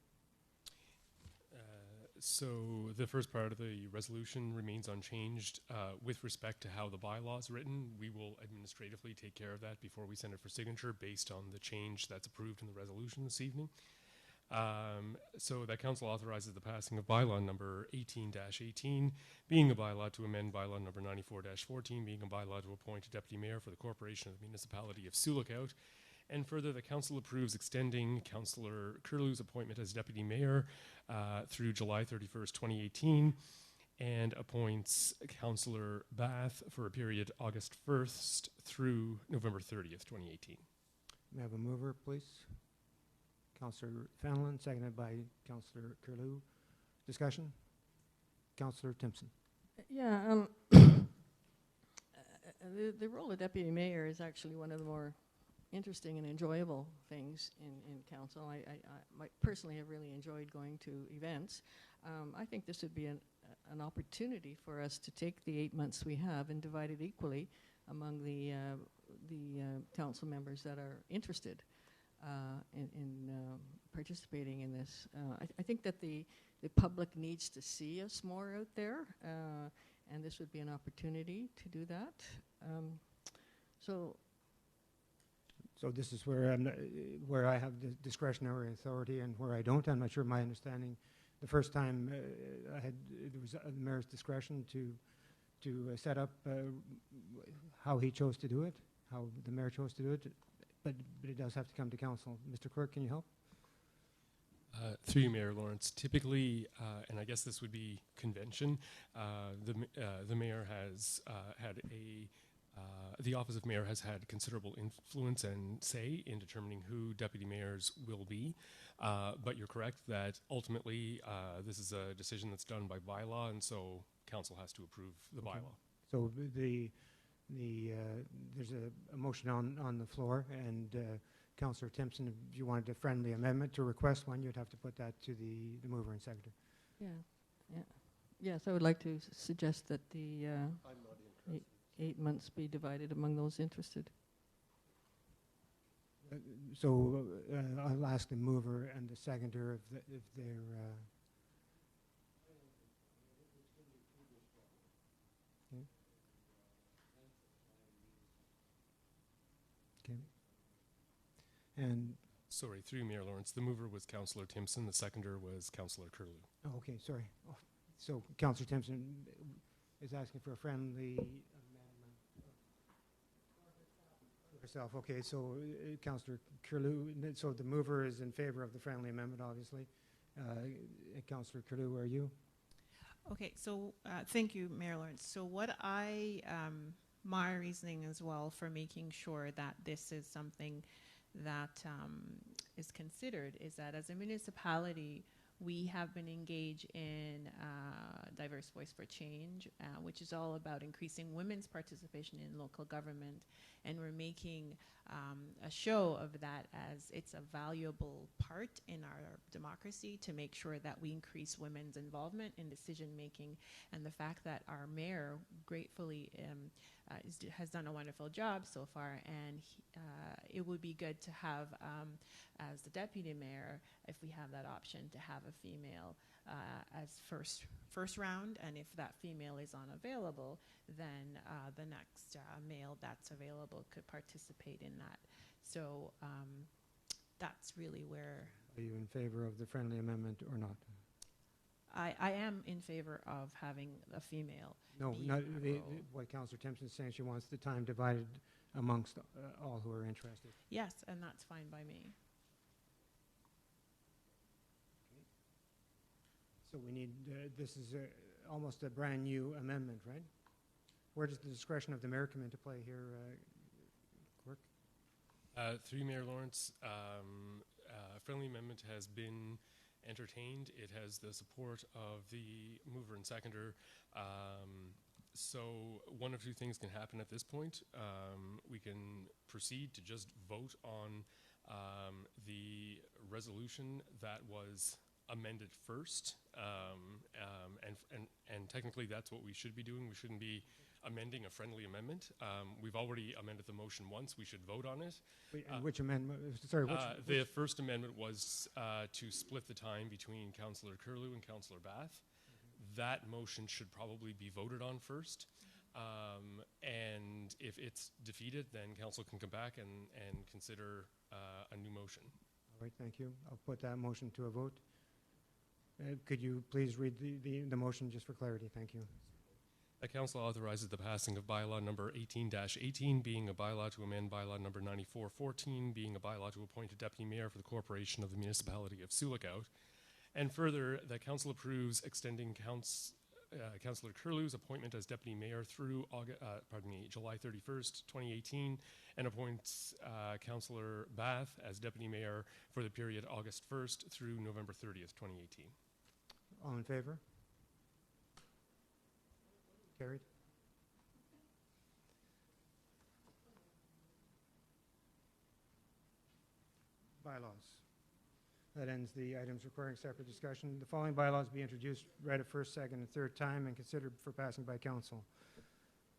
So the first part of the resolution remains unchanged. With respect to how the bylaw is written, we will administratively take care of that before we send it for signature based on the change that's approved in the resolution this evening. So that council authorizes the passing of bylaw number 18-18, being a bylaw to amend bylaw number 94-14, being a bylaw to appoint a deputy mayor for the corporation of the municipality of Sioux Lookout. And further, the council approves extending Councillor Curlew's appointment as deputy mayor through July 31st, 2018, and appoints Councillor Bath for a period August 1st through November 30th, 2018. May I have a mover, please? Councillor Fenelon, seconded by Councillor Curlew. Discussion? Councillor Timpson. Yeah, the role of deputy mayor is actually one of the more interesting and enjoyable things in council. I personally have really enjoyed going to events. I think this would be an opportunity for us to take the 8 months we have and divide it equally among the council members that are interested in participating in this. I think that the public needs to see us more out there, and this would be an opportunity to do that. So this is where I have the discretionary authority and where I don't. I'm not sure my understanding. The first time there was the mayor's discretion to set up how he chose to do it, how the mayor chose to do it, but it does have to come to council. Mr. Clerk, can you help? Through you, Mayor Lawrence, typically, and I guess this would be convention, the mayor has the office of mayor has had considerable influence and say in determining who deputy mayors will be. But you're correct that ultimately this is a decision that's done by bylaw, and so council has to approve the bylaw. So there's a motion on the floor, and Councillor Timpson, if you wanted a friendly amendment to request one, you'd have to put that to the mover and seconder. Yeah. Yes, I would like to suggest that the I'm not interested. 8 months be divided among those interested. So I'll ask the mover and the seconder if they're. Okay. Okay. And Sorry, through you, Mayor Lawrence. The mover was Councillor Timpson. The seconder was Councillor Curlew. oh, okay, sorry. Oh, so Councillor Timpson is asking for a friendly amendment for herself. Okay, so Councillor Curlew. So the mover is in favor of the friendly amendment, obviously. Councillor Curlew, are you? Okay, so thank you, Mayor Lawrence. So what my reasoning as well for making sure that this is something that is considered is that as a municipality, we have been engaged in Diverse Voice for Change, which is all about increasing women's participation in local government. And we're making a show of that as it's a valuable part in our democracy to make sure that we increase women's involvement in decision making. And the fact that our mayor gratefully has done a wonderful job so far, and it would be good to have, as the deputy mayor, if we have that option, to have a female as first round, and if that female is unavailable, then the next male that's available could participate in that. So that's really where. Are you in favor of the friendly amendment or not? I am in favor of having a female. No, not what Councillor Timpson is saying. She wants the time divided amongst all who are interested. Yes, and that's fine by me. Okay. So we need, this is almost a brand new amendment, right? Where does the discretion of the mayor come into play here, Clerk? Through you, Mayor Lawrence, a friendly amendment has been entertained. It has the support of the mover and seconder. So one of two things can happen at this point. We can proceed to just vote on the resolution that was amended first, and technically that's what we should be doing. We shouldn't be amending a friendly amendment. We've already amended the motion once. We should vote on it. Wait, and which amendment? Sorry, the first amendment was to split the time between Councillor Curlew and Councillor Bath. That motion should probably be voted on first. And if it's defeated, then council can come back and consider a new motion. All right, thank you. I'll put that motion to a vote. Could you please read the motion just for clarity? Thank you. The council authorizes the passing of bylaw number 18-18, being a bylaw to amend bylaw number 9414, being a bylaw to appoint a deputy mayor for the corporation of the municipality of Sioux Lookout. And further, the council approves extending Councillor Curlew's appointment as deputy mayor through July 31st, 2018, and appoints Councillor Bath as deputy mayor for the period August 1st through November 30th, 2018. All in favor? Carried. Bylaws. That ends the items requiring separate discussion. The following bylaws be introduced, read a first, second, and third time, and considered for passing by council.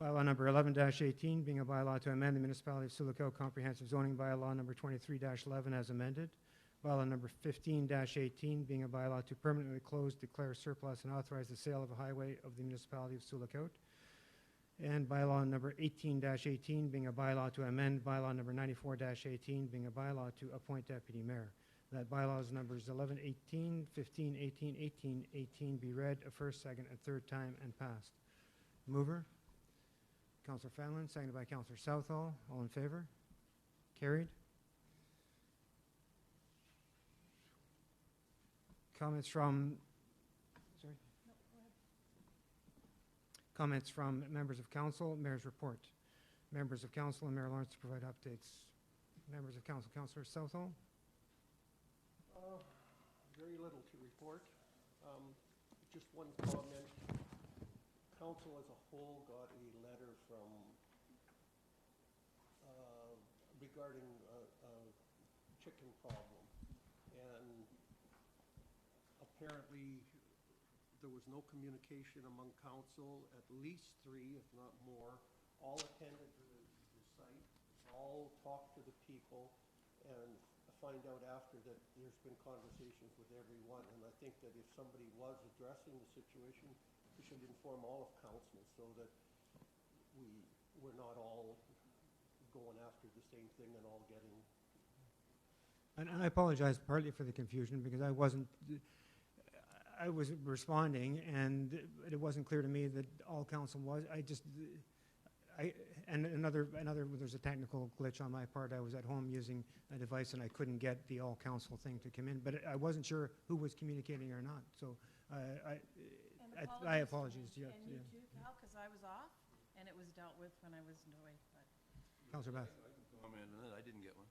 Bylaw number 11-18, being a bylaw to amend the municipality of Sioux Lookout comprehensive zoning bylaw number 23-11 as amended. Bylaw number 15-18, being a bylaw to permanently close, declare surplus, and authorize the sale of a highway of the municipality of Sioux Lookout. And bylaw number 18-18, being a bylaw to amend bylaw number 94-18, being a bylaw to appoint deputy mayor. That bylaws numbers 11, 18, 15, 18, 18, 18 be read a first, second, and third time and passed. Mover? Councillor Fanlon, seconded by Councillor Southall. All in favor? Carried. Comments from, sorry? No, go ahead. Comments from members of council, mayor's report. Members of council and Mayor Lawrence to provide updates. Members of council, Councillor Southall. Very little to report. Just one comment. Council as a whole got a letter from regarding a chicken problem, and apparently there was no communication among council, at least 3, if not more, all attended the site, all talked to the people, and find out after that there's been conversations with everyone. And I think that if somebody was addressing the situation, we should inform all of council so that we're not all going after the same thing and all getting. And I apologize partly for the confusion because I was responding and it wasn't clear to me that all council was. There's a technical glitch on my part. I was at home using a device and I couldn't get the all council thing to come in, but I wasn't sure who was communicating or not. So I apologize. And you too, Cal, because I was off and it was dealt with when I was away. Councillor Bath. I can comment on that. I didn't get one.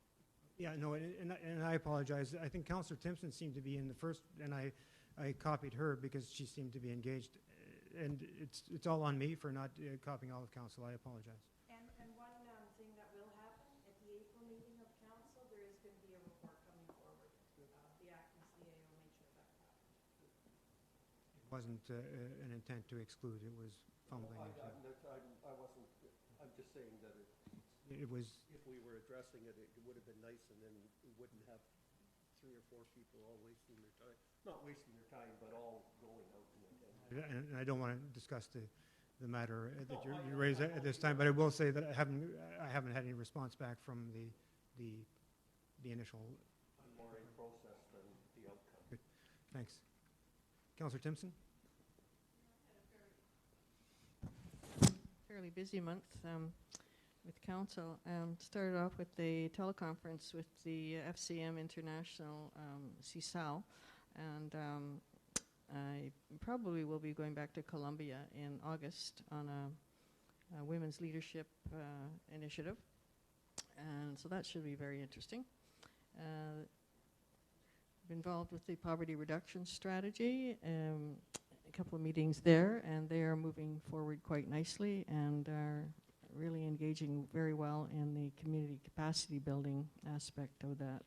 Yeah, no, and I apologize. I think Councillor Timpson seemed to be in the first, and I copied her because she seemed to be engaged. And it's all on me for not copying all of council. I apologize. And one thing that will happen at the April meeting of council, there is going to be a report coming forward. The acting CA will make sure that happens. It wasn't an intent to exclude. It was fumbling. I wasn't. I'm just saying that it was. If we were addressing it, it would have been nice, and then we wouldn't have 3 or 4 people all wasting their time. Not wasting their time, but all going out and attending. And I don't want to discuss the matter that you raised at this time, but I will say that I haven't had any response back from the initial. I'm more in process than the outcome. Good. Thanks. Councillor Timpson? Fairly busy month with council. Started off with the teleconference with the FCM International CSAL, and I probably will be going back to Colombia in August on a women's leadership initiative, and so that should be very interesting. I'm involved with the poverty reduction strategy, a couple of meetings there, and they are moving forward quite nicely and are really engaging very well in the community capacity building aspect of that.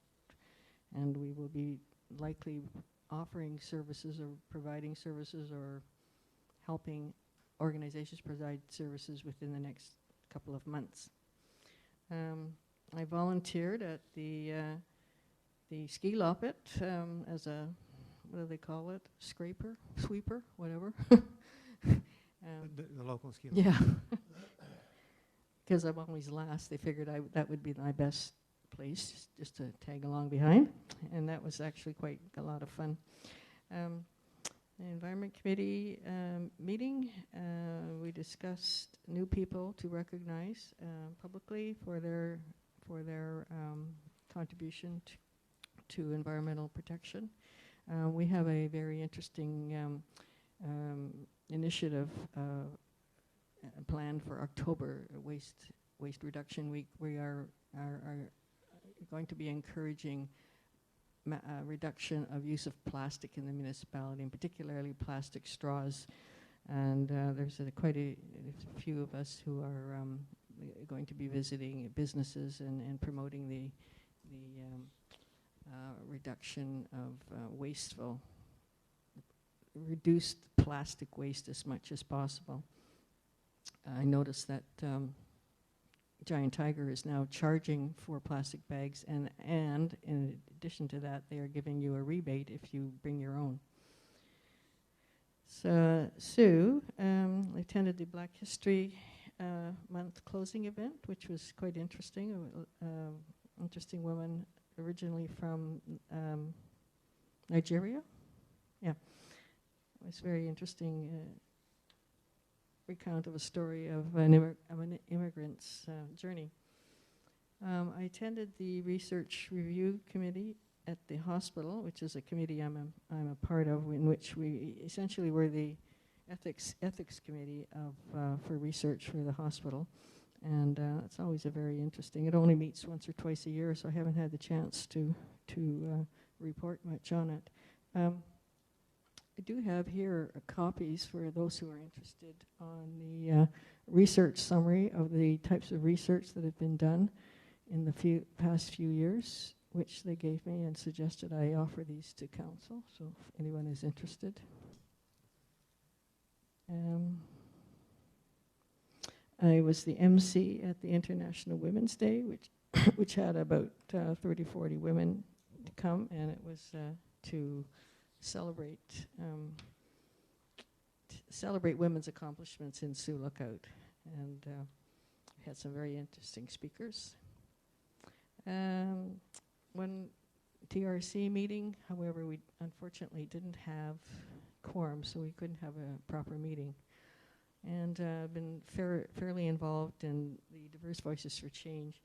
And we will be likely offering services or providing services or helping organizations provide services within the next couple of months. I volunteered at the ski loppet as a, what do they call it? Scraper? Sweeper? Whatever. The local ski loppet. Yeah. Because I'm always last, they figured that would be my best place, just to tag along behind. And that was actually quite a lot of fun. The Environment Committee meeting, we discussed new people to recognize publicly for their contribution to environmental protection. We have a very interesting initiative planned for October, Waste Reduction Week. We are going to be encouraging reduction of use of plastic in the municipality, and particularly plastic straws. And there's quite a few of us who are going to be visiting businesses and promoting the reduction of reduced plastic waste as much as possible. I noticed that Giant Tiger is now charging for plastic bags, and in addition to that, they are giving you a rebate if you bring your own. So, Sue, I attended the Black History Month closing event, which was quite interesting. Interesting woman originally from Nigeria. Yeah, it was very interesting. Recount of a story of an immigrant's journey. I attended the Research Review Committee at the hospital, which is a committee I'm a part of, in which we essentially were the ethics committee for research for the hospital, and it's always a very interesting. It only meets once or twice a year, so I haven't had the chance to report much on it. I do have here copies for those who are interested on the research summary of the types of research that have been done in the past few years, which they gave me and suggested I offer these to council, so if anyone is interested. I was the MC at the International Women's Day, which which had about 30, 40 women to come, and it was to celebrate women's accomplishments in Sioux Lookout, and had some very interesting speakers. One TRC meeting, however, we unfortunately didn't have quorum, so we couldn't have a proper meeting. And I've been fairly involved in the Diverse Voices for Change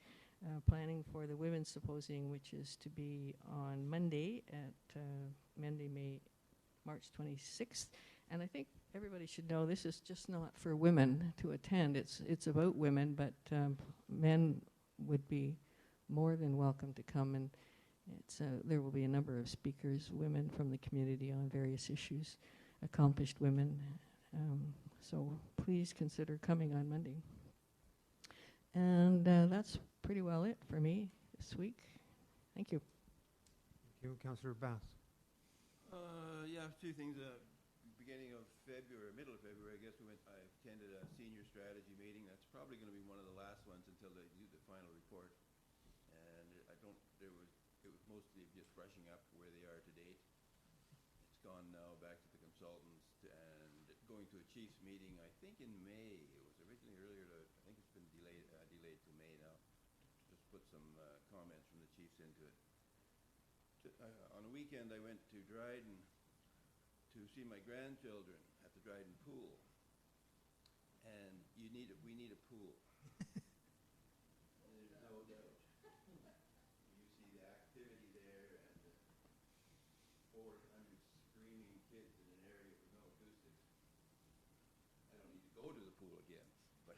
planning for the Women's Symposium, which is to be on Monday at March 26th. And I think everybody should know this is just not for women to attend. It's about women, but men would be more than welcome to come. And there will be a number of speakers, women from the community on various issues, accomplished women. So please consider coming on Monday. And that's pretty well it for me this week. Thank you. Thank you. Councillor Bass. Yeah, two things. Beginning of February, middle of February, I guess I attended a senior strategy meeting. That's probably going to be one of the last ones until they do the final report. And it was mostly just brushing up where they are to date. It's gone now back to the consultants and going to a chiefs meeting, I think in May. It was originally earlier, I think it's been delayed to May now. Just put some comments from the chiefs into it. On a weekend, I went to Dryden to see my grandchildren at the Dryden pool. And we need a pool. There's no doubt. You see the activity there and 400 screaming kids in an area with no acoustics. I don't need to go to the pool again, but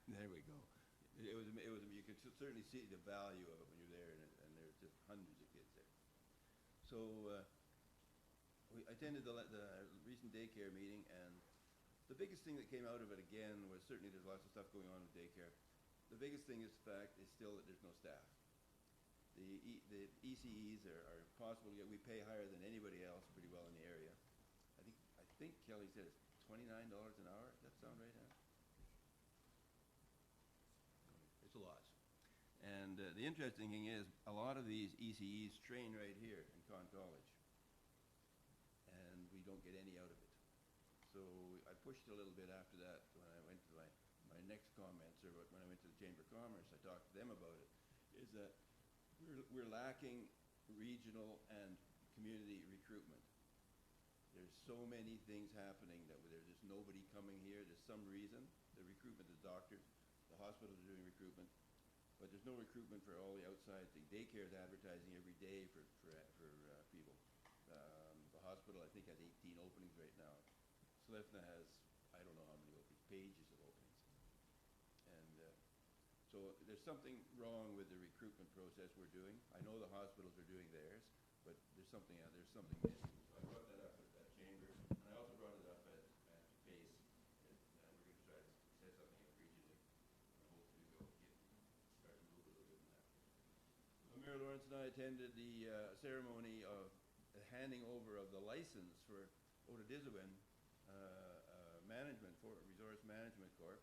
there we go. You could certainly see the value of it when you're there, and there's just hundreds of kids there. So we attended the recent daycare meeting, and the biggest thing that came out of it again was certainly there's lots of stuff going on with daycare. The biggest thing is still that there's no staff. The ECEs are possible, yet we pay higher than anybody else pretty well in the area. I think Kelly said it's $29 an hour. Does that sound right, Ann? It's a lot. And the interesting thing is, a lot of these ECEs train right here in Conn College, and we don't get any out of it. So I pushed a little bit after that when I went to my next comments, or when I went to the Chamber of Commerce. I talked to them about it, is that we're lacking regional and community recruitment. There's so many things happening that there's just nobody coming here. There's some reason. The recruitment of doctors, the hospitals are doing recruitment, but there's no recruitment for all the outside things. Daycare is advertising every day for people. The hospital, I think, has 18 openings right now. Slifna has, I don't know how many openings, pages of openings. And so there's something wrong with the recruitment process we're doing. I know the hospitals are doing theirs, but there's something missing. So I brought that up at that chamber, and I also brought it up at PACE. We're going to try to set something up regionally. Hopefully we'll start to move a little bit in that. Mayor Lawrence and I attended the ceremony of the handing over of the license for Otadiziwin Management for Resource Management Corp.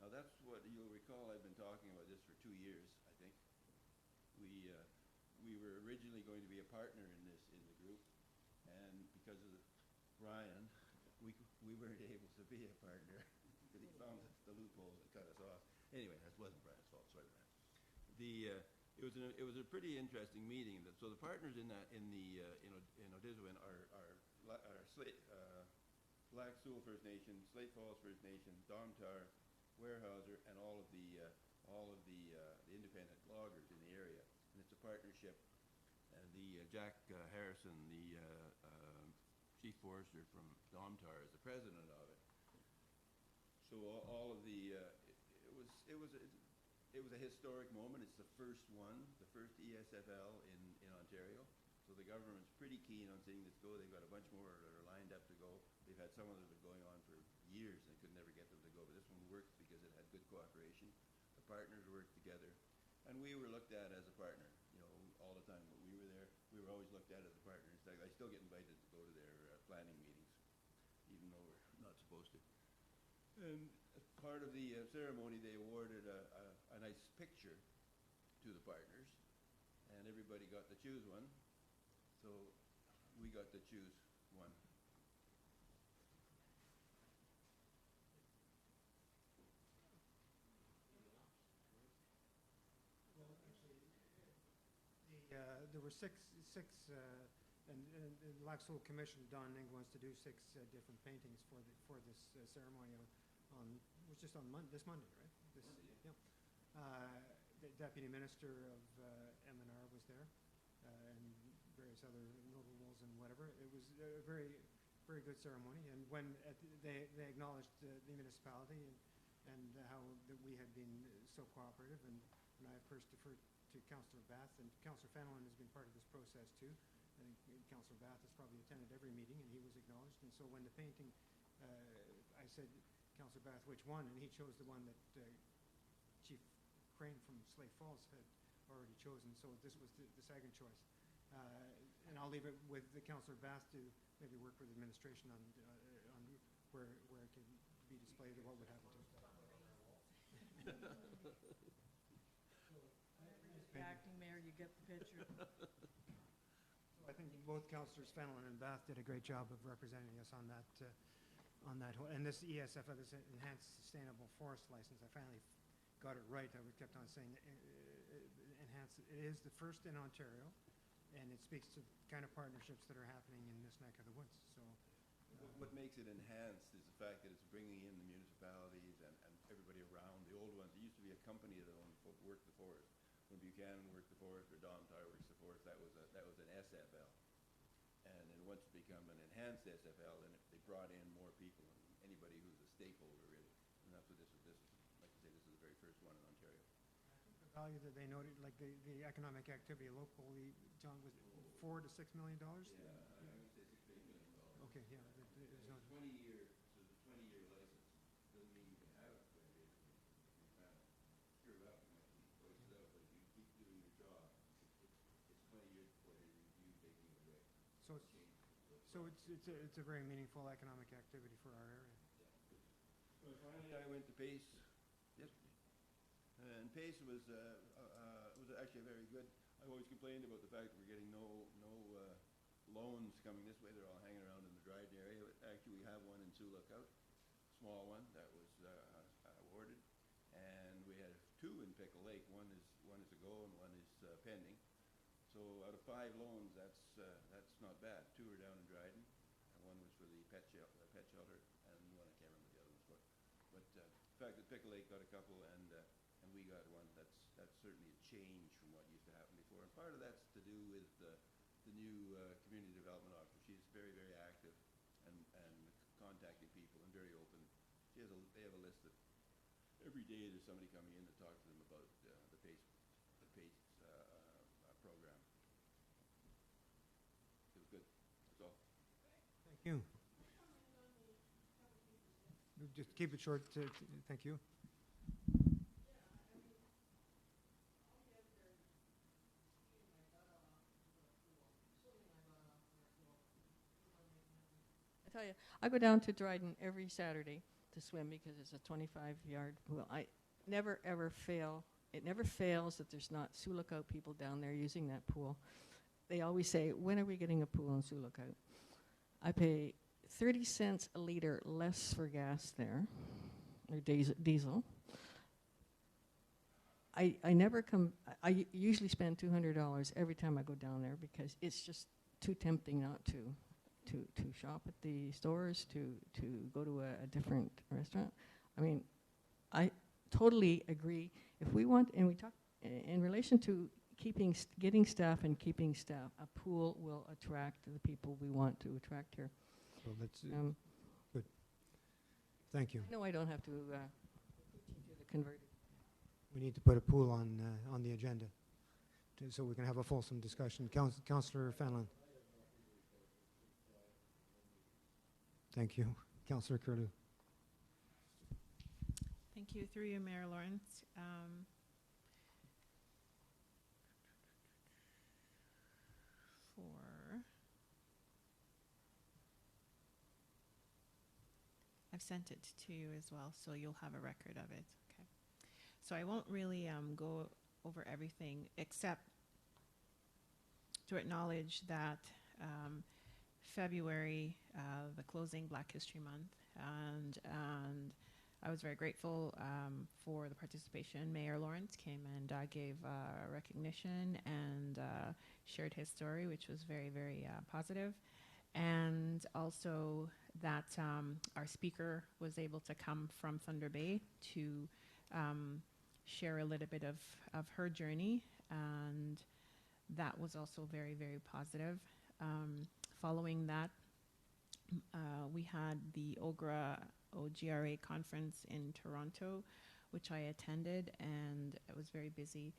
Now that's what you'll recall. I've been talking about this for 2 years, I think. We were originally going to be a partner in the group, and because of Brian, we weren't able to be a partner because he found the loophole that cut us off. Anyway, that wasn't Brian's fault. Sorry, Brian. It was a pretty interesting meeting. So the partners in Otadiziwin are Black Sewell First Nation, Slate Falls First Nation, Domtar, Weyerhaeuser, and all of the independent loggers in the area. And it's a partnership. And Jack Harrison, the chief forester from Domtar, is the president of it. So all of it was a historic moment. It's the first one, the first ESFL in Ontario. So the government's pretty keen on seeing this go. They've got a bunch more that are lined up to go. They've had some of them that have been going on for years and they could never get them to go. But this one worked because it had good cooperation. The partners worked together. And we were looked at as a partner, all the time. When we were there, we were always looked at as a partner. In fact, I still get invited to go to their planning meetings, even though we're not supposed to. And as part of the ceremony, they awarded a nice picture to the partners, and everybody got to choose one. So we got to choose one. There were six, and the Laxal Commission, Don Ning wants to do six different paintings for this ceremony on was just on this Monday, right? Yeah. The Deputy Minister of M&R was there, and various other notables and whatever. It was a very, very good ceremony. And when they acknowledged the municipality and how that we had been so cooperative, and I of course deferred to Councillor Bath, and Councillor Fenelon has been part of this process too. I think Councillor Bath has probably attended every meeting, and he was acknowledged. And so when the painting, I said, Councillor Bath, which one? And he chose the one that Chief Crane from Slate Falls had already chosen. So this was the second choice. And I'll leave it with the Councillor Bath to maybe work with administration on where it can be displayed or what would happen to it. The acting mayor, you get the picture. I think both Councillors Fenelon and Bath did a great job of representing us on that whole, and this ESF, this Enhanced Sustainable Forest License, I finally got it right. I kept on saying enhanced. It is the first in Ontario, and it speaks to the kind of partnerships that are happening in this neck of the woods. So, what makes it enhanced is the fact that it's bringing in the municipalities and everybody around. The old ones, it used to be a company that worked the forest. When Buchanan worked the forest or Don Tyre works the forest, that was an SFL. And then once it became an enhanced SFL, then they brought in more people and anybody who's a stakeholder really. And that's what this is. Like I say, this is the very first one in Ontario. I think the value that they noted, like the economic activity locally, John, was $4 to $6 million. Yeah, I would say $6 to $8 million. Okay, yeah. It's a 20-year, so it's a 20-year license. Doesn't mean you can have it for 20 years. You can screw it up, you might voice it out, but if you keep doing your job, it's 20 years before they review taking it away. So it's a very meaningful economic activity for our area. Yeah. So finally, I went to Pace yesterday, and Pace was actually very good. I've always complained about the fact that we're getting no loans coming this way. They're all hanging around in the Dryden area. But actually, we have one in Sioux Lookout, small one that was awarded, and we had two in Pickle Lake. One is a go and one is pending. So out of 5 loans, that's not bad. 2 are down in Dryden, and one was for the pet shelter, and one I can't remember the other ones for. But the fact that Pickle Lake got a couple and we got one, that's certainly a change from what used to happen before. And part of that's to do with the new community development officer. She's very, very active and contacting people and very open. They have a list that every day there's somebody coming in to talk to them about the PACE program. It was good. That's all. Thank you. Just keep it short. Thank you. I tell you, I go down to Dryden every Saturday to swim because it's a 25-yard pool. I never ever fail. It never fails that there's not Sioux Lookout people down there using that pool. They always say, when are we getting a pool in Sioux Lookout? I pay 30 cents a liter less for gas there, or diesel. I never come, I usually spend $200 every time I go down there because it's just too tempting not to shop at the stores, to go to a different restaurant. I mean, I totally agree. If we want, and we talk in relation to getting staff and keeping staff, a pool will attract the people we want to attract here. So that's good. Thank you. No, I don't have to do the converted. We need to put a pool on the agenda so we can have a fulsome discussion. Councillor Fenelon. Thank you. Councillor Curlew. Thank you. Through you, Mayor Lawrence. I've sent it to you as well, so you'll have a record of it. Okay. So I won't really go over everything except to acknowledge that February, the closing Black History Month, and I was very grateful for the participation. Mayor Lawrence came and gave recognition and shared his story, which was very, very positive. And also that our speaker was able to come from Thunder Bay to share a little bit of her journey, and that was also very, very positive. Following that, we had the OGRA conference in Toronto, which I attended, and it was very busy.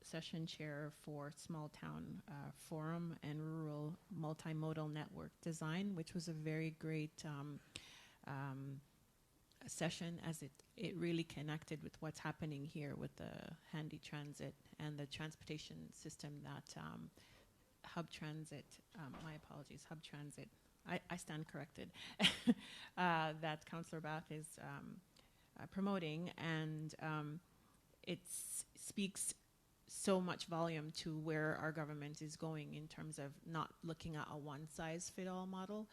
Session chair for Small Town Forum and Rural Multimodal Network Design, which was a very great session, as it really connected with what's happening here with the handy transit and the transportation system that Hub Transit, my apologies, Hub Transit, I stand corrected, that Councillor Bath is promoting, and it speaks so much volume to where our government is going in terms of not looking at a one-size-fit-all model.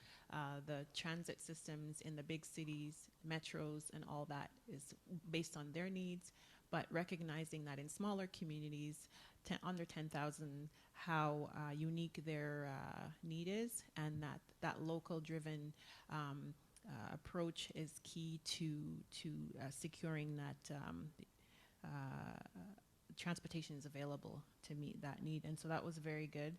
The transit systems in the big cities, metros, and all that is based on their needs, but recognizing that in smaller communities, under 10,000, how unique their need is, and that local-driven approach is key to securing that transportation is available to meet that need. And so that was very good.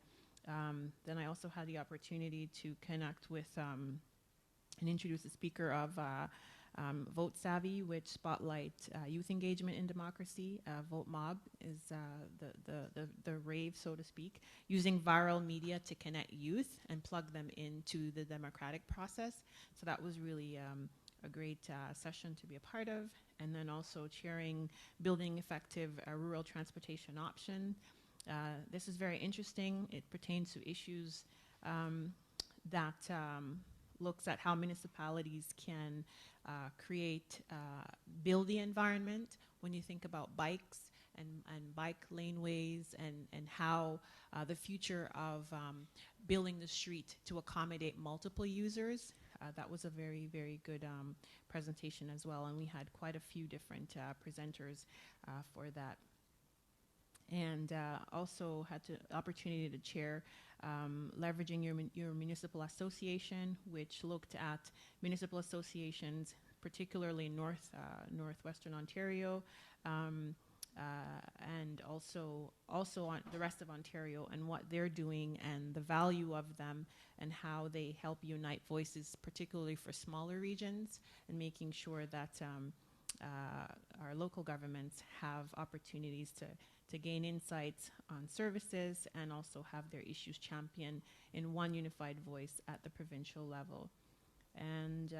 Then I also had the opportunity to connect with and introduce the speaker of Vote Savvy, which spotlight youth engagement in democracy. Vote Mob is the rave, so to speak, using viral media to connect youth and plug them into the democratic process. So that was really a great session to be a part of. And then also chairing Building Effective Rural Transportation Option. This is very interesting. It pertains to issues that looks at how municipalities can build the environment when you think about bikes and bike laneways, and how the future of building the street to accommodate multiple users. That was a very, very good presentation as well, and we had quite a few different presenters for that. And also had the opportunity to chair leveraging your municipal association, which looked at municipal associations, particularly in northwestern Ontario, and also on the rest of Ontario, and what they're doing and the value of them, and how they help unite voices, particularly for smaller regions, and making sure that our local governments have opportunities to gain insights on services and also have their issues championed in one unified voice at the provincial level. And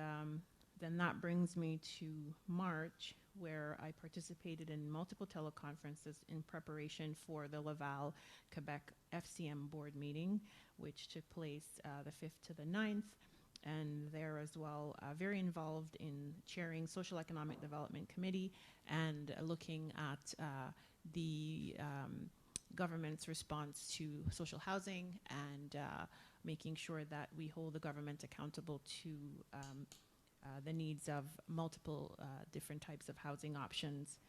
then that brings me to March, where I participated in multiple teleconferences in preparation for the Laval, Quebec FCM board meeting, which took place the 5th to the 9th. And there as well, very involved in chairing Social Economic Development Committee and looking at the government's response to social housing, and making sure that we hold the government accountable to the needs of multiple different types of housing options.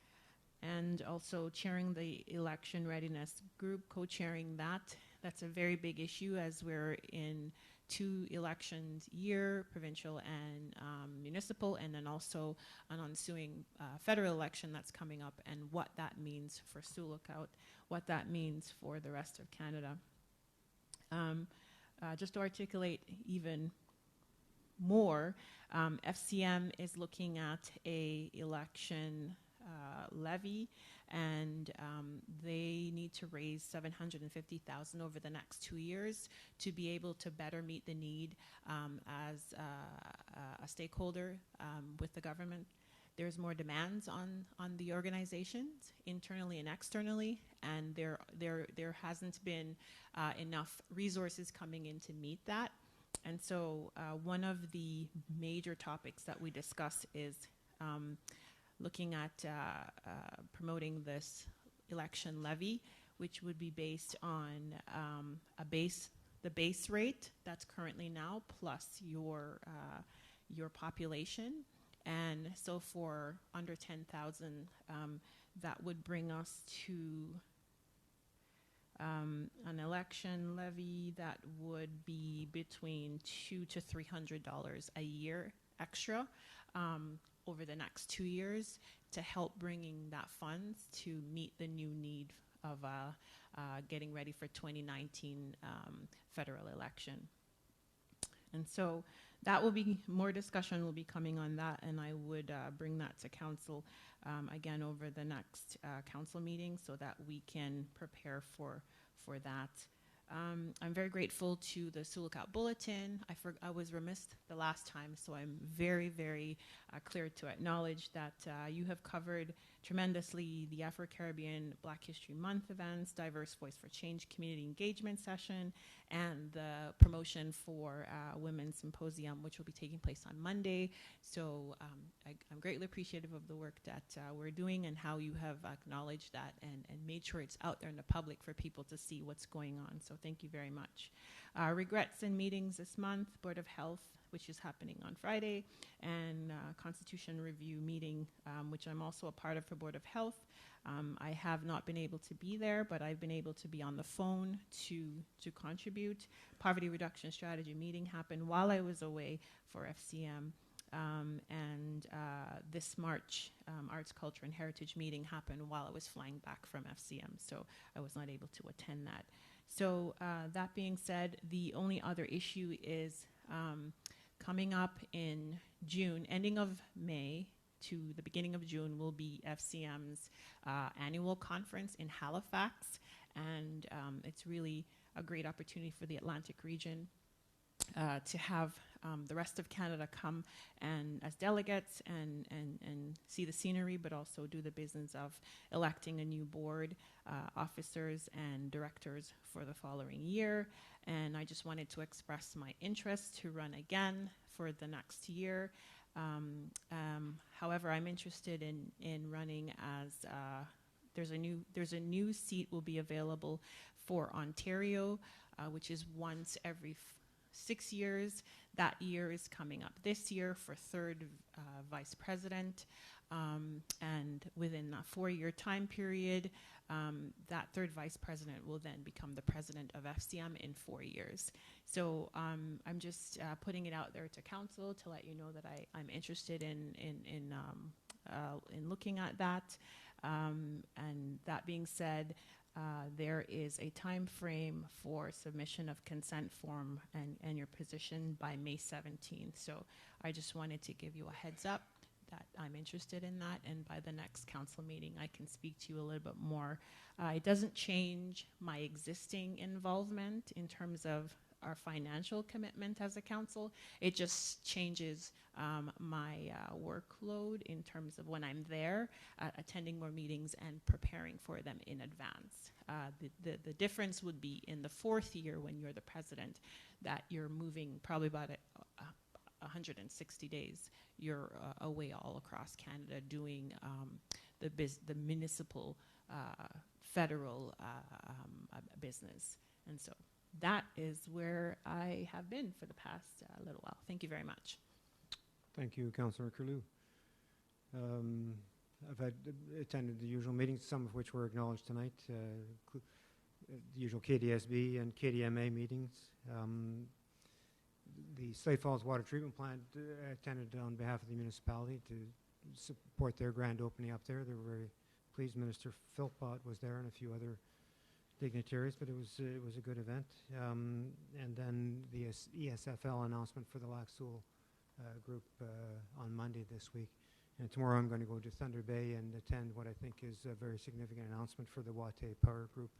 And also chairing the election readiness group, co-chairing that. That's a very big issue, as we're in 2 elections year, provincial and municipal, and then also an ensuing federal election that's coming up, and what that means for Sioux Lookout, what that means for the rest of Canada. Just to articulate even more, FCM is looking at a election levy, and they need to raise $750,000 over the next 2 years to be able to better meet the need as a stakeholder with the government. There's more demands on the organizations internally and externally, and there hasn't been enough resources coming in to meet that. And so one of the major topics that we discuss is looking at promoting this election levy, which would be based on the base rate that's currently now plus your population. And so for under 10,000, that would bring us to an election levy that would be between $200 to $300 a year extra over the next 2 years to help bringing that funds to meet the new need of getting ready for 2019 federal election. And so that will be, more discussion will be coming on that, and I would bring that to council again over the next council meeting so that we can prepare for that. I'm very grateful to the Sioux Lookout Bulletin. I was remiss the last time, so I'm very, very clear to acknowledge that you have covered tremendously the Afro-Caribbean Black History Month events, Diverse Voice for Change community engagement session, and the promotion for Women's Symposium, which will be taking place on Monday. So I'm greatly appreciative of the work that we're doing and how you have acknowledged that and made sure it's out there in the public for people to see what's going on. So thank you very much. Regrets and meetings this month, Board of Health, which is happening on Friday, and Constitution Review meeting, which I'm also a part of for Board of Health. I have not been able to be there, but I've been able to be on the phone to contribute. Poverty Reduction Strategy meeting happened while I was away for FCM. And this March, Arts, Culture, and Heritage meeting happened while I was flying back from FCM, so I was not able to attend that. So that being said, the only other issue is coming up in June, ending of May to the beginning of June will be FCM's annual conference in Halifax, and it's really a great opportunity for the Atlantic region to have the rest of Canada come and as delegates and see the scenery, but also do the business of electing a new board, officers and directors for the following year. And I just wanted to express my interest to run again for the next year. However, I'm interested in running as there's a new seat will be available for Ontario, which is once every 6 years. That year is coming up this year for third vice president, and within a 4-year time period, that third vice president will then become the president of FCM in 4 years. So I'm just putting it out there to council to let you know that I'm interested in looking at that. And that being said, there is a time frame for submission of consent form and your position by May 17th. So I just wanted to give you a heads up that I'm interested in that, and by the next council meeting I can speak to you a little bit more. It doesn't change my existing involvement in terms of our financial commitment as a council. It just changes my workload in terms of when I'm there, attending more meetings and preparing for them in advance. The difference would be in the 4th year when you're the president, that you're moving probably about 160 days. You're away all across Canada doing the municipal, federal business. And so that is where I have been for the past little while. Thank you very much. Thank you, Councillor Curlew. I've attended the usual meetings, some of which were acknowledged tonight, the usual KDSB and KDMA meetings. The Slate Falls Water Treatment Plant attended on behalf of the municipality to support their grand opening up there. They were very pleased. Minister Philpott was there and a few other dignitaries, but it was a good event. And then the ESFL announcement for the Lac Seul group on Monday this week. And tomorrow I'm going to go to Thunder Bay and attend what I think is a very significant announcement for the Watay Power Group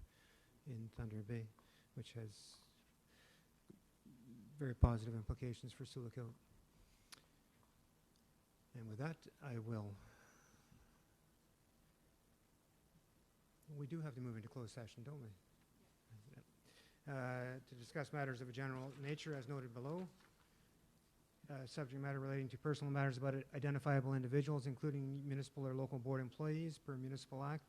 in Thunder Bay, which has very positive implications for Sioux Lookout. And with that, we do have to move into closed session, don't we? to discuss matters of a general nature as noted below. Subject matter relating to personal matters about identifiable individuals, including municipal or local board employees per municipal act.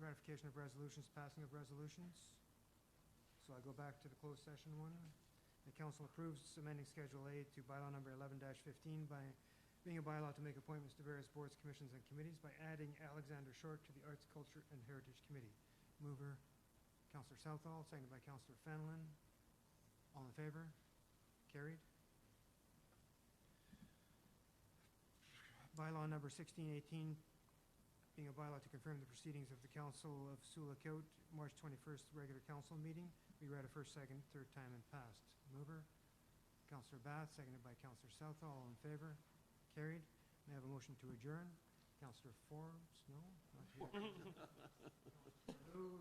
Ratification of resolutions, passing of resolutions. So I go back to the closed session one. The council approves amending Schedule A to bylaw number 11-15 by being a bylaw to make appointments to various boards, commissions, and committees by adding Alexander Short to the Arts, Culture, and Heritage Committee. Mover, Councillor Southall, seconded by Councillor Fenelon. All in favor? Carried. Bylaw number 1618, being a bylaw to confirm the proceedings of the Council of Sioux-Lacoutte, March 21st regular council meeting. We read a first, second, third time and passed. Mover, Councillor Bath, seconded by Councillor Southall. All in favor? Carried. May I have a motion to adjourn? Councillor Forbes? No? Not here. Councillor Lew,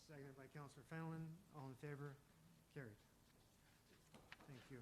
seconded by Councillor Fenelon. All in favor? Carried. Thank you.